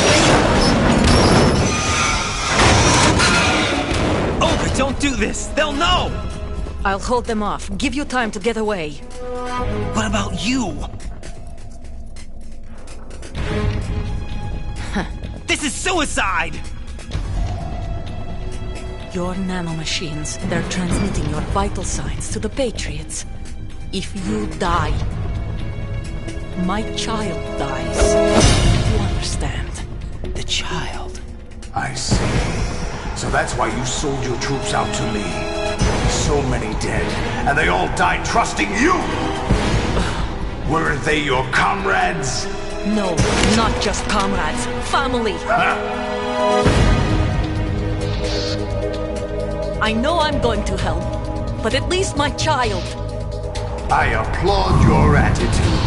Speaker 17: Olga, don't do this! They'll know!
Speaker 10: I'll hold them off. Give you time to get away.
Speaker 17: What about you? This is suicide!
Speaker 10: Your nanomachines, they're transmitting your vital signs to the Patriots. If you die, my child dies. You understand?
Speaker 17: The child.
Speaker 16: I see. So that's why you sold your troops out to me. So many dead, and they all died trusting you! Weren't they your comrades?
Speaker 10: No, not just comrades. Family! I know I'm going to hell, but at least my child.
Speaker 16: I applaud your attitude.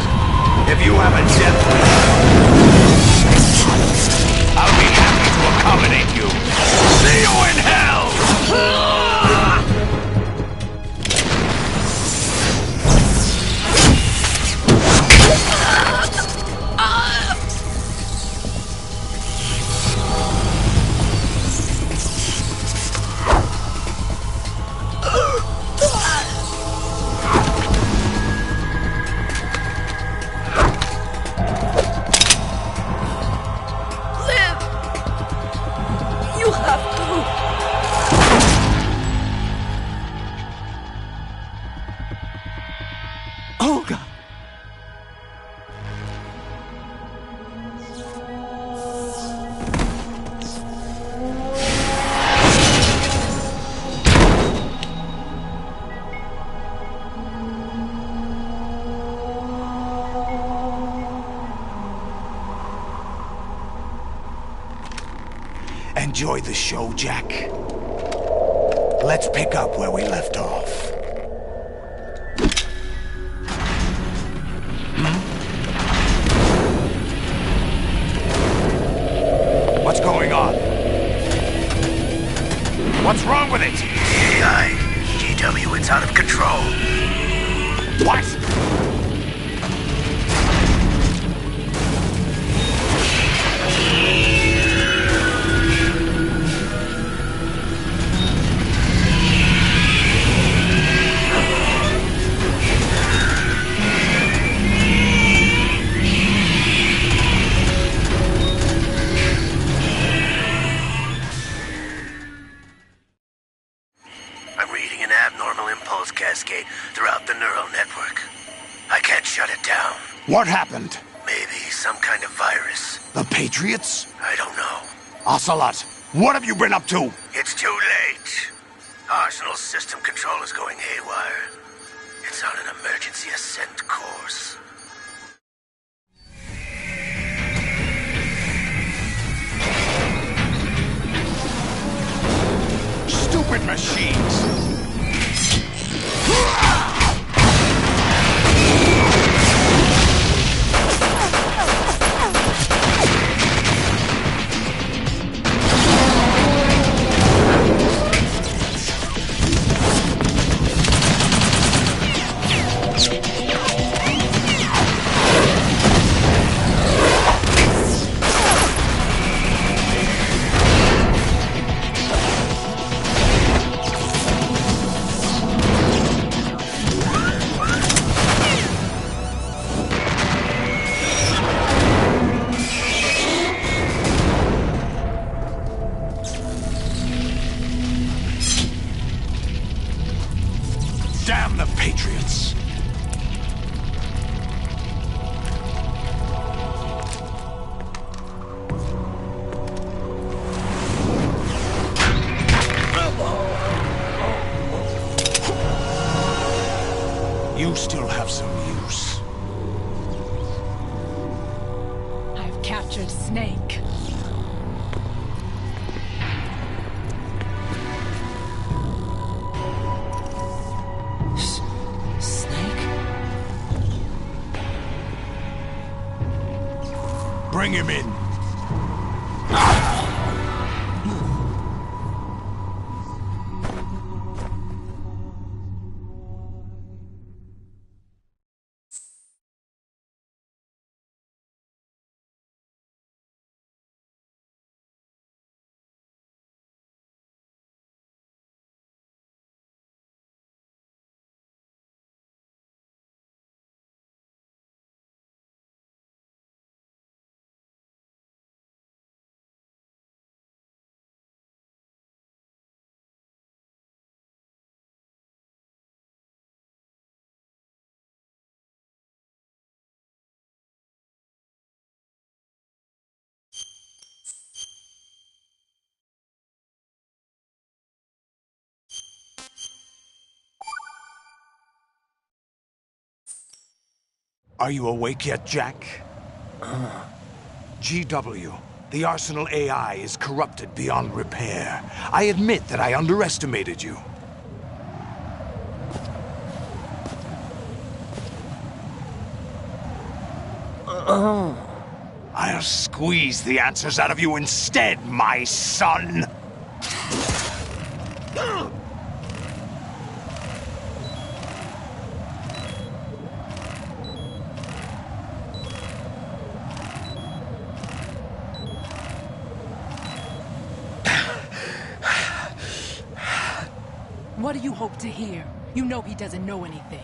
Speaker 16: If you have a death wish, I'll be happy to accommodate you. See you in hell!
Speaker 17: Olga!
Speaker 16: Enjoy the show, Jack. Let's pick up where we left off. What's going on? What's wrong with it?
Speaker 12: AI, GW, it's out of control.
Speaker 16: What?
Speaker 12: Cascade throughout the neural network. I can't shut it down.
Speaker 16: What happened?
Speaker 12: Maybe some kind of virus.
Speaker 16: The Patriots?
Speaker 12: I don't know.
Speaker 16: Ocelot, what have you been up to?
Speaker 12: It's too late. Arsenal's system control is going haywire. It's on an emergency ascent course.
Speaker 16: Stupid machines! Damn the Patriots! You still have some use.
Speaker 15: I've captured Snake.
Speaker 16: Bring him in.
Speaker 11: Are you awake yet, Jack? GW, the Arsenal AI is corrupted beyond repair. I admit that I underestimated you. I'll squeeze the answers out of you instead, my son!
Speaker 15: What do you hope to hear? You know he doesn't know anything.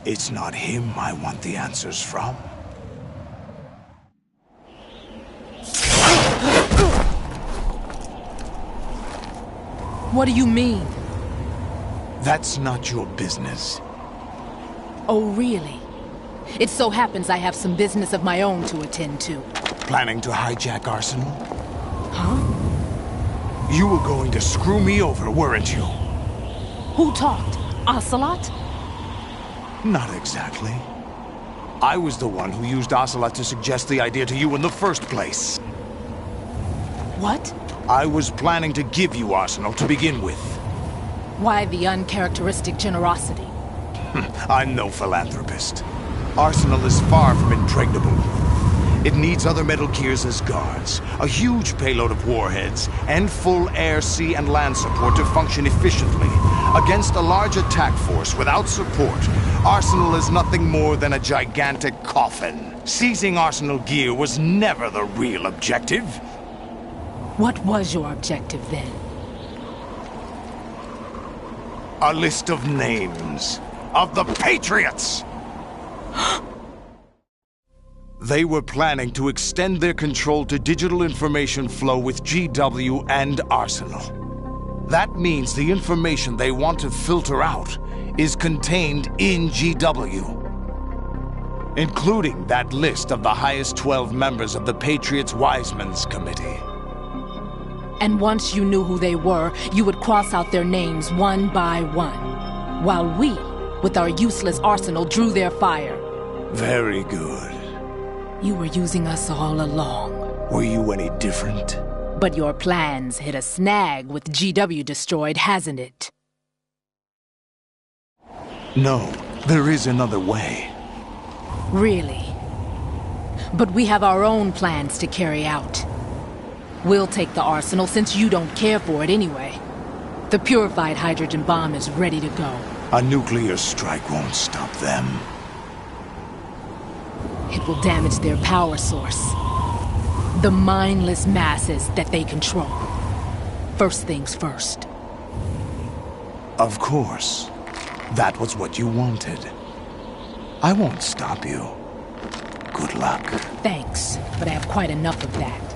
Speaker 11: It's not him I want the answers from.
Speaker 15: What do you mean?
Speaker 11: That's not your business.
Speaker 15: Oh, really? It so happens I have some business of my own to attend to.
Speaker 11: Planning to hijack Arsenal?
Speaker 15: Huh?
Speaker 11: You were going to screw me over, weren't you?
Speaker 15: Who talked? Ocelot?
Speaker 11: Not exactly. I was the one who used Ocelot to suggest the idea to you in the first place.
Speaker 15: What?
Speaker 11: I was planning to give you Arsenal to begin with.
Speaker 15: Why the uncharacteristic generosity?
Speaker 11: I'm no philanthropist. Arsenal is far from impregnable. It needs other Metal Gears as guards, a huge payload of warheads, and full air, sea, and land support to function efficiently. Against a large attack force without support, Arsenal is nothing more than a gigantic coffin. Seizing Arsenal gear was never the real objective.
Speaker 15: What was your objective then?
Speaker 11: A list of names of the Patriots! They were planning to extend their control to digital information flow with GW and Arsenal. That means the information they want to filter out is contained in GW, including that list of the highest 12 members of the Patriots Wiseman's Committee.
Speaker 15: And once you knew who they were, you would cross out their names one by one, while we, with our useless arsenal, drew their fire.
Speaker 11: Very good.
Speaker 15: You were using us all along.
Speaker 11: Were you any different?
Speaker 15: But your plans hit a snag with GW destroyed, hasn't it?
Speaker 11: No, there is another way.
Speaker 15: Really? But we have our own plans to carry out. We'll take the arsenal since you don't care for it anyway. The purified hydrogen bomb is ready to go.
Speaker 11: A nuclear strike won't stop them.
Speaker 15: It will damage their power source. The mindless masses that they control. First things first.
Speaker 11: Of course. That was what you wanted. I won't stop you. Good luck.
Speaker 15: Thanks, but I have quite enough of that.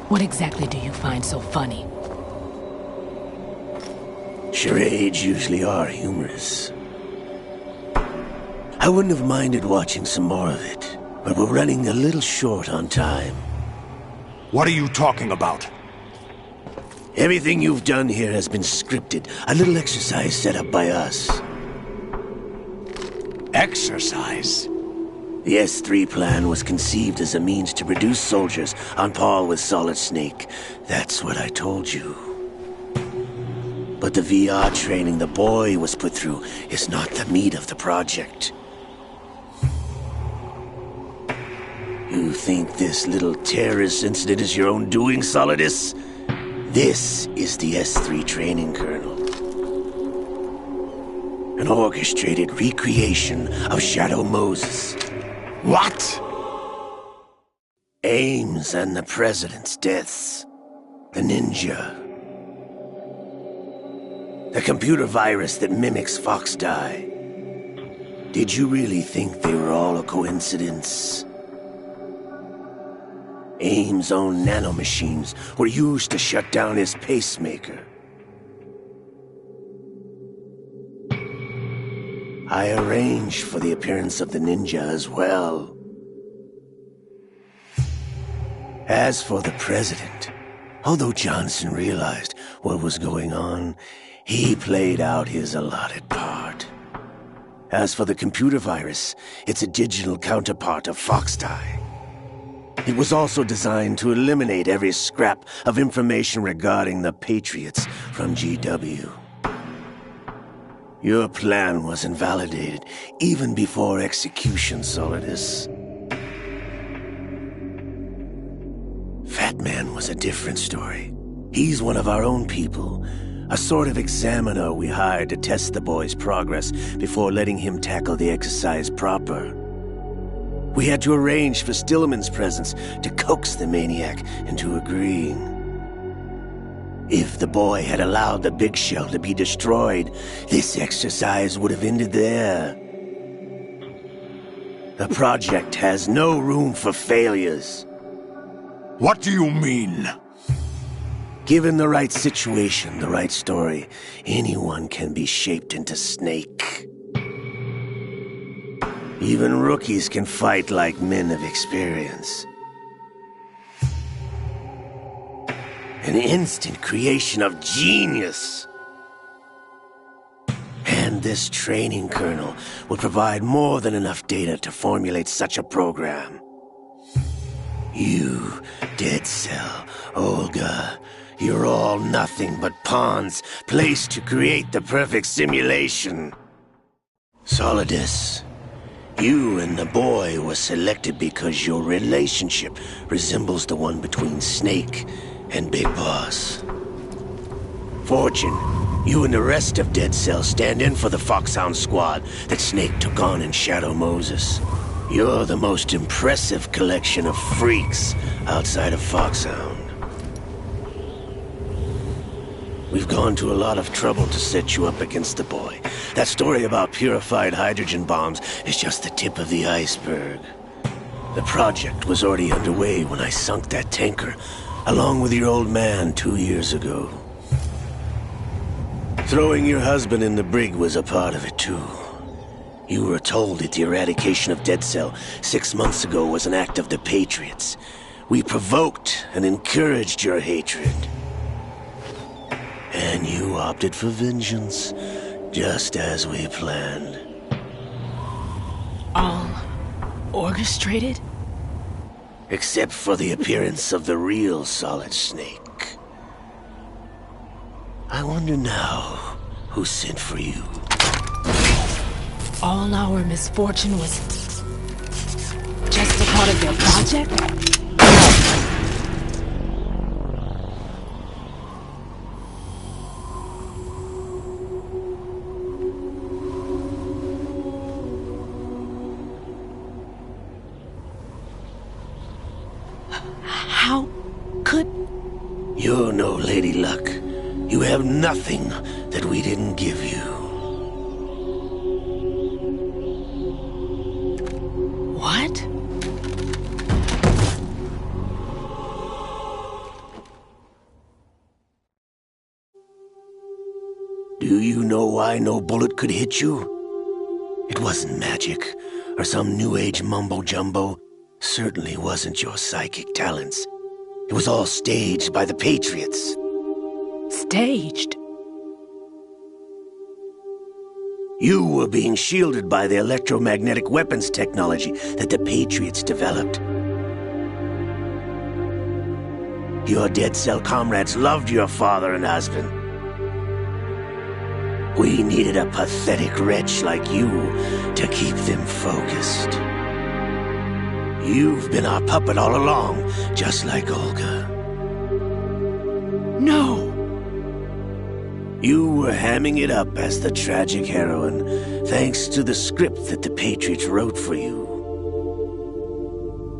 Speaker 15: What exactly do you find so funny?
Speaker 12: Charades usually are humorous. I wouldn't have minded watching some more of it, but we're running a little short on time.
Speaker 11: What are you talking about?
Speaker 12: Everything you've done here has been scripted. A little exercise set up by us.
Speaker 11: Exercise?
Speaker 12: The S3 plan was conceived as a means to produce soldiers on par with Solid Snake. That's what I told you. But the VR training the boy was put through is not the meat of the project. You think this little terrorist incident is your own doing, Solidus? This is the S3 training kernel. An orchestrated recreation of Shadow Moses.
Speaker 11: What?
Speaker 12: Ames and the President's deaths. The ninja. The computer virus that mimics Foxdie. Did you really think they were all a coincidence? Ames' own nanomachines were used to shut down his pacemaker. I arranged for the appearance of the ninja as well. As for the President, Although Johnson realized what was going on, he played out his allotted part. As for the computer virus, it's a digital counterpart of Foxdie. It was also designed to eliminate every scrap of information regarding the Patriots from GW. Your plan was invalidated even before execution, Solidus. Fat Man was a different story. He's one of our own people, a sort of examiner we hired to test the boy's progress before letting him tackle the exercise proper. We had to arrange for Stillman's presence to coax the maniac into agreeing. If the boy had allowed the big shell to be destroyed, this exercise would have ended there. The project has no room for failures.
Speaker 11: What do you mean?
Speaker 12: Given the right situation, the right story, anyone can be shaped into Snake. Even rookies can fight like men of experience. An instant creation of genius. And this training kernel would provide more than enough data to formulate such a program. You, Dead Cell, Olga, you're all nothing but pawns placed to create the perfect simulation. Solidus, you and the boy were selected because your relationship resembles the one between Snake and Big Boss. Fortune, you and the rest of Dead Cell stand in for the Foxhound squad that Snake took on in Shadow Moses. You're the most impressive collection of freaks outside of Foxhound. We've gone to a lot of trouble to set you up against the boy. That story about purified hydrogen bombs is just the tip of the iceberg. The project was already underway when I sunk that tanker, along with your old man 2 years ago. Throwing your husband in the brig was a part of it too. You were told that the eradication of Dead Cell 6 months ago was an act of the Patriots. We provoked and encouraged your hatred. And you opted for vengeance, just as we planned.
Speaker 15: All orchestrated?
Speaker 12: Except for the appearance of the real Solid Snake. I wonder now who sent for you.
Speaker 15: All our misfortune was just a part of their project? How could...
Speaker 12: You're no Lady Luck. You have nothing that we didn't give you.
Speaker 15: What?
Speaker 12: Do you know why no bullet could hit you? It wasn't magic, or some new age mumbo-jumbo. Certainly wasn't your psychic talents. It was all staged by the Patriots.
Speaker 15: Staged?
Speaker 12: You were being shielded by the electromagnetic weapons technology that the Patriots developed. Your Dead Cell comrades loved your father and husband. We needed a pathetic wretch like you to keep them focused. You've been our puppet all along, just like Olga.
Speaker 15: No!
Speaker 12: You were hamming it up as the tragic heroine, thanks to the script that the Patriots wrote for you.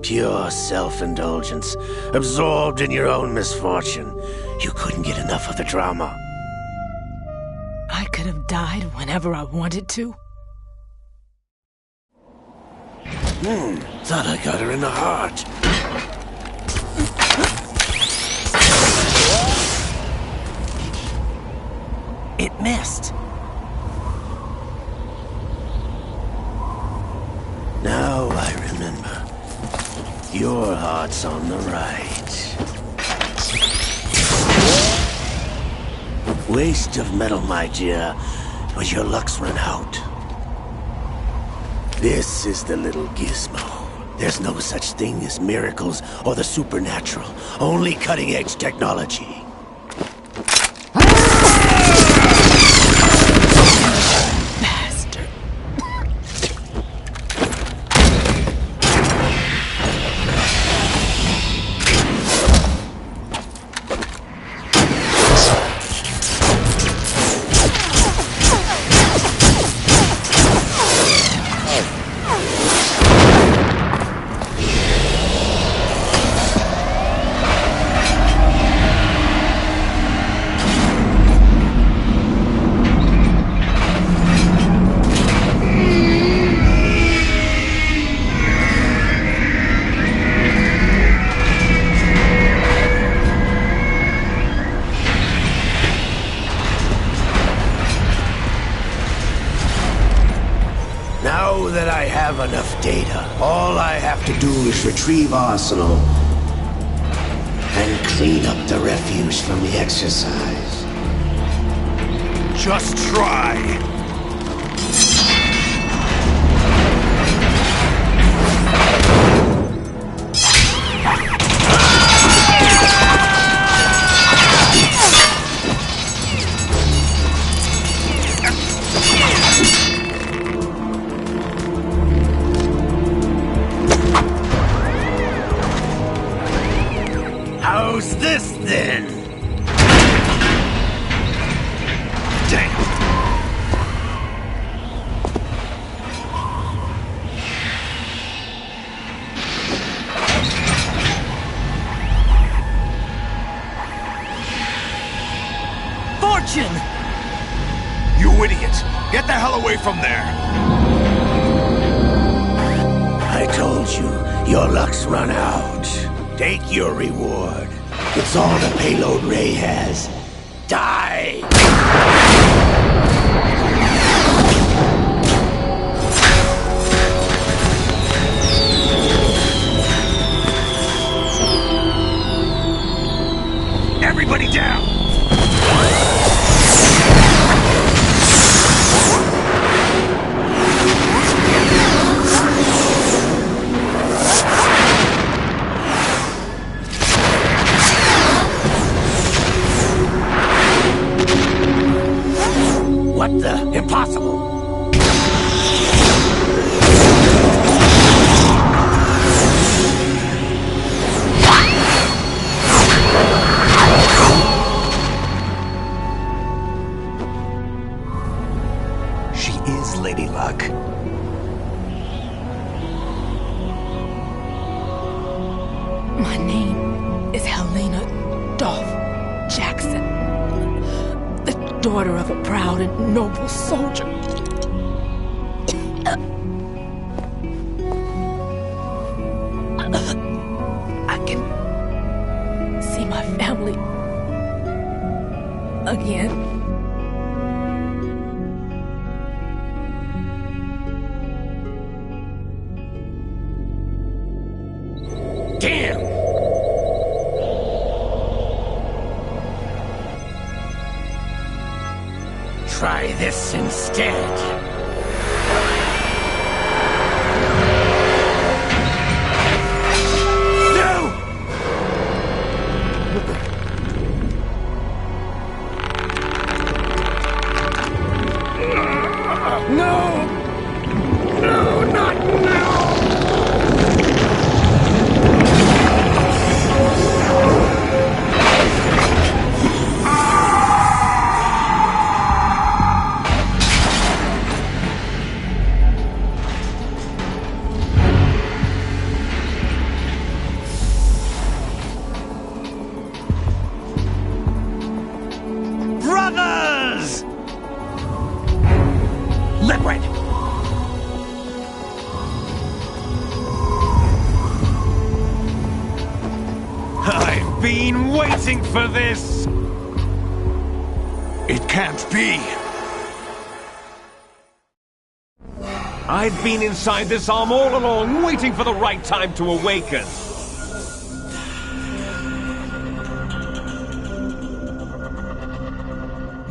Speaker 12: Pure self-indulgence, absorbed in your own misfortune. You couldn't get enough of the drama.
Speaker 15: I could have died whenever I wanted to.
Speaker 12: Thought I got her in the heart.
Speaker 17: It missed.
Speaker 12: Now I remember. Your heart's on the right. Waste of metal, my dear, but your luck's run out. This is the little gizmo. There's no such thing as miracles or the supernatural, only cutting-edge technology.
Speaker 15: Bastard.
Speaker 12: Now that I have enough data, all I have to do is retrieve Arsenal and clean up the refuse from the exercise.
Speaker 11: Just try.
Speaker 12: How's this then? Damn.
Speaker 5: Fortune!
Speaker 11: You idiot! Get the hell away from there!
Speaker 12: I told you, your luck's run out. Take your reward. It's all the payload Ray has. Die!
Speaker 11: Everybody down!
Speaker 12: What the? Impossible!
Speaker 5: She is Lady Luck.
Speaker 15: My name is Helena Dolph Jackson, the daughter of a proud and noble soldier. I can see my family again.
Speaker 12: Damn! Try this instead.
Speaker 5: Brothers! Liquid! I've been waiting for this!
Speaker 11: It can't be!
Speaker 18: I've been inside this arm all along, waiting for the right time to awaken.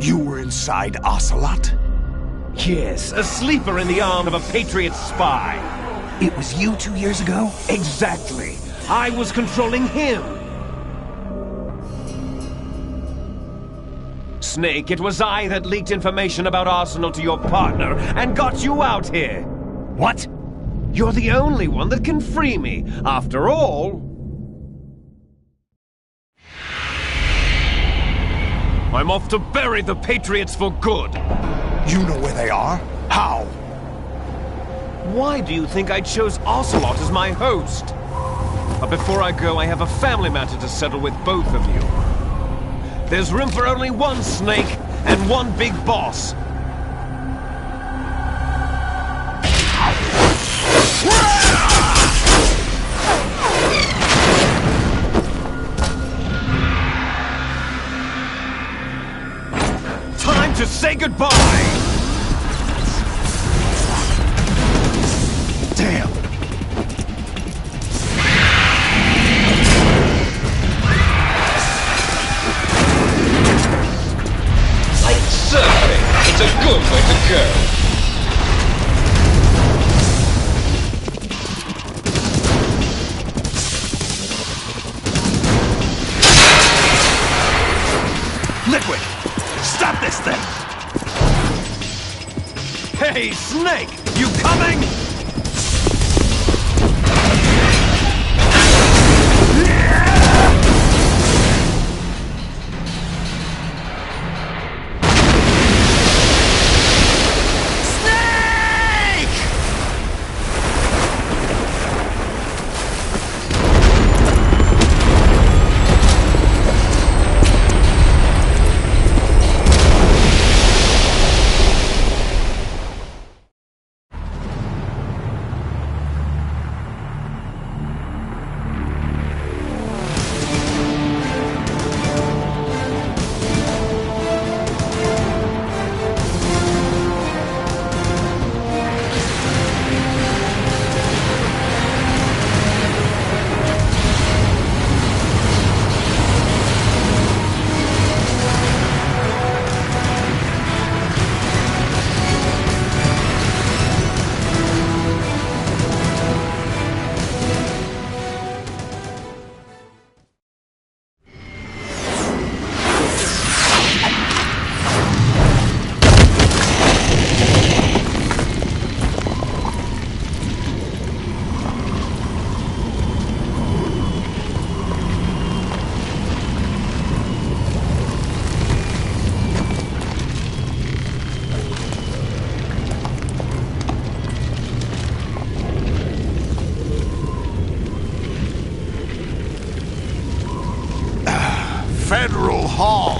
Speaker 11: You were inside Ocelot?
Speaker 18: Yes, a sleeper in the arm of a Patriot spy.
Speaker 5: It was you 2 years ago?
Speaker 18: Exactly. I was controlling him. Snake, it was I that leaked information about Arsenal to your partner and got you out here.
Speaker 5: What?
Speaker 18: You're the only one that can free me. After all... I'm off to bury the Patriots for good.
Speaker 11: You know where they are? How?
Speaker 18: Why do you think I chose Ocelot as my host? But before I go, I have a family matter to settle with both of you. There's room for only one Snake and one big boss. Time to say goodbye!
Speaker 5: Damn!
Speaker 18: Like surfing, it's a good way to go.
Speaker 5: Liquid! Stop this thing!
Speaker 18: Hey, Snake! You coming?
Speaker 11: Federal Hall.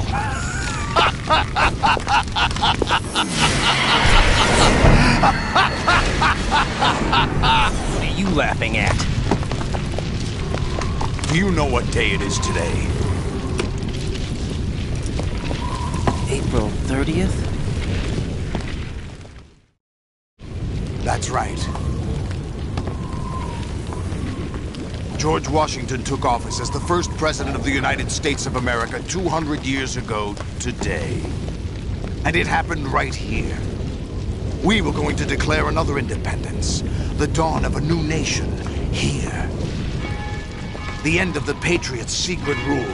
Speaker 5: What are you laughing at?
Speaker 11: Do you know what day it is today?
Speaker 1: April 30th?
Speaker 11: That's right. George Washington took office as the first president of the United States of America 200 years ago today. And it happened right here. We were going to declare another independence, the dawn of a new nation, here. The end of the Patriots' secret rule,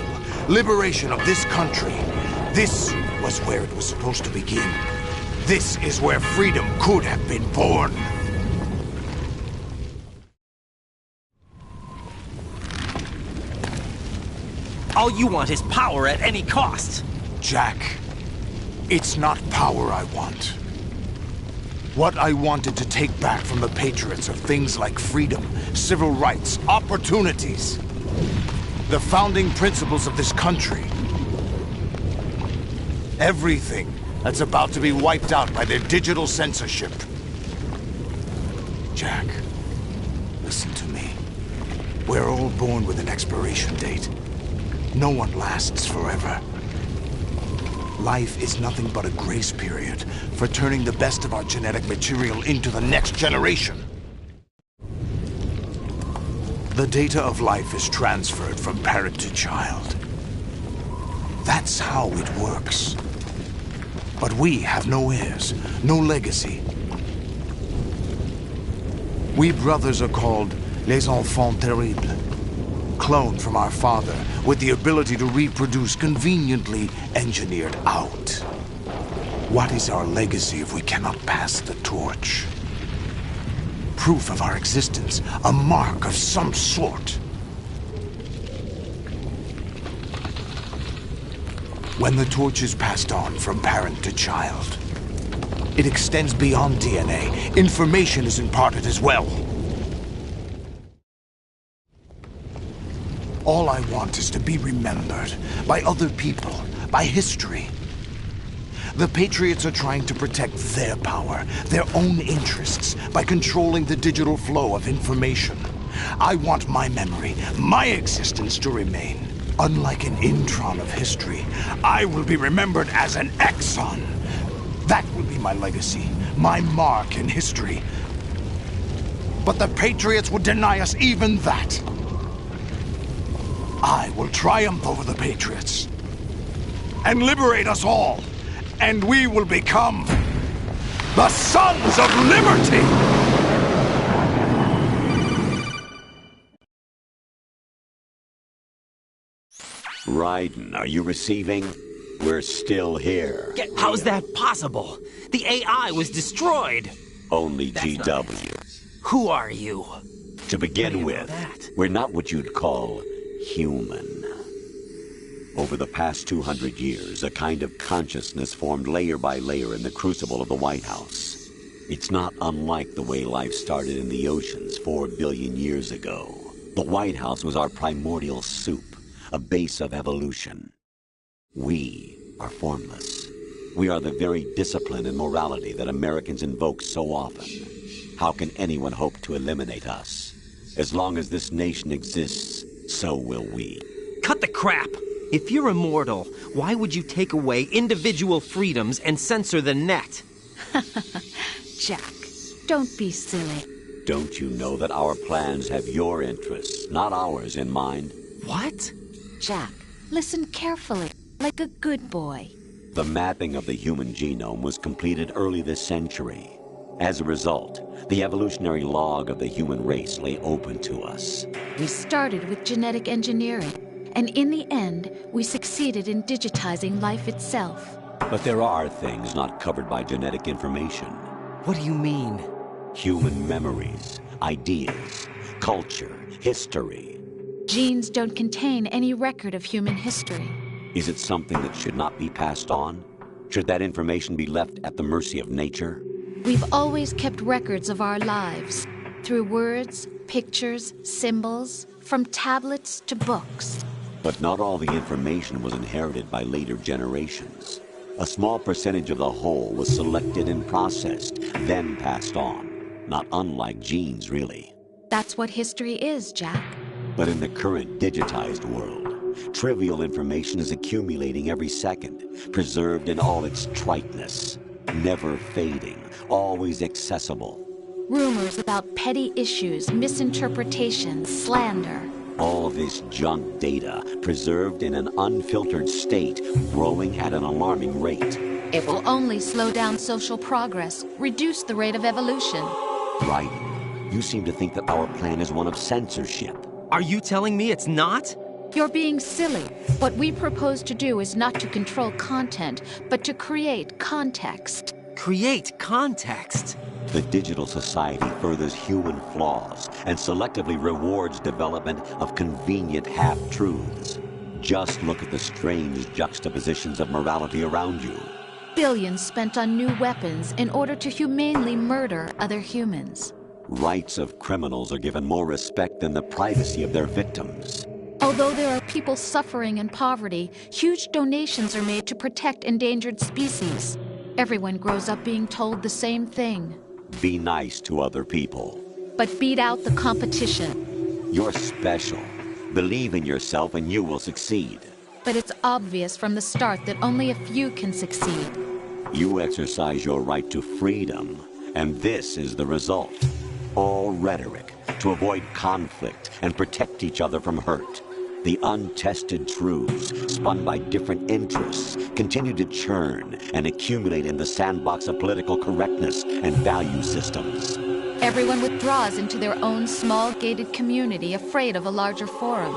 Speaker 11: liberation of this country. This was where it was supposed to begin. This is where freedom could have been born.
Speaker 17: All you want is power at any cost.
Speaker 11: Jack, it's not power I want. What I wanted to take back from the Patriots are things like freedom, civil rights, opportunities. The founding principles of this country. Everything that's about to be wiped out by their digital censorship. Jack, listen to me. We're all born with an expiration date. No one lasts forever. Life is nothing but a grace period for turning the best of our genetic material into the next generation. The data of life is transferred from parent to child. That's how it works. But we have no heirs, no legacy. We brothers are called Les Enfants Terribles, cloned from our father with the ability to reproduce conveniently engineered out. What is our legacy if we cannot pass the torch? Proof of our existence, a mark of some sort. When the torch is passed on from parent to child, it extends beyond DNA. Information is imparted as well. All I want is to be remembered by other people, by history. The Patriots are trying to protect their power, their own interests, by controlling the digital flow of information. I want my memory, my existence to remain. Unlike an intron of history, I will be remembered as an exon. That will be my legacy, my mark in history. But the Patriots would deny us even that. I will triumph over the Patriots and liberate us all, and we will become the Sons of Liberty!
Speaker 4: Raiden, are you receiving? We're still here.
Speaker 17: How's that possible? The AI was destroyed.
Speaker 4: Only GW.
Speaker 17: Who are you?
Speaker 4: To begin with, we're not what you'd call human. Over the past 200 years, a kind of consciousness formed layer by layer in the crucible of the White House. It's not unlike the way life started in the oceans 4 billion years ago. The White House was our primordial soup, a base of evolution. We are formless. We are the very discipline and morality that Americans invoke so often. How can anyone hope to eliminate us? As long as this nation exists, so will we.
Speaker 17: Cut the crap! If you're immortal, why would you take away individual freedoms and censor the net?
Speaker 2: Jack, don't be silly.
Speaker 4: Don't you know that our plans have your interests, not ours, in mind?
Speaker 17: What?
Speaker 2: Jack, listen carefully, like a good boy.
Speaker 4: The mapping of the human genome was completed early this century. As a result, the evolutionary log of the human race lay open to us.
Speaker 2: We started with genetic engineering, and in the end, we succeeded in digitizing life itself.
Speaker 4: But there are things not covered by genetic information.
Speaker 17: What do you mean?
Speaker 4: Human memories, ideas, culture, history.
Speaker 2: Genes don't contain any record of human history.
Speaker 4: Is it something that should not be passed on? Should that information be left at the mercy of nature?
Speaker 2: We've always kept records of our lives, through words, pictures, symbols, from tablets to books.
Speaker 4: But not all the information was inherited by later generations. A small percentage of the whole was selected and processed, then passed on. Not unlike genes, really.
Speaker 2: That's what history is, Jack.
Speaker 4: But in the current digitized world, trivial information is accumulating every second, preserved in all its triteness, never fading, always accessible.
Speaker 2: Rumors about petty issues, misinterpretations, slander.
Speaker 4: All this junk data, preserved in an unfiltered state, growing at an alarming rate.
Speaker 2: It will only slow down social progress, reduce the rate of evolution.
Speaker 4: Right. You seem to think that our plan is one of censorship.
Speaker 17: Are you telling me it's not?
Speaker 2: You're being silly. What we propose to do is not to control content, but to create context.
Speaker 17: Create context?
Speaker 4: The digital society furthers human flaws and selectively rewards development of convenient half-truths. Just look at the strange juxtapositions of morality around you.
Speaker 2: Billions spent on new weapons in order to humanely murder other humans.
Speaker 4: Rights of criminals are given more respect than the privacy of their victims.
Speaker 2: Although there are people suffering in poverty, huge donations are made to protect endangered species. Everyone grows up being told the same thing.
Speaker 4: Be nice to other people.
Speaker 2: But beat out the competition.
Speaker 4: You're special. Believe in yourself and you will succeed.
Speaker 2: But it's obvious from the start that only a few can succeed.
Speaker 4: You exercise your right to freedom, and this is the result. All rhetoric to avoid conflict and protect each other from hurt. The untested truths, spun by different interests, continue to churn and accumulate in the sandbox of political correctness and value systems.
Speaker 2: Everyone withdraws into their own small gated community, afraid of a larger forum.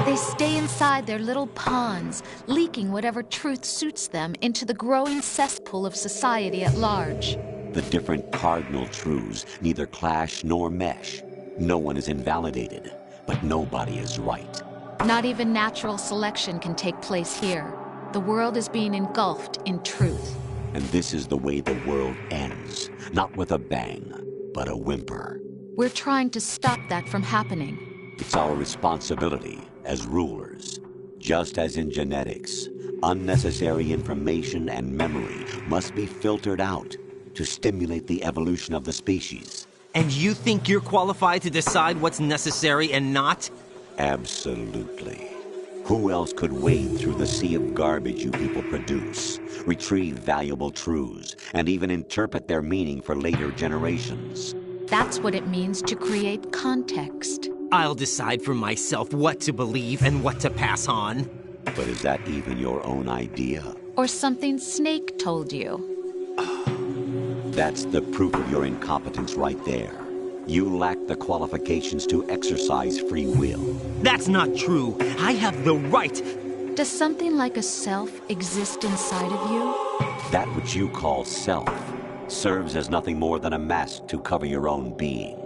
Speaker 2: They stay inside their little ponds, leaking whatever truth suits them into the growing cesspool of society at large.
Speaker 4: The different cardinal truths neither clash nor mesh. No one is invalidated, but nobody is right.
Speaker 2: Not even natural selection can take place here. The world is being engulfed in truth.
Speaker 4: And this is the way the world ends. Not with a bang, but a whimper.
Speaker 2: We're trying to stop that from happening.
Speaker 4: It's our responsibility as rulers. Just as in genetics, unnecessary information and memory must be filtered out to stimulate the evolution of the species.
Speaker 17: And you think you're qualified to decide what's necessary and not?
Speaker 4: Absolutely. Who else could wade through the sea of garbage you people produce, retrieve valuable truths, and even interpret their meaning for later generations?
Speaker 2: That's what it means to create context.
Speaker 17: I'll decide for myself what to believe and what to pass on.
Speaker 4: But is that even your own idea?
Speaker 2: Or something Snake told you?
Speaker 4: That's the proof of your incompetence right there. You lack the qualifications to exercise free will.
Speaker 17: That's not true. I have the right.
Speaker 2: Does something like a self exist inside of you?
Speaker 4: That which you call self serves as nothing more than a mask to cover your own being.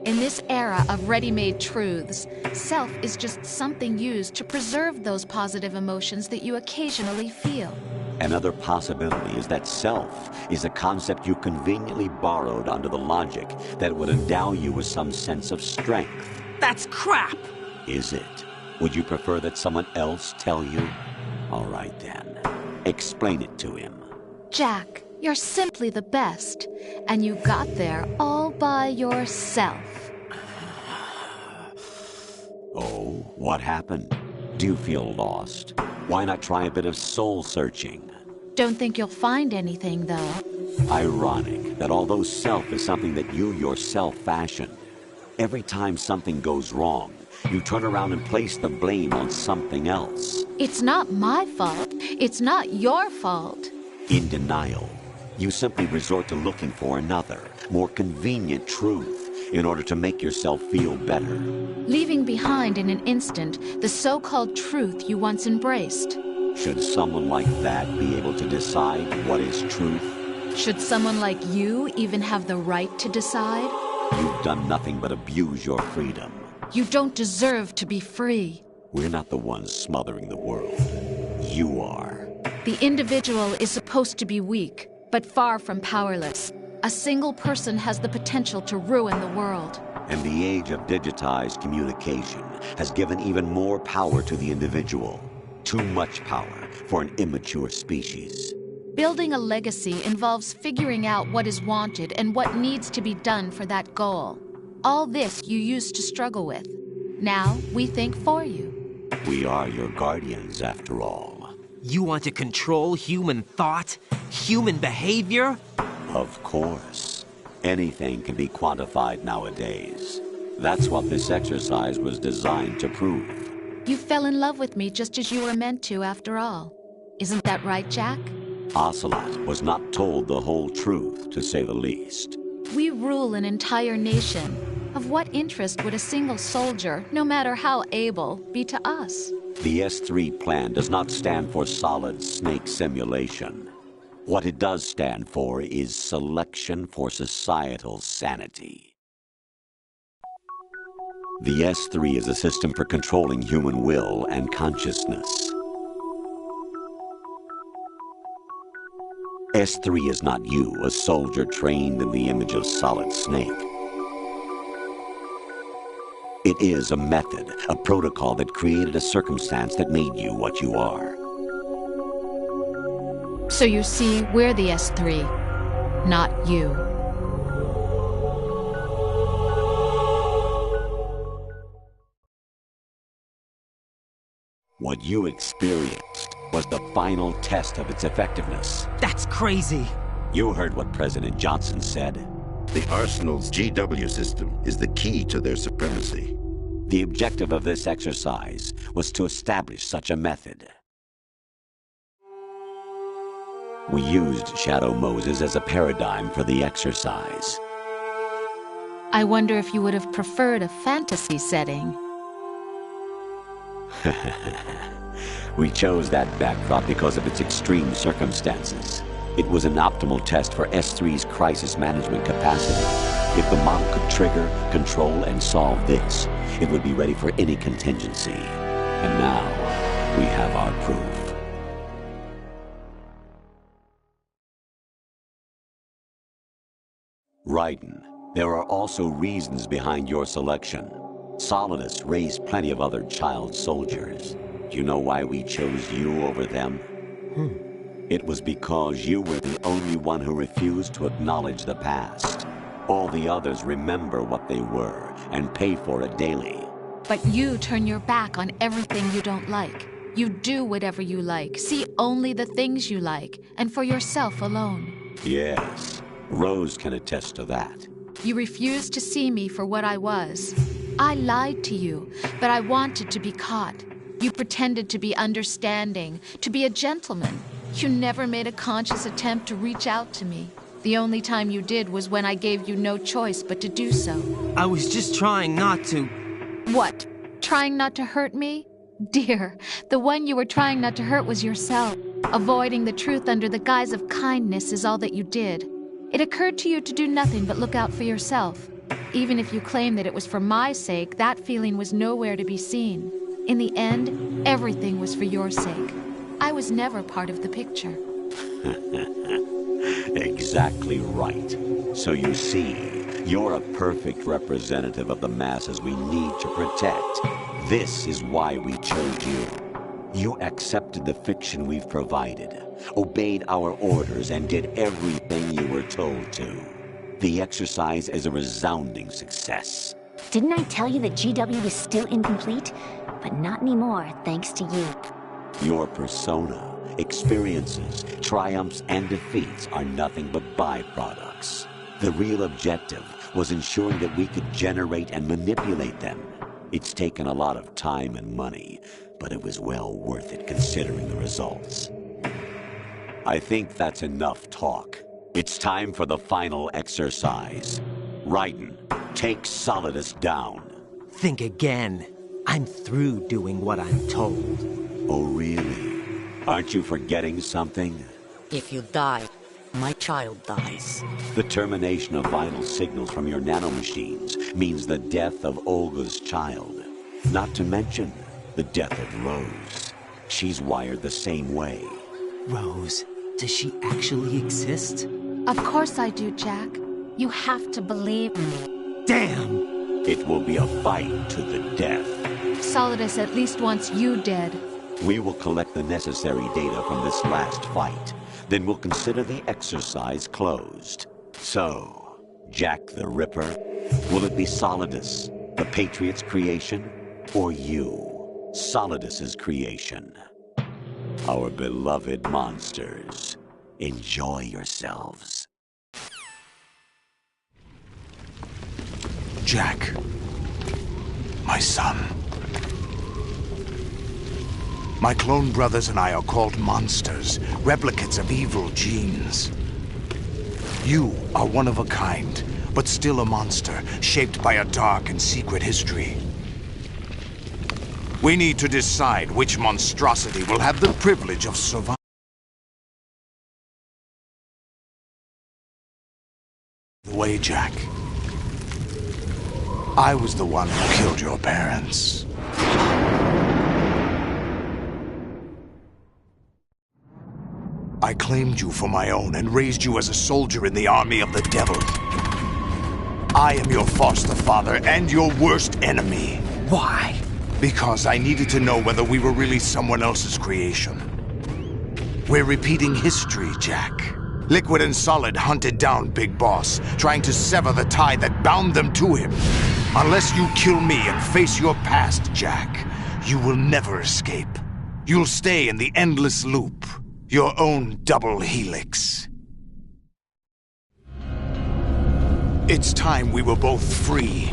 Speaker 2: In this era of ready-made truths, self is just something used to preserve those positive emotions that you occasionally feel.
Speaker 4: Another possibility is that self is a concept you conveniently borrowed under the logic that would endow you with some sense of strength.
Speaker 17: That's crap!
Speaker 4: Is it? Would you prefer that someone else tell you? All right then. Explain it to him.
Speaker 2: Jack, you're simply the best, and you got there all by yourself.
Speaker 4: Oh, what happened? Do you feel lost? Why not try a bit of soul-searching?
Speaker 2: Don't think you'll find anything, though.
Speaker 4: Ironic that although self is something that you yourself fashioned, every time something goes wrong, you turn around and place the blame on something else.
Speaker 2: It's not my fault. It's not your fault.
Speaker 4: In denial, you simply resort to looking for another, more convenient truth in order to make yourself feel better.
Speaker 2: Leaving behind in an instant the so-called truth you once embraced.
Speaker 4: Should someone like that be able to decide what is truth?
Speaker 2: Should someone like you even have the right to decide?
Speaker 4: You've done nothing but abuse your freedom.
Speaker 2: You don't deserve to be free.
Speaker 4: We're not the ones smothering the world. You are.
Speaker 2: The individual is supposed to be weak, but far from powerless. A single person has the potential to ruin the world.
Speaker 4: And the age of digitized communication has given even more power to the individual. Too much power for an immature species.
Speaker 2: Building a legacy involves figuring out what is wanted and what needs to be done for that goal. All this you used to struggle with. Now we think for you.
Speaker 4: We are your guardians, after all.
Speaker 17: You want to control human thought? Human behavior?
Speaker 4: Of course. Anything can be quantified nowadays. That's what this exercise was designed to prove.
Speaker 2: You fell in love with me just as you were meant to, after all. Isn't that right, Jack?
Speaker 4: Ocelot was not told the whole truth, to say the least.
Speaker 2: We rule an entire nation. Of what interest would a single soldier, no matter how able, be to us?
Speaker 4: The S3 plan does not stand for solid snake simulation. What it does stand for is selection for societal sanity. The S3 is a system for controlling human will and consciousness. S3 is not you, a soldier trained in the image of Solid Snake. It is a method, a protocol that created a circumstance that made you what you are.
Speaker 2: So you see, we're the S3, not you.
Speaker 4: What you experienced was the final test of its effectiveness.
Speaker 17: That's crazy.
Speaker 4: You heard what President Johnson said.
Speaker 19: The Arsenal's GW system is the key to their supremacy.
Speaker 4: The objective of this exercise was to establish such a method. We used Shadow Moses as a paradigm for the exercise.
Speaker 13: I wonder if you would have preferred a fantasy setting.
Speaker 4: We chose that backdrop because of its extreme circumstances. It was an optimal test for S3's crisis management capacity. If the model could trigger, control, and solve this, it would be ready for any contingency. And now, we have our proof. Raiden, there are also reasons behind your selection. Solidus raised plenty of other child soldiers. Do you know why we chose you over them? It was because you were the only one who refused to acknowledge the past. All the others remember what they were and pay for it daily.
Speaker 13: But you turn your back on everything you don't like. You do whatever you like, see only the things you like, and for yourself alone.
Speaker 4: Yes, Rose can attest to that.
Speaker 13: You refused to see me for what I was. I lied to you, but I wanted to be caught. You pretended to be understanding, to be a gentleman. You never made a conscious attempt to reach out to me. The only time you did was when I gave you no choice but to do so.
Speaker 17: I was just trying not to...
Speaker 13: What? Trying not to hurt me? Dear, the one you were trying not to hurt was yourself. Avoiding the truth under the guise of kindness is all that you did. It occurred to you to do nothing but look out for yourself. Even if you claim that it was for my sake, that feeling was nowhere to be seen. In the end, everything was for your sake. I was never part of the picture.
Speaker 4: Exactly right. So you see, you're a perfect representative of the masses we need to protect. This is why we chose you. You accepted the fiction we've provided, obeyed our orders, and did everything you were told to. The exercise is a resounding success.
Speaker 3: Didn't I tell you that GW was still incomplete? But not anymore, thanks to you.
Speaker 4: Your persona, experiences, triumphs, and defeats are nothing but byproducts. The real objective was ensuring that we could generate and manipulate them. It's taken a lot of time and money, but it was well worth it considering the results. I think that's enough talk. It's time for the final exercise. Raiden, take Solidus down.
Speaker 17: Think again. I'm through doing what I'm told.
Speaker 4: Oh, really? Aren't you forgetting something?
Speaker 10: If you die, my child dies.
Speaker 4: The termination of vital signals from your nanomachines means the death of Olga's child. Not to mention the death of Rose. She's wired the same way.
Speaker 17: Rose, does she actually exist?
Speaker 13: Of course I do, Jack. You have to believe me.
Speaker 17: Damn!
Speaker 4: It will be a fight to the death.
Speaker 13: Solidus at least wants you dead.
Speaker 4: We will collect the necessary data from this last fight. Then we'll consider the exercise closed. So, Jack the Ripper, will it be Solidus, the Patriot's creation, or you, Solidus's creation? Our beloved monsters, enjoy yourselves.
Speaker 11: Jack, my son. My clone brothers and I are called monsters, replicates of evil genes. You are one of a kind, but still a monster, shaped by a dark and secret history. We need to decide which monstrosity will have the privilege of surviving. The way, Jack. I was the one who killed your parents. I claimed you for my own and raised you as a soldier in the army of the devil. I am your foster father and your worst enemy.
Speaker 17: Why?
Speaker 11: Because I needed to know whether we were really someone else's creation. We're repeating history, Jack. Liquid and Solid hunted down Big Boss, trying to sever the tie that bound them to him. Unless you kill me and face your past, Jack, you will never escape. You'll stay in the endless loop. Your own double helix. It's time we were both free.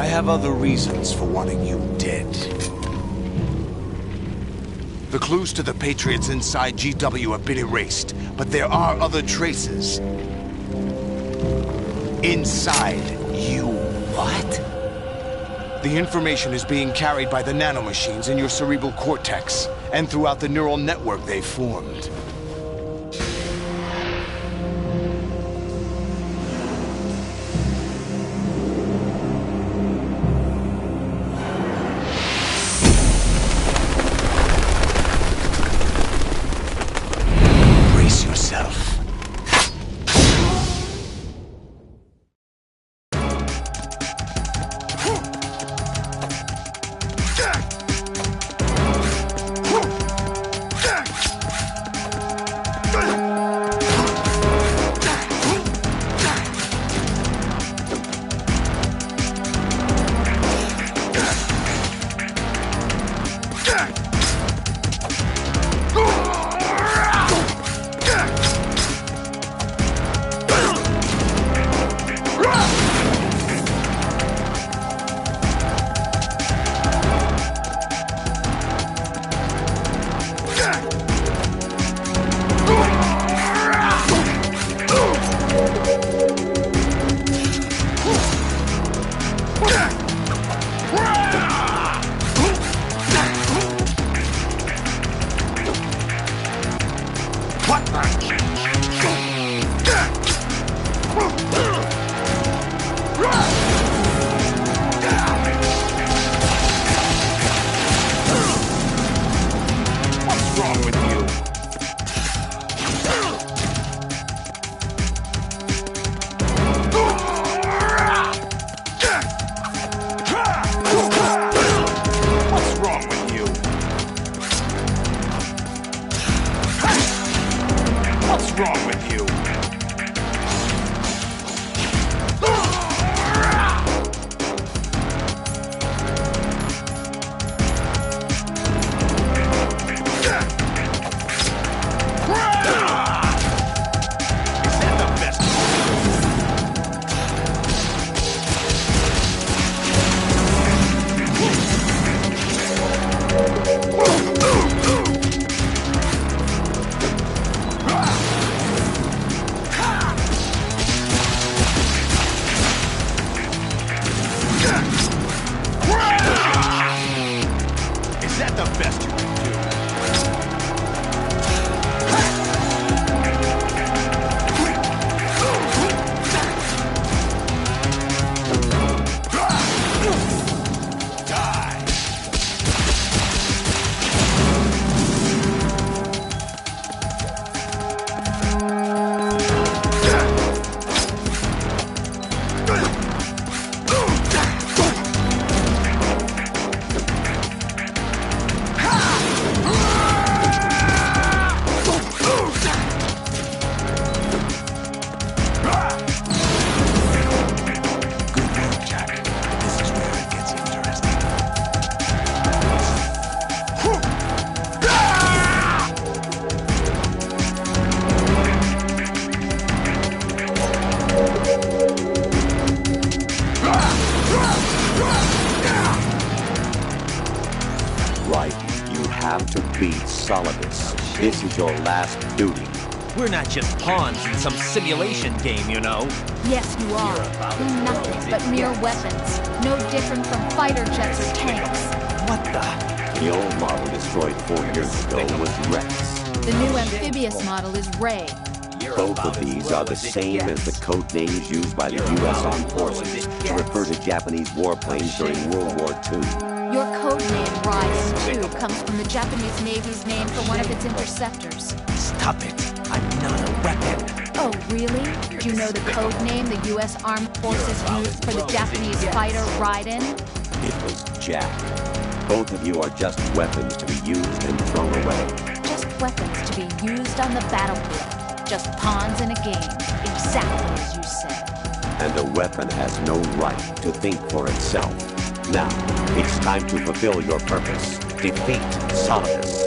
Speaker 11: I have other reasons for wanting you dead. The clues to the Patriots inside GW have been erased, but there are other traces. Inside you.
Speaker 12: What?
Speaker 11: The information is being carried by the nanomachines in your cerebral cortex, and throughout the neural network they've formed. Brace yourself.
Speaker 4: Solidus. This is your last duty.
Speaker 17: We're not just pawns in some simulation game, you know.
Speaker 2: Yes, you are. You're nothing but mere weapons. No different from fighter jets or tanks.
Speaker 17: What the?
Speaker 4: The old model destroyed 4 years ago was Rex.
Speaker 2: The new amphibious model is Ray.
Speaker 4: Both of these are the same as the code names used by the U.S. Armed Forces to refer to Japanese warplanes during World War II.
Speaker 2: Your code name, Rise 2, comes from the Japanese Navy's name for one of its interceptors.
Speaker 17: Stop it. I'm not a weapon.
Speaker 2: Oh, really? Do you know the code name the U.S. Armed Forces used for the Japanese fighter Raiden?
Speaker 4: It was Jack. Both of you are just weapons to be used and thrown away.
Speaker 2: Just weapons to be used on the battlefield. Just pawns in a game. Exactly as you said.
Speaker 4: And a weapon has no right to think for itself. Now, it's time to fulfill your purpose. Defeat Solidus.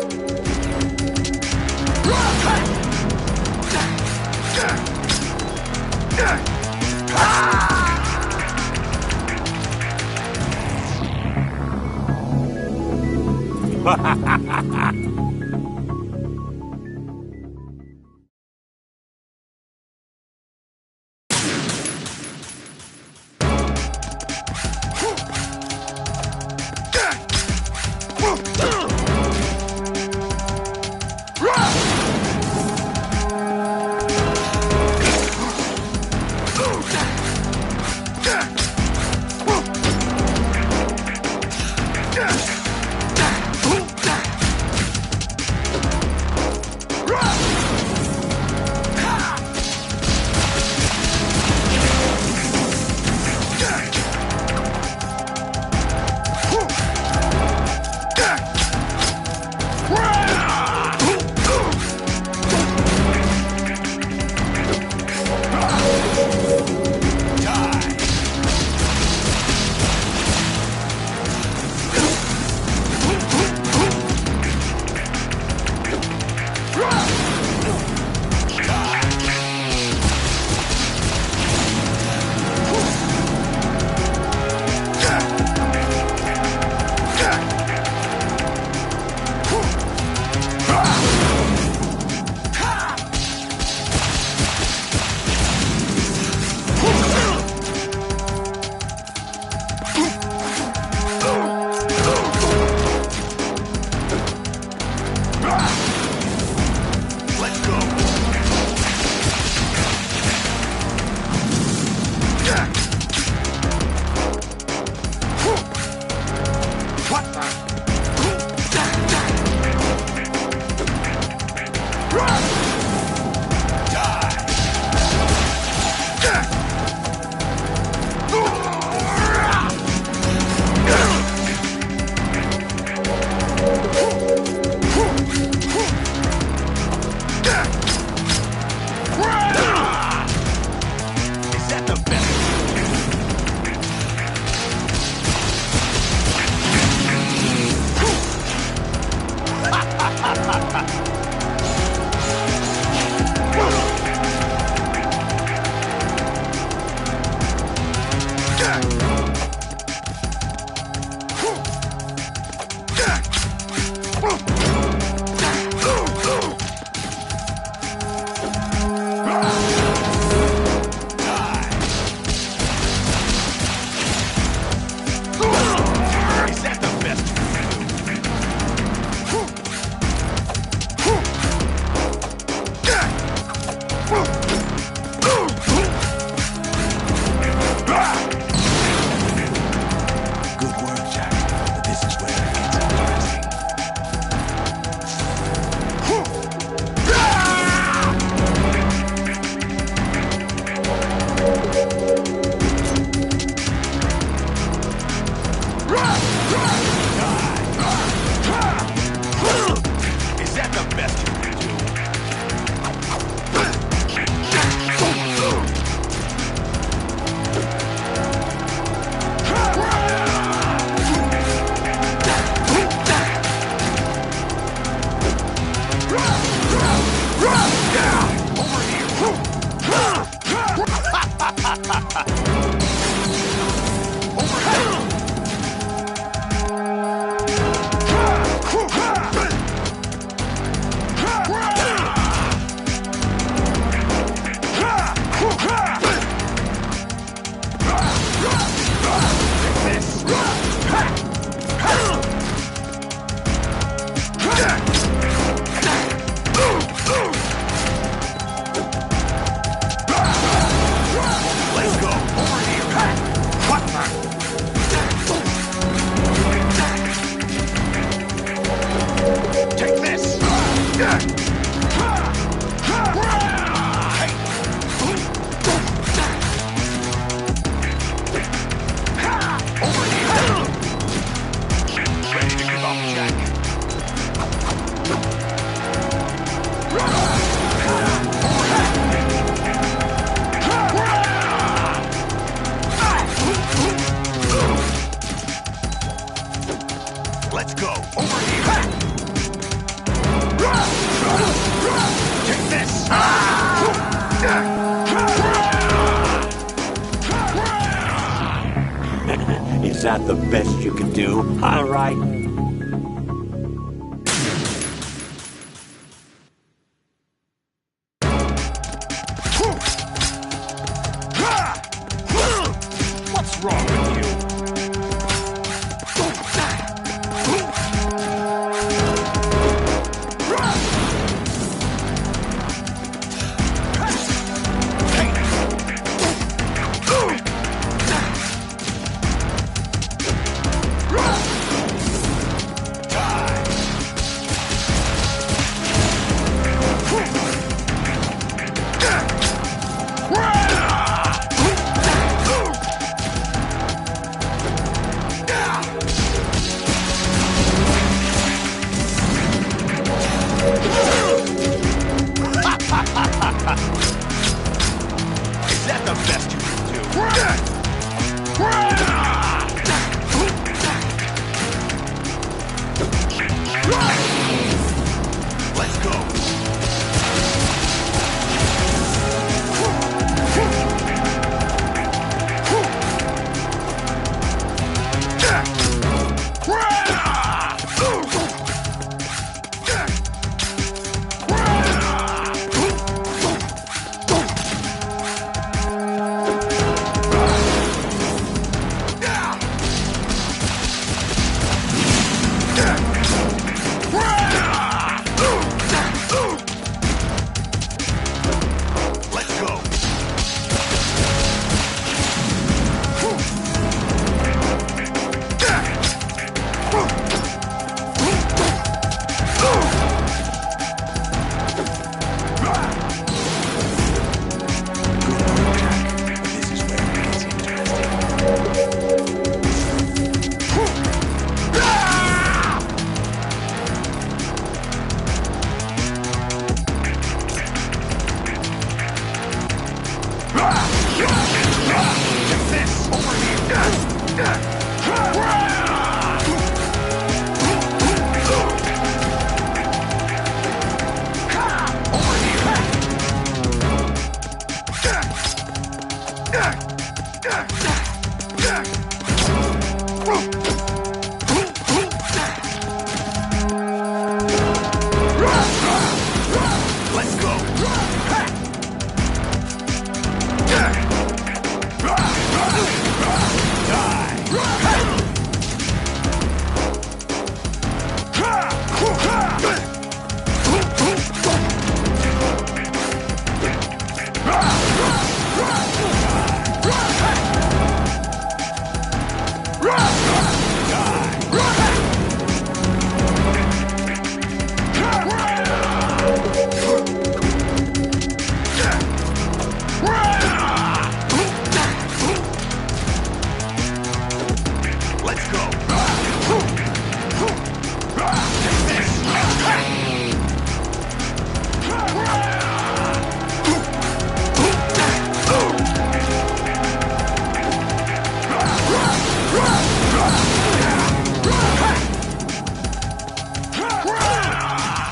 Speaker 4: Is that the best you can do? All right.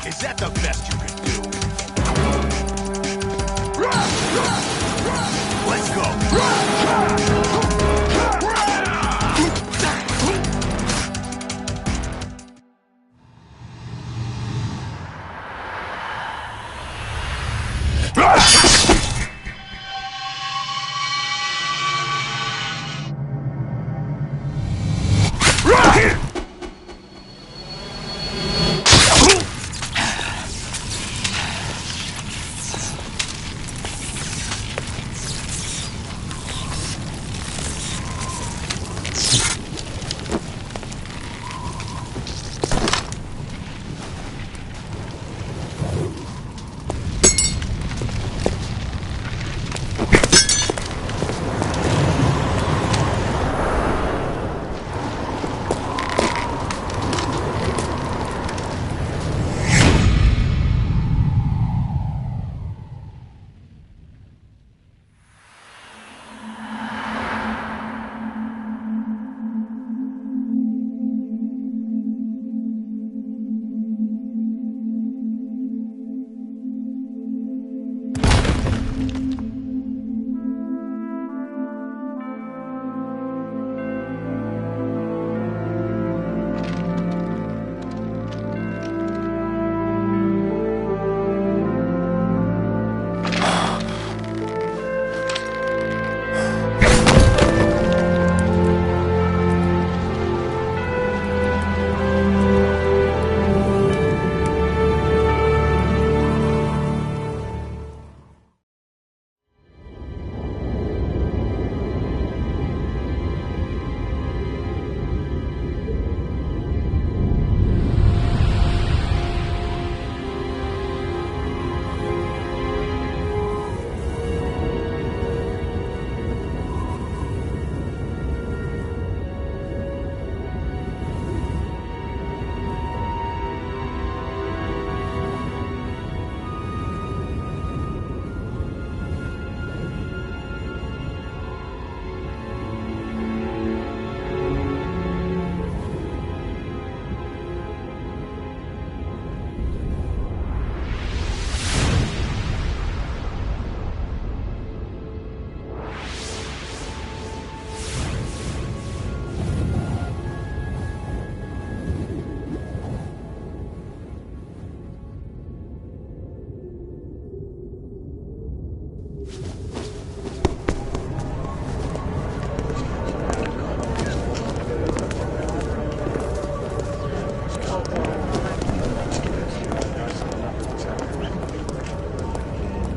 Speaker 11: Is that the best you can do? Let's go!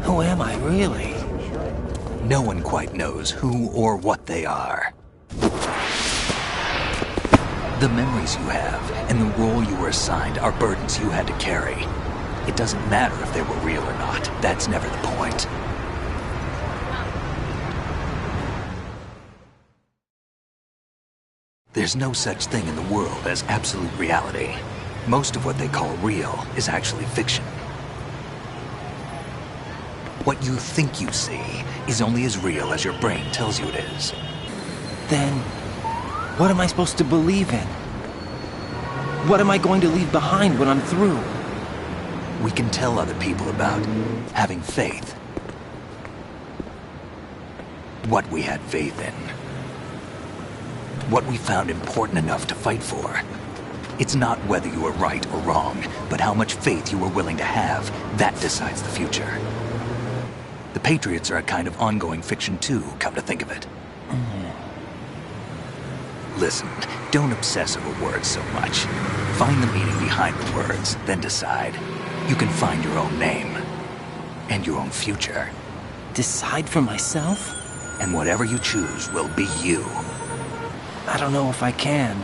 Speaker 17: Who am I, really?
Speaker 5: No one quite knows who or what they are. The memories you have and the role you were assigned are burdens you had to carry. It doesn't matter if they were real or not. That's never the point. There's no such thing in the world as absolute reality. Most of what they call real is actually fiction. What you think you see is only as real as your brain tells you it is.
Speaker 17: Then, What am I supposed to believe in? What am I going to leave behind when I'm through?
Speaker 5: We can tell other people about having faith. What we had faith in. What we found important enough to fight for. It's not whether you were right or wrong, but how much faith you were willing to have. That decides the future. The Patriots are a kind of ongoing fiction too, come to think of it. Listen, don't obsess over words so much. Find the meaning behind the words, then decide. You can find your own name. And your own future.
Speaker 17: Decide for myself?
Speaker 5: And whatever you choose will be you.
Speaker 17: I don't know if I can.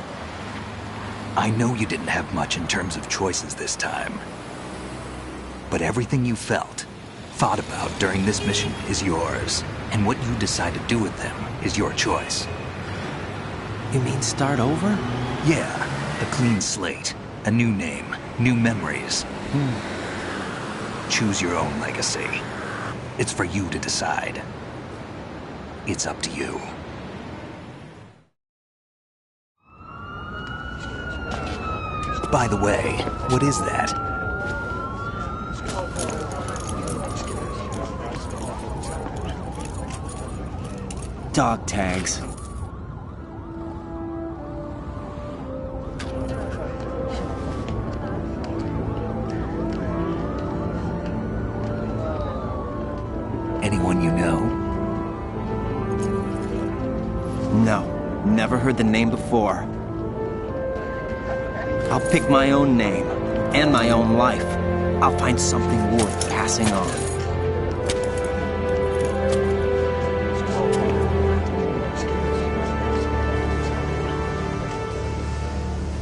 Speaker 5: I know you didn't have much in terms of choices this time. But everything you felt, thought about during this mission is yours. And what you decide to do with them is your choice.
Speaker 17: You mean start over?
Speaker 5: Yeah, a clean slate, a new name, new memories. Choose your own legacy. It's for you to decide. It's up to you. By the way, what is that?
Speaker 17: Dog tags.
Speaker 5: Anyone you know?
Speaker 17: No, never heard the name before. I'll pick my own name, and my own life. I'll find something worth passing on.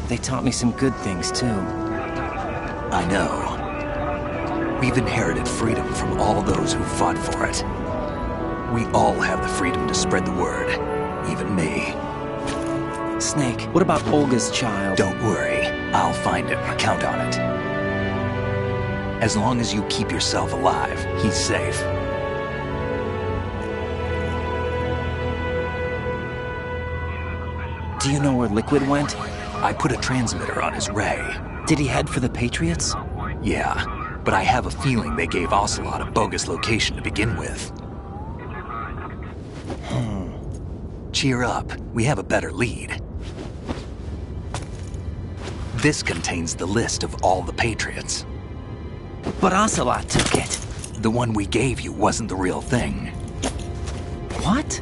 Speaker 17: They taught me some good things, too.
Speaker 5: I know. We've inherited freedom from all those who fought for it. We all have the freedom to spread the word, even me.
Speaker 17: Snake, what about Olga's child?
Speaker 5: Don't worry. I'll find him. Count on it. As long as you keep yourself alive, he's safe.
Speaker 17: Do you know where Liquid went?
Speaker 5: I put a transmitter on his ray.
Speaker 17: Did he head for the Patriots?
Speaker 5: Yeah, but I have a feeling they gave Ocelot a bogus location to begin with. Cheer up. We have a better lead. This contains the list of all the Patriots.
Speaker 17: But Ocelot took it.
Speaker 5: The one we gave you wasn't the real thing.
Speaker 17: What?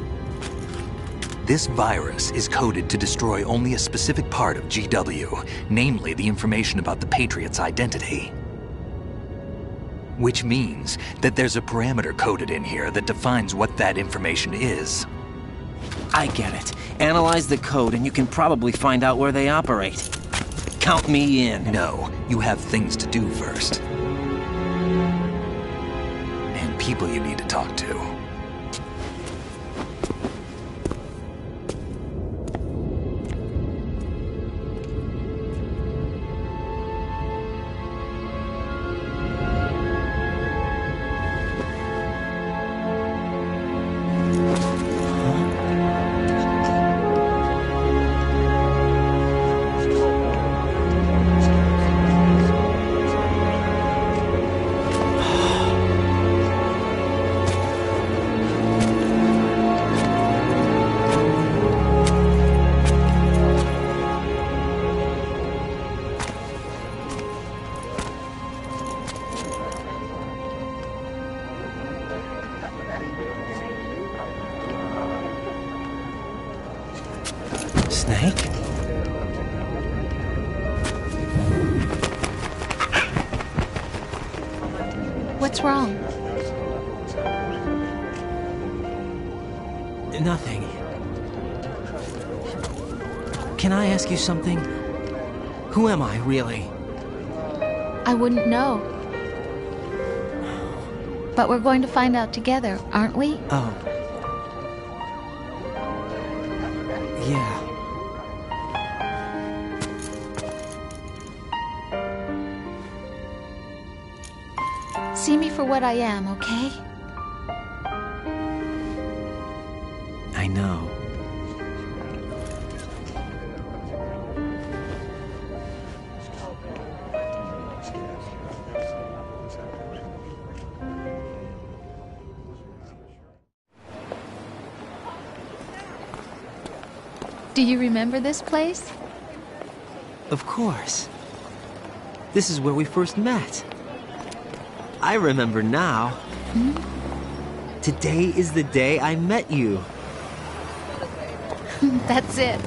Speaker 5: This virus is coded to destroy only a specific part of GW, namely the information about the Patriots' identity. Which means that there's a parameter coded in here that defines what that information is.
Speaker 17: I get it. Analyze the code and you can probably find out where they operate. Count me in.
Speaker 5: No, you have things to do first. And people you need to talk to.
Speaker 17: Snake?
Speaker 2: What's wrong?
Speaker 17: Nothing. Can I ask you something? Who am I, really?
Speaker 2: I wouldn't know. But we're going to find out together, aren't we?
Speaker 17: Oh. Yeah.
Speaker 2: See me for what I am, okay?
Speaker 17: I know.
Speaker 2: Do you remember this place?
Speaker 1: Of course. This is where we first met. I remember now. Today is the day I met you.
Speaker 2: That's it.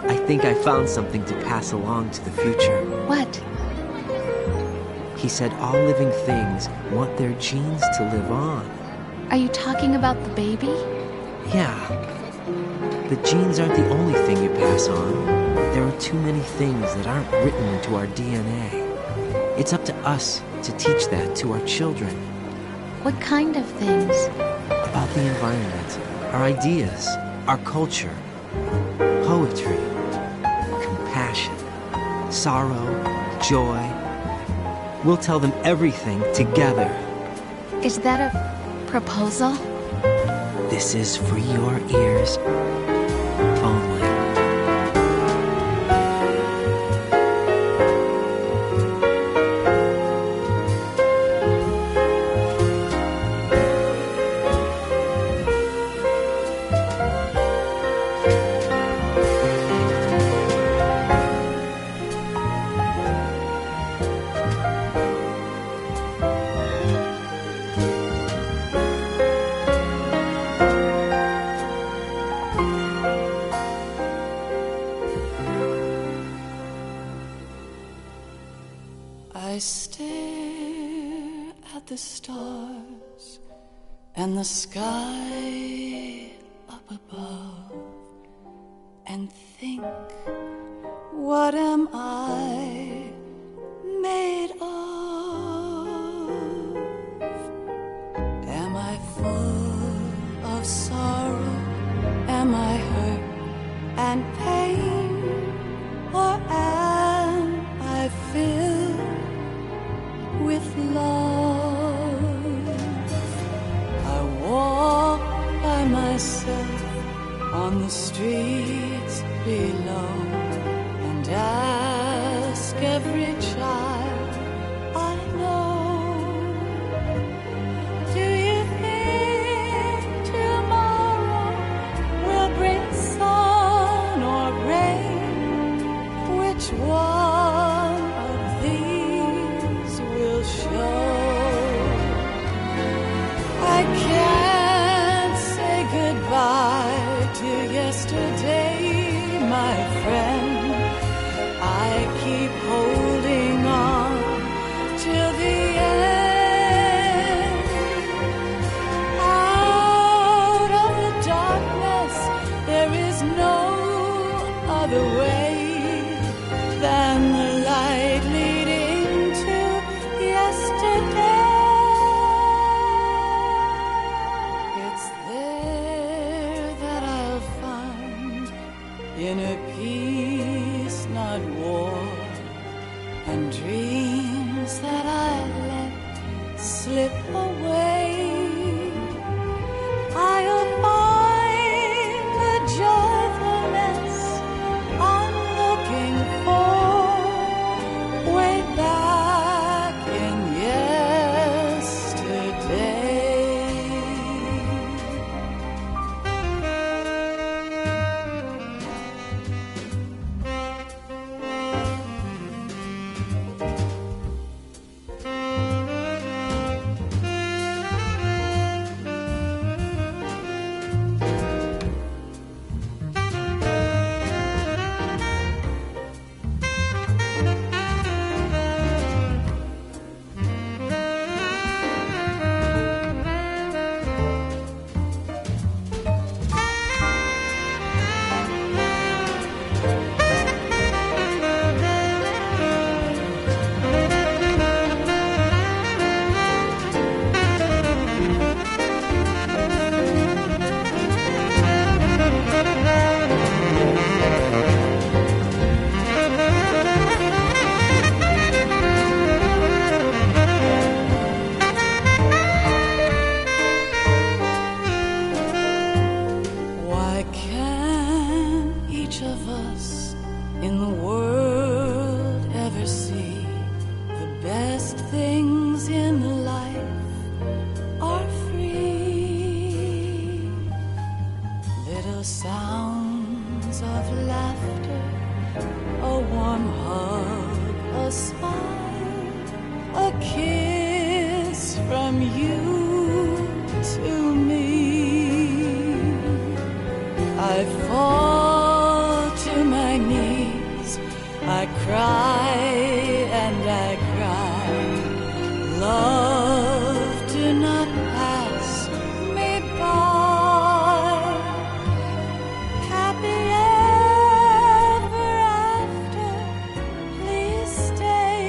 Speaker 1: I think I found something to pass along to the future.
Speaker 2: What?
Speaker 1: He said all living things want their genes to live on.
Speaker 2: Are you talking about the baby?
Speaker 1: Yeah. The genes aren't the only thing you pass on. There are too many things that aren't written into our DNA. It's up to us to teach that to our children.
Speaker 2: What kind of things?
Speaker 1: About the environment, our ideas, our culture, poetry, compassion, sorrow, joy. We'll tell them everything together.
Speaker 2: Is that a proposal?
Speaker 1: This is for your ears only.
Speaker 19: I stare at the stars and the sky up above and think, what am I made of? Am I full of sorrow? Am I hurt and pain? Or am I filled with love? I walk by myself on the streets below and ask every child I know, do you think tomorrow will bring sun or rain? Which one of these will show? I can't say goodbye to yesterday, my friend. I keep holding on till the end. Out of the darkness, there is no other way than the light leading to yesterday. It's there that I'll find inner peace, not war, and dreams that I let slip away. I'll find the joyfulness I'm looking for way back in yesterday. from you to me. I fall to my knees, I cry and I cry. Love, do not pass me by. Happy ever after, please stay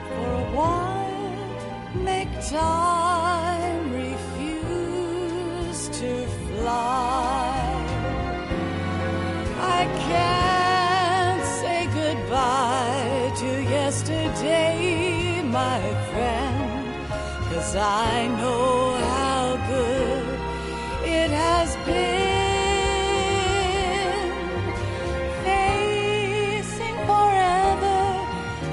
Speaker 19: for a while. Make time refuse to fly. I can't say goodbye to yesterday, my friend, 'cause I know how good it has been. Facing forever,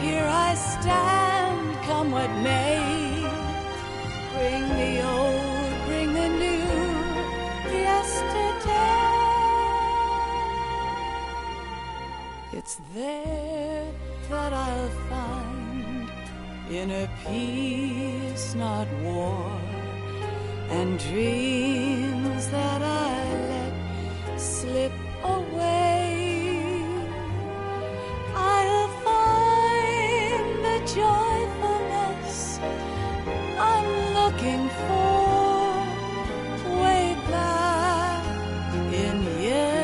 Speaker 19: here I stand, come what may. Bring the old, bring the new, yesterday. It's there that I'll find inner peace, not war, and dreams that I let slip away. I'll find the joyfulness I'm looking for way back in yesterday.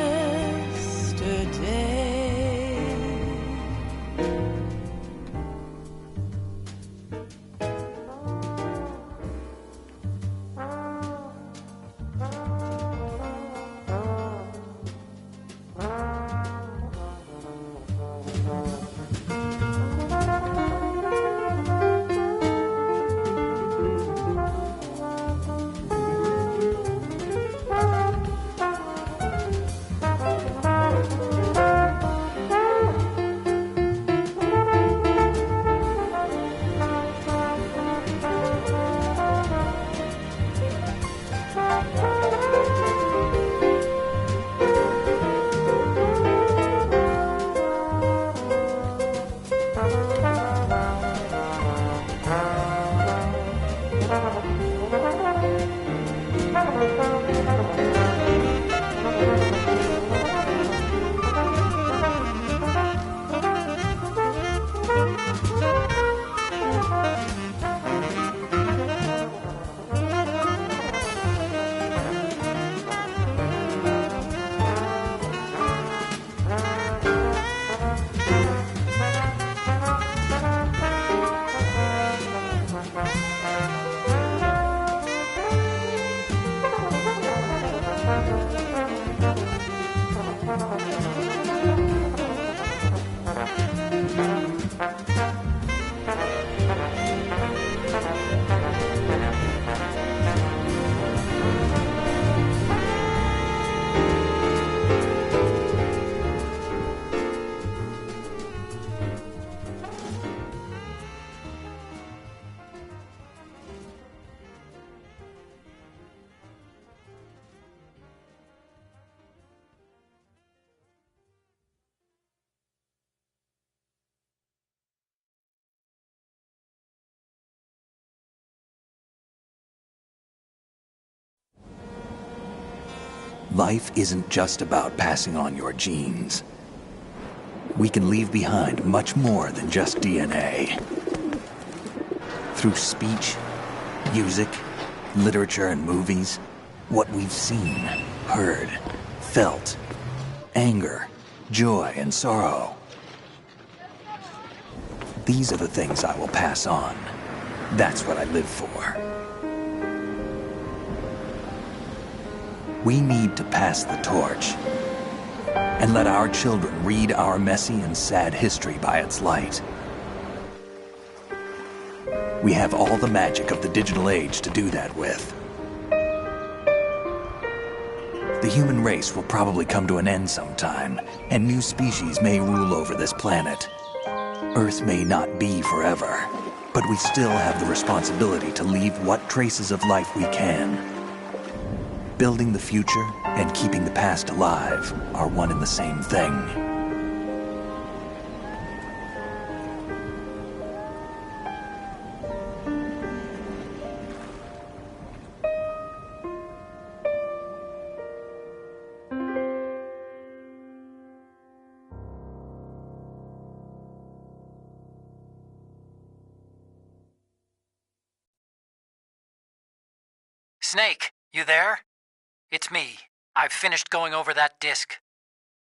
Speaker 5: Life isn't just about passing on your genes. We can leave behind much more than just DNA. Through speech, music, literature, and movies, what we've seen, heard, felt, anger, joy, and sorrow. These are the things I will pass on. That's what I live for. We need to pass the torch and let our children read our messy and sad history by its light. We have all the magic of the digital age to do that with. The human race will probably come to an end sometime, and new species may rule over this planet. Earth may not be forever, but we still have the responsibility to leave what traces of life we can. Building the future and keeping the past alive are one and the same thing.
Speaker 7: Snake, you there? It's me. I've finished going over that disk.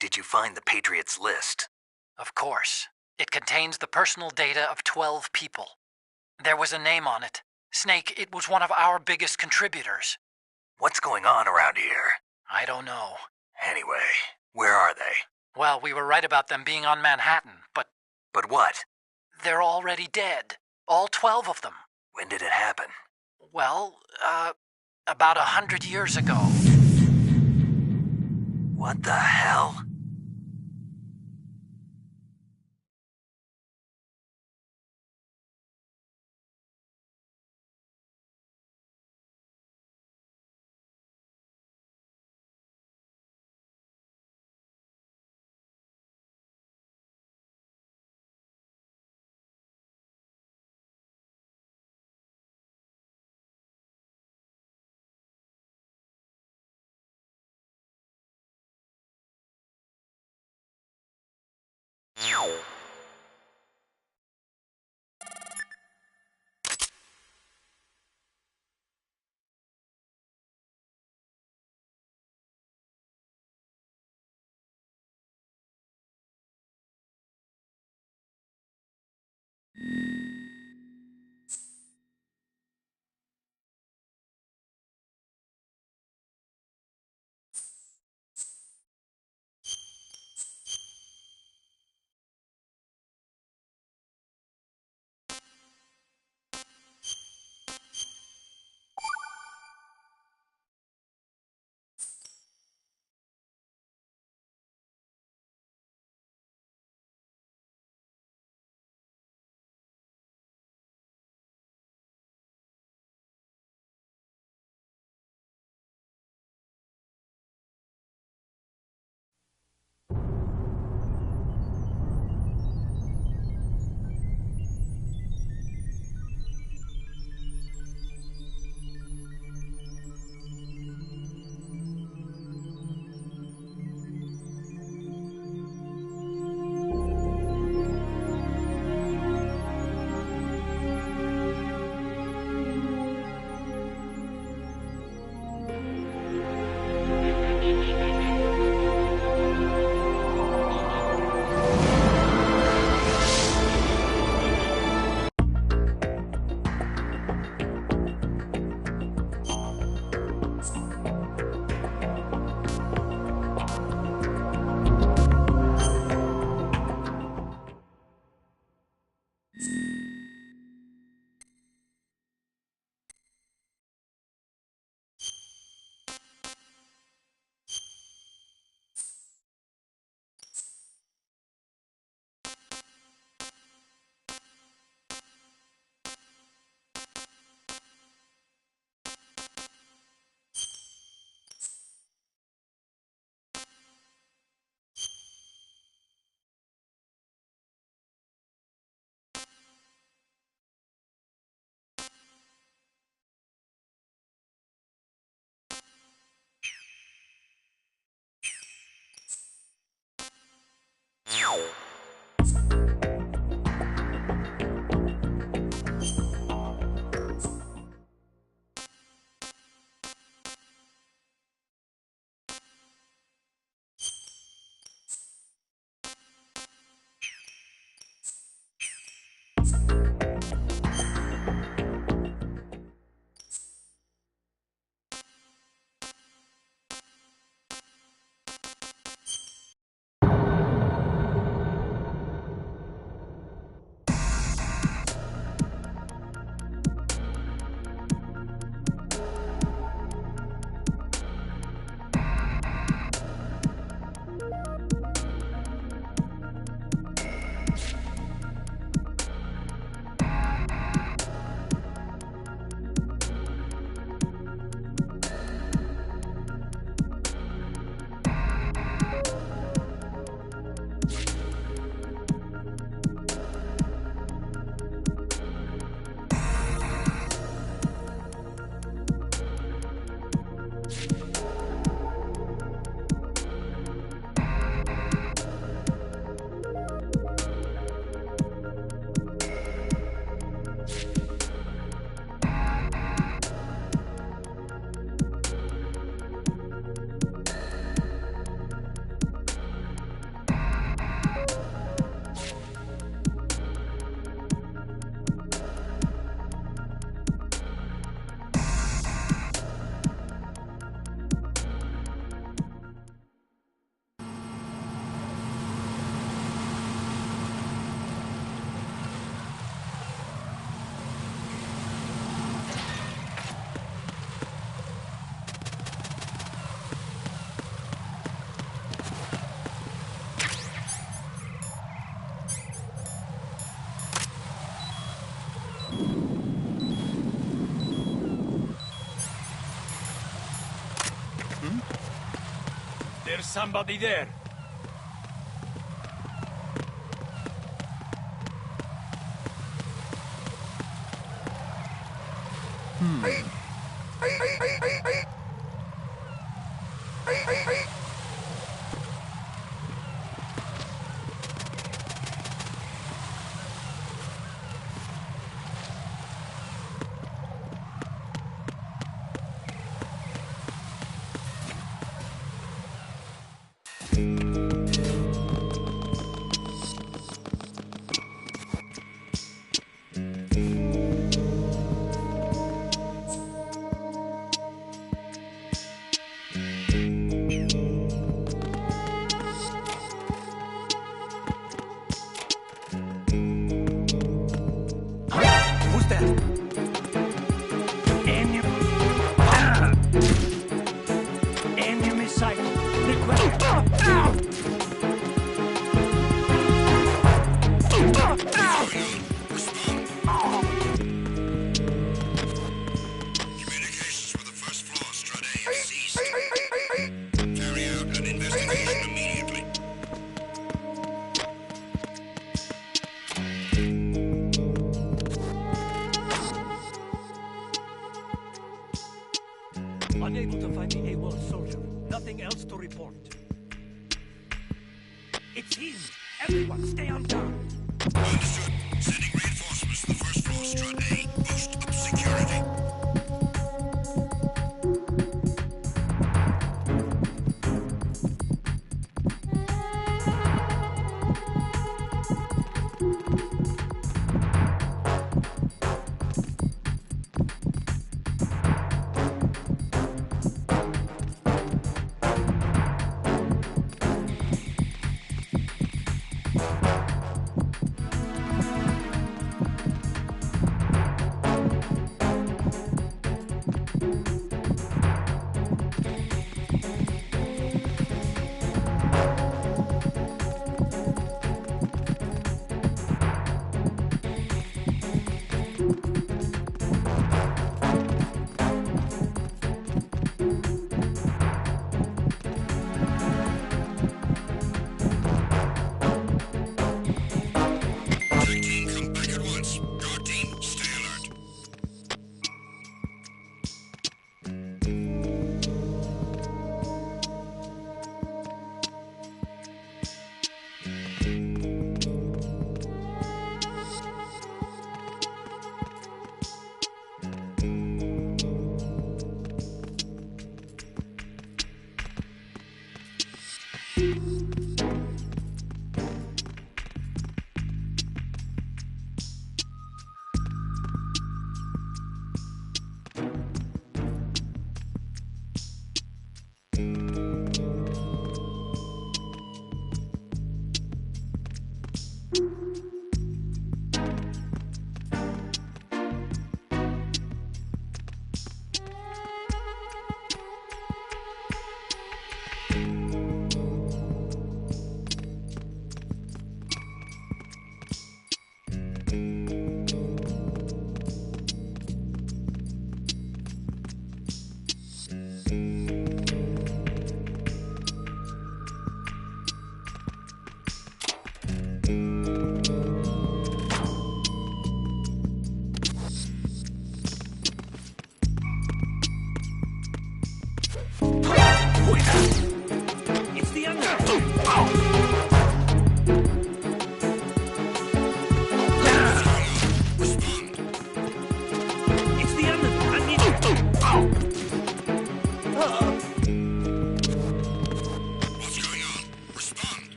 Speaker 5: Did you find the Patriots list?
Speaker 7: Of course. It contains the personal data of 12 people. There was a name on it. Snake, it was one of our biggest contributors.
Speaker 5: What's going on around here?
Speaker 7: I don't know.
Speaker 5: Anyway, where are they?
Speaker 7: Well, we were right about them being on Manhattan, but...
Speaker 5: But what?
Speaker 7: They're already dead. All 12 of them.
Speaker 5: When did it happen?
Speaker 7: Well, about 100 years ago.
Speaker 5: What the hell?
Speaker 20: somebody there.
Speaker 21: Unable to find the AWOL soldier. Nothing else to report. It's him! Everyone, stay on guard!
Speaker 11: Understood. Sending reinforcements to the first floor, Strut A. Boost up security.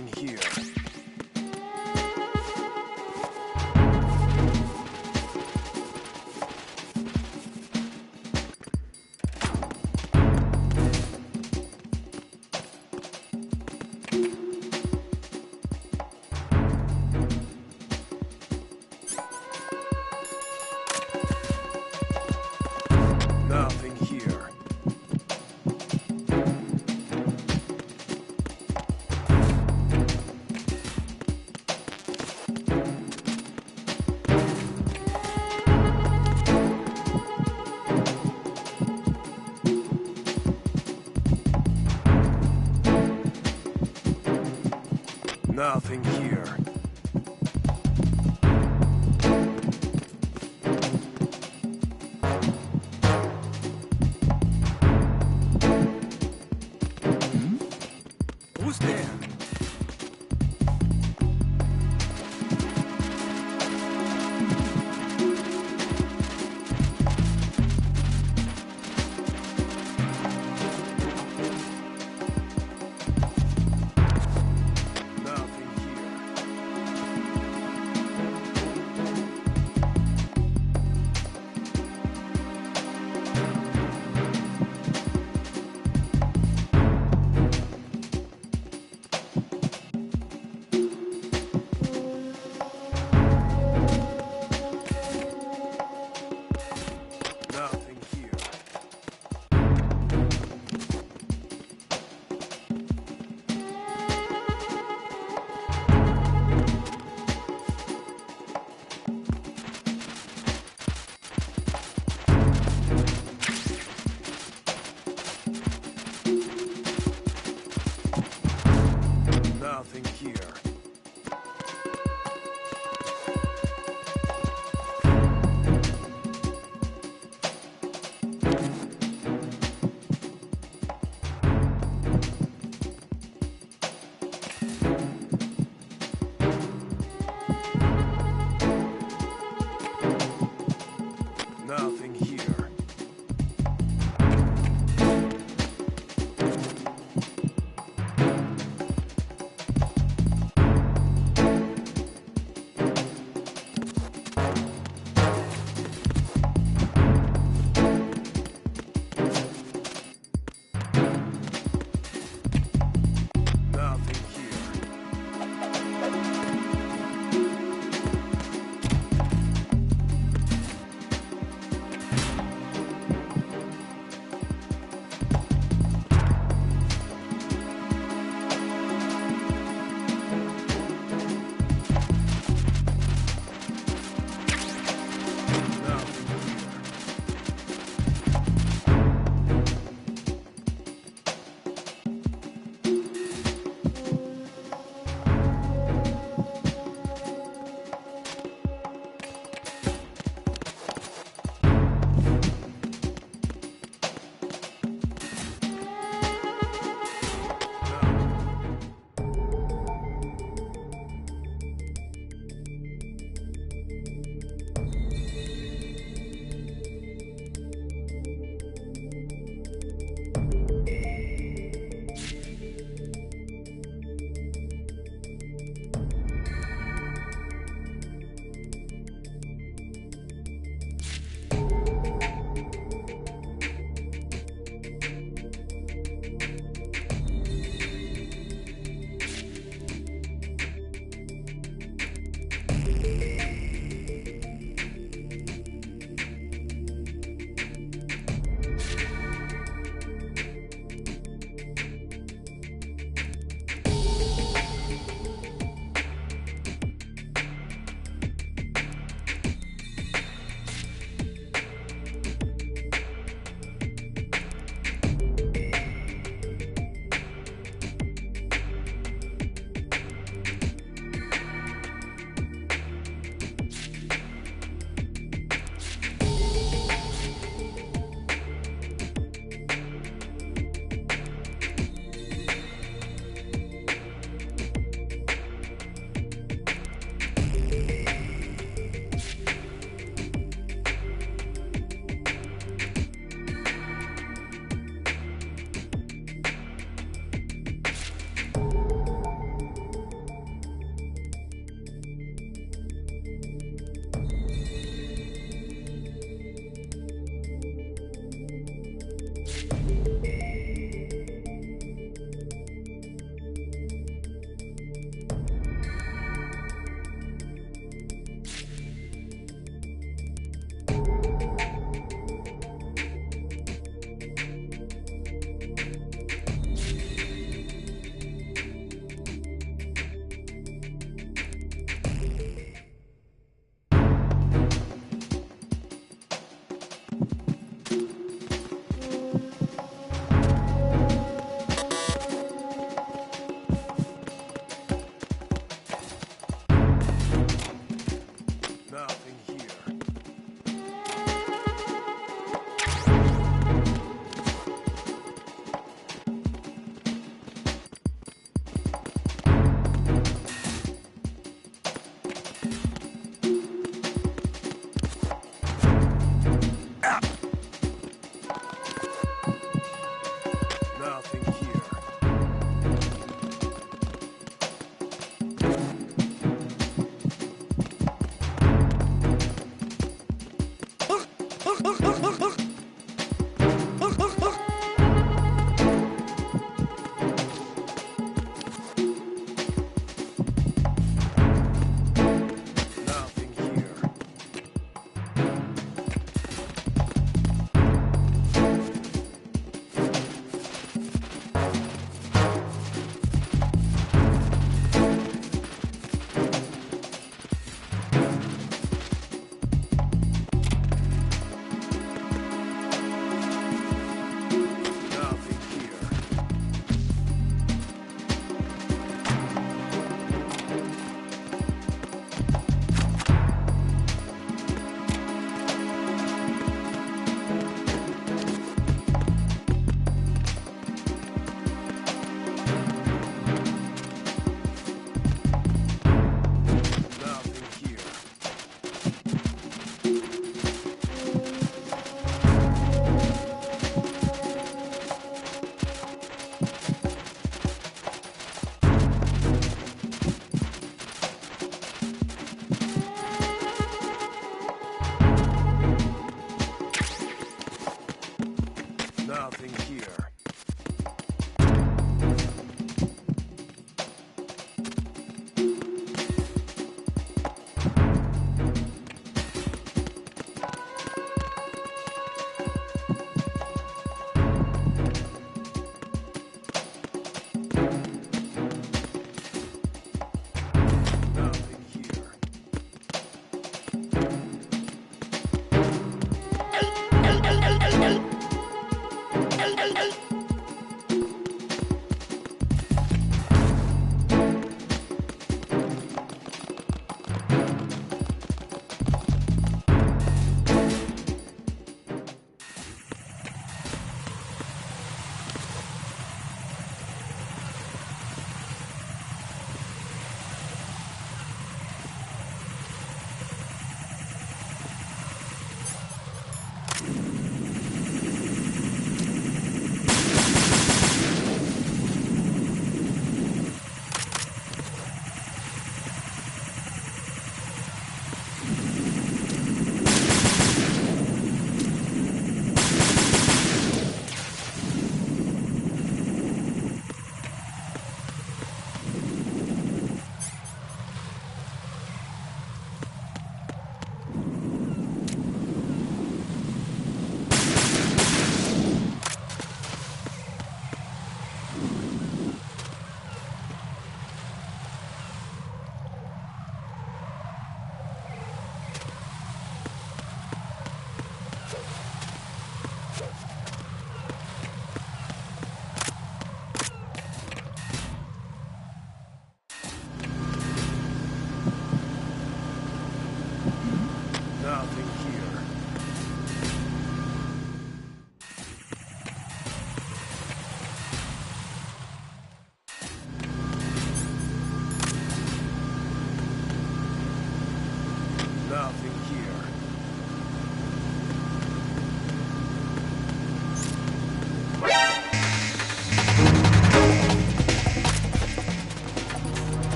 Speaker 18: Nothing here. Nothing here. Nothing here. Who's there? Nothing here.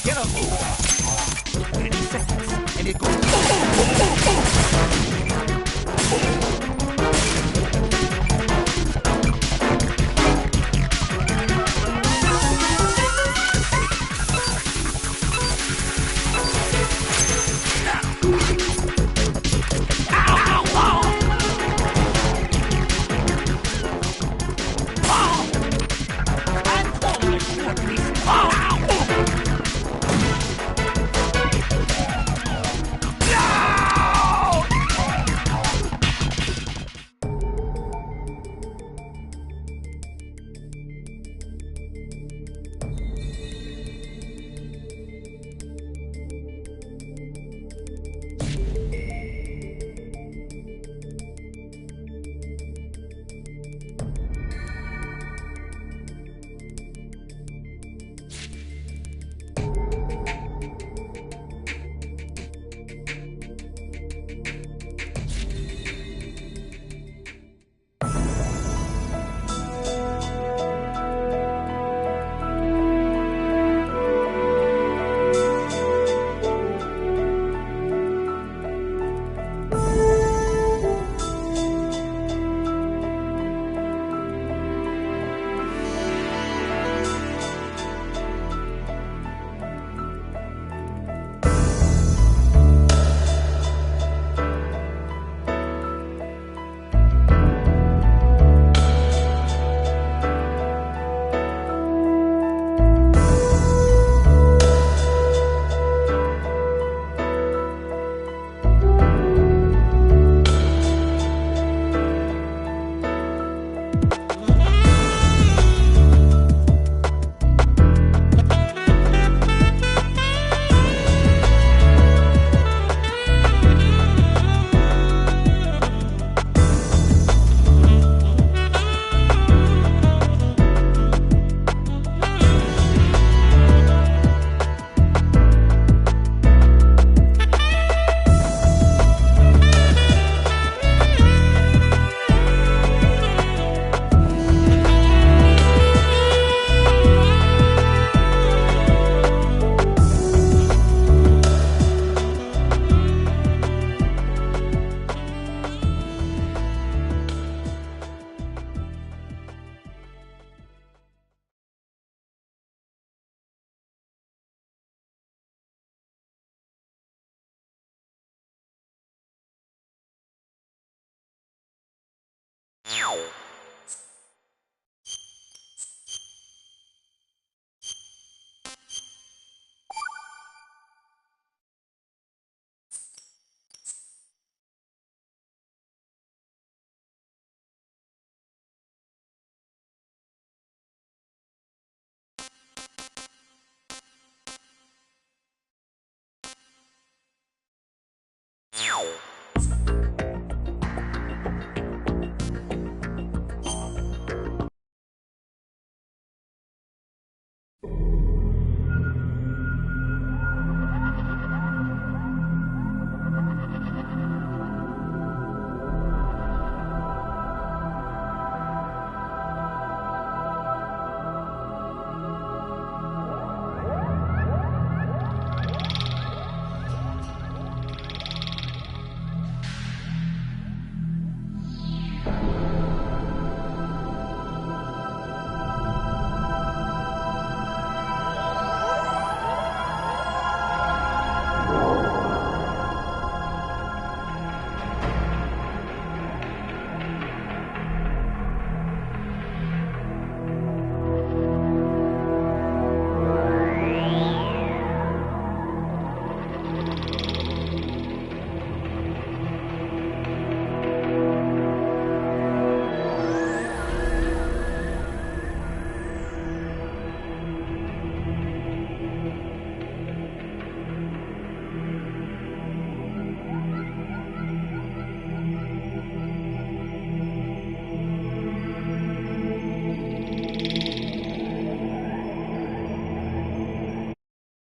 Speaker 21: Get a move on. 20 seconds, and it goes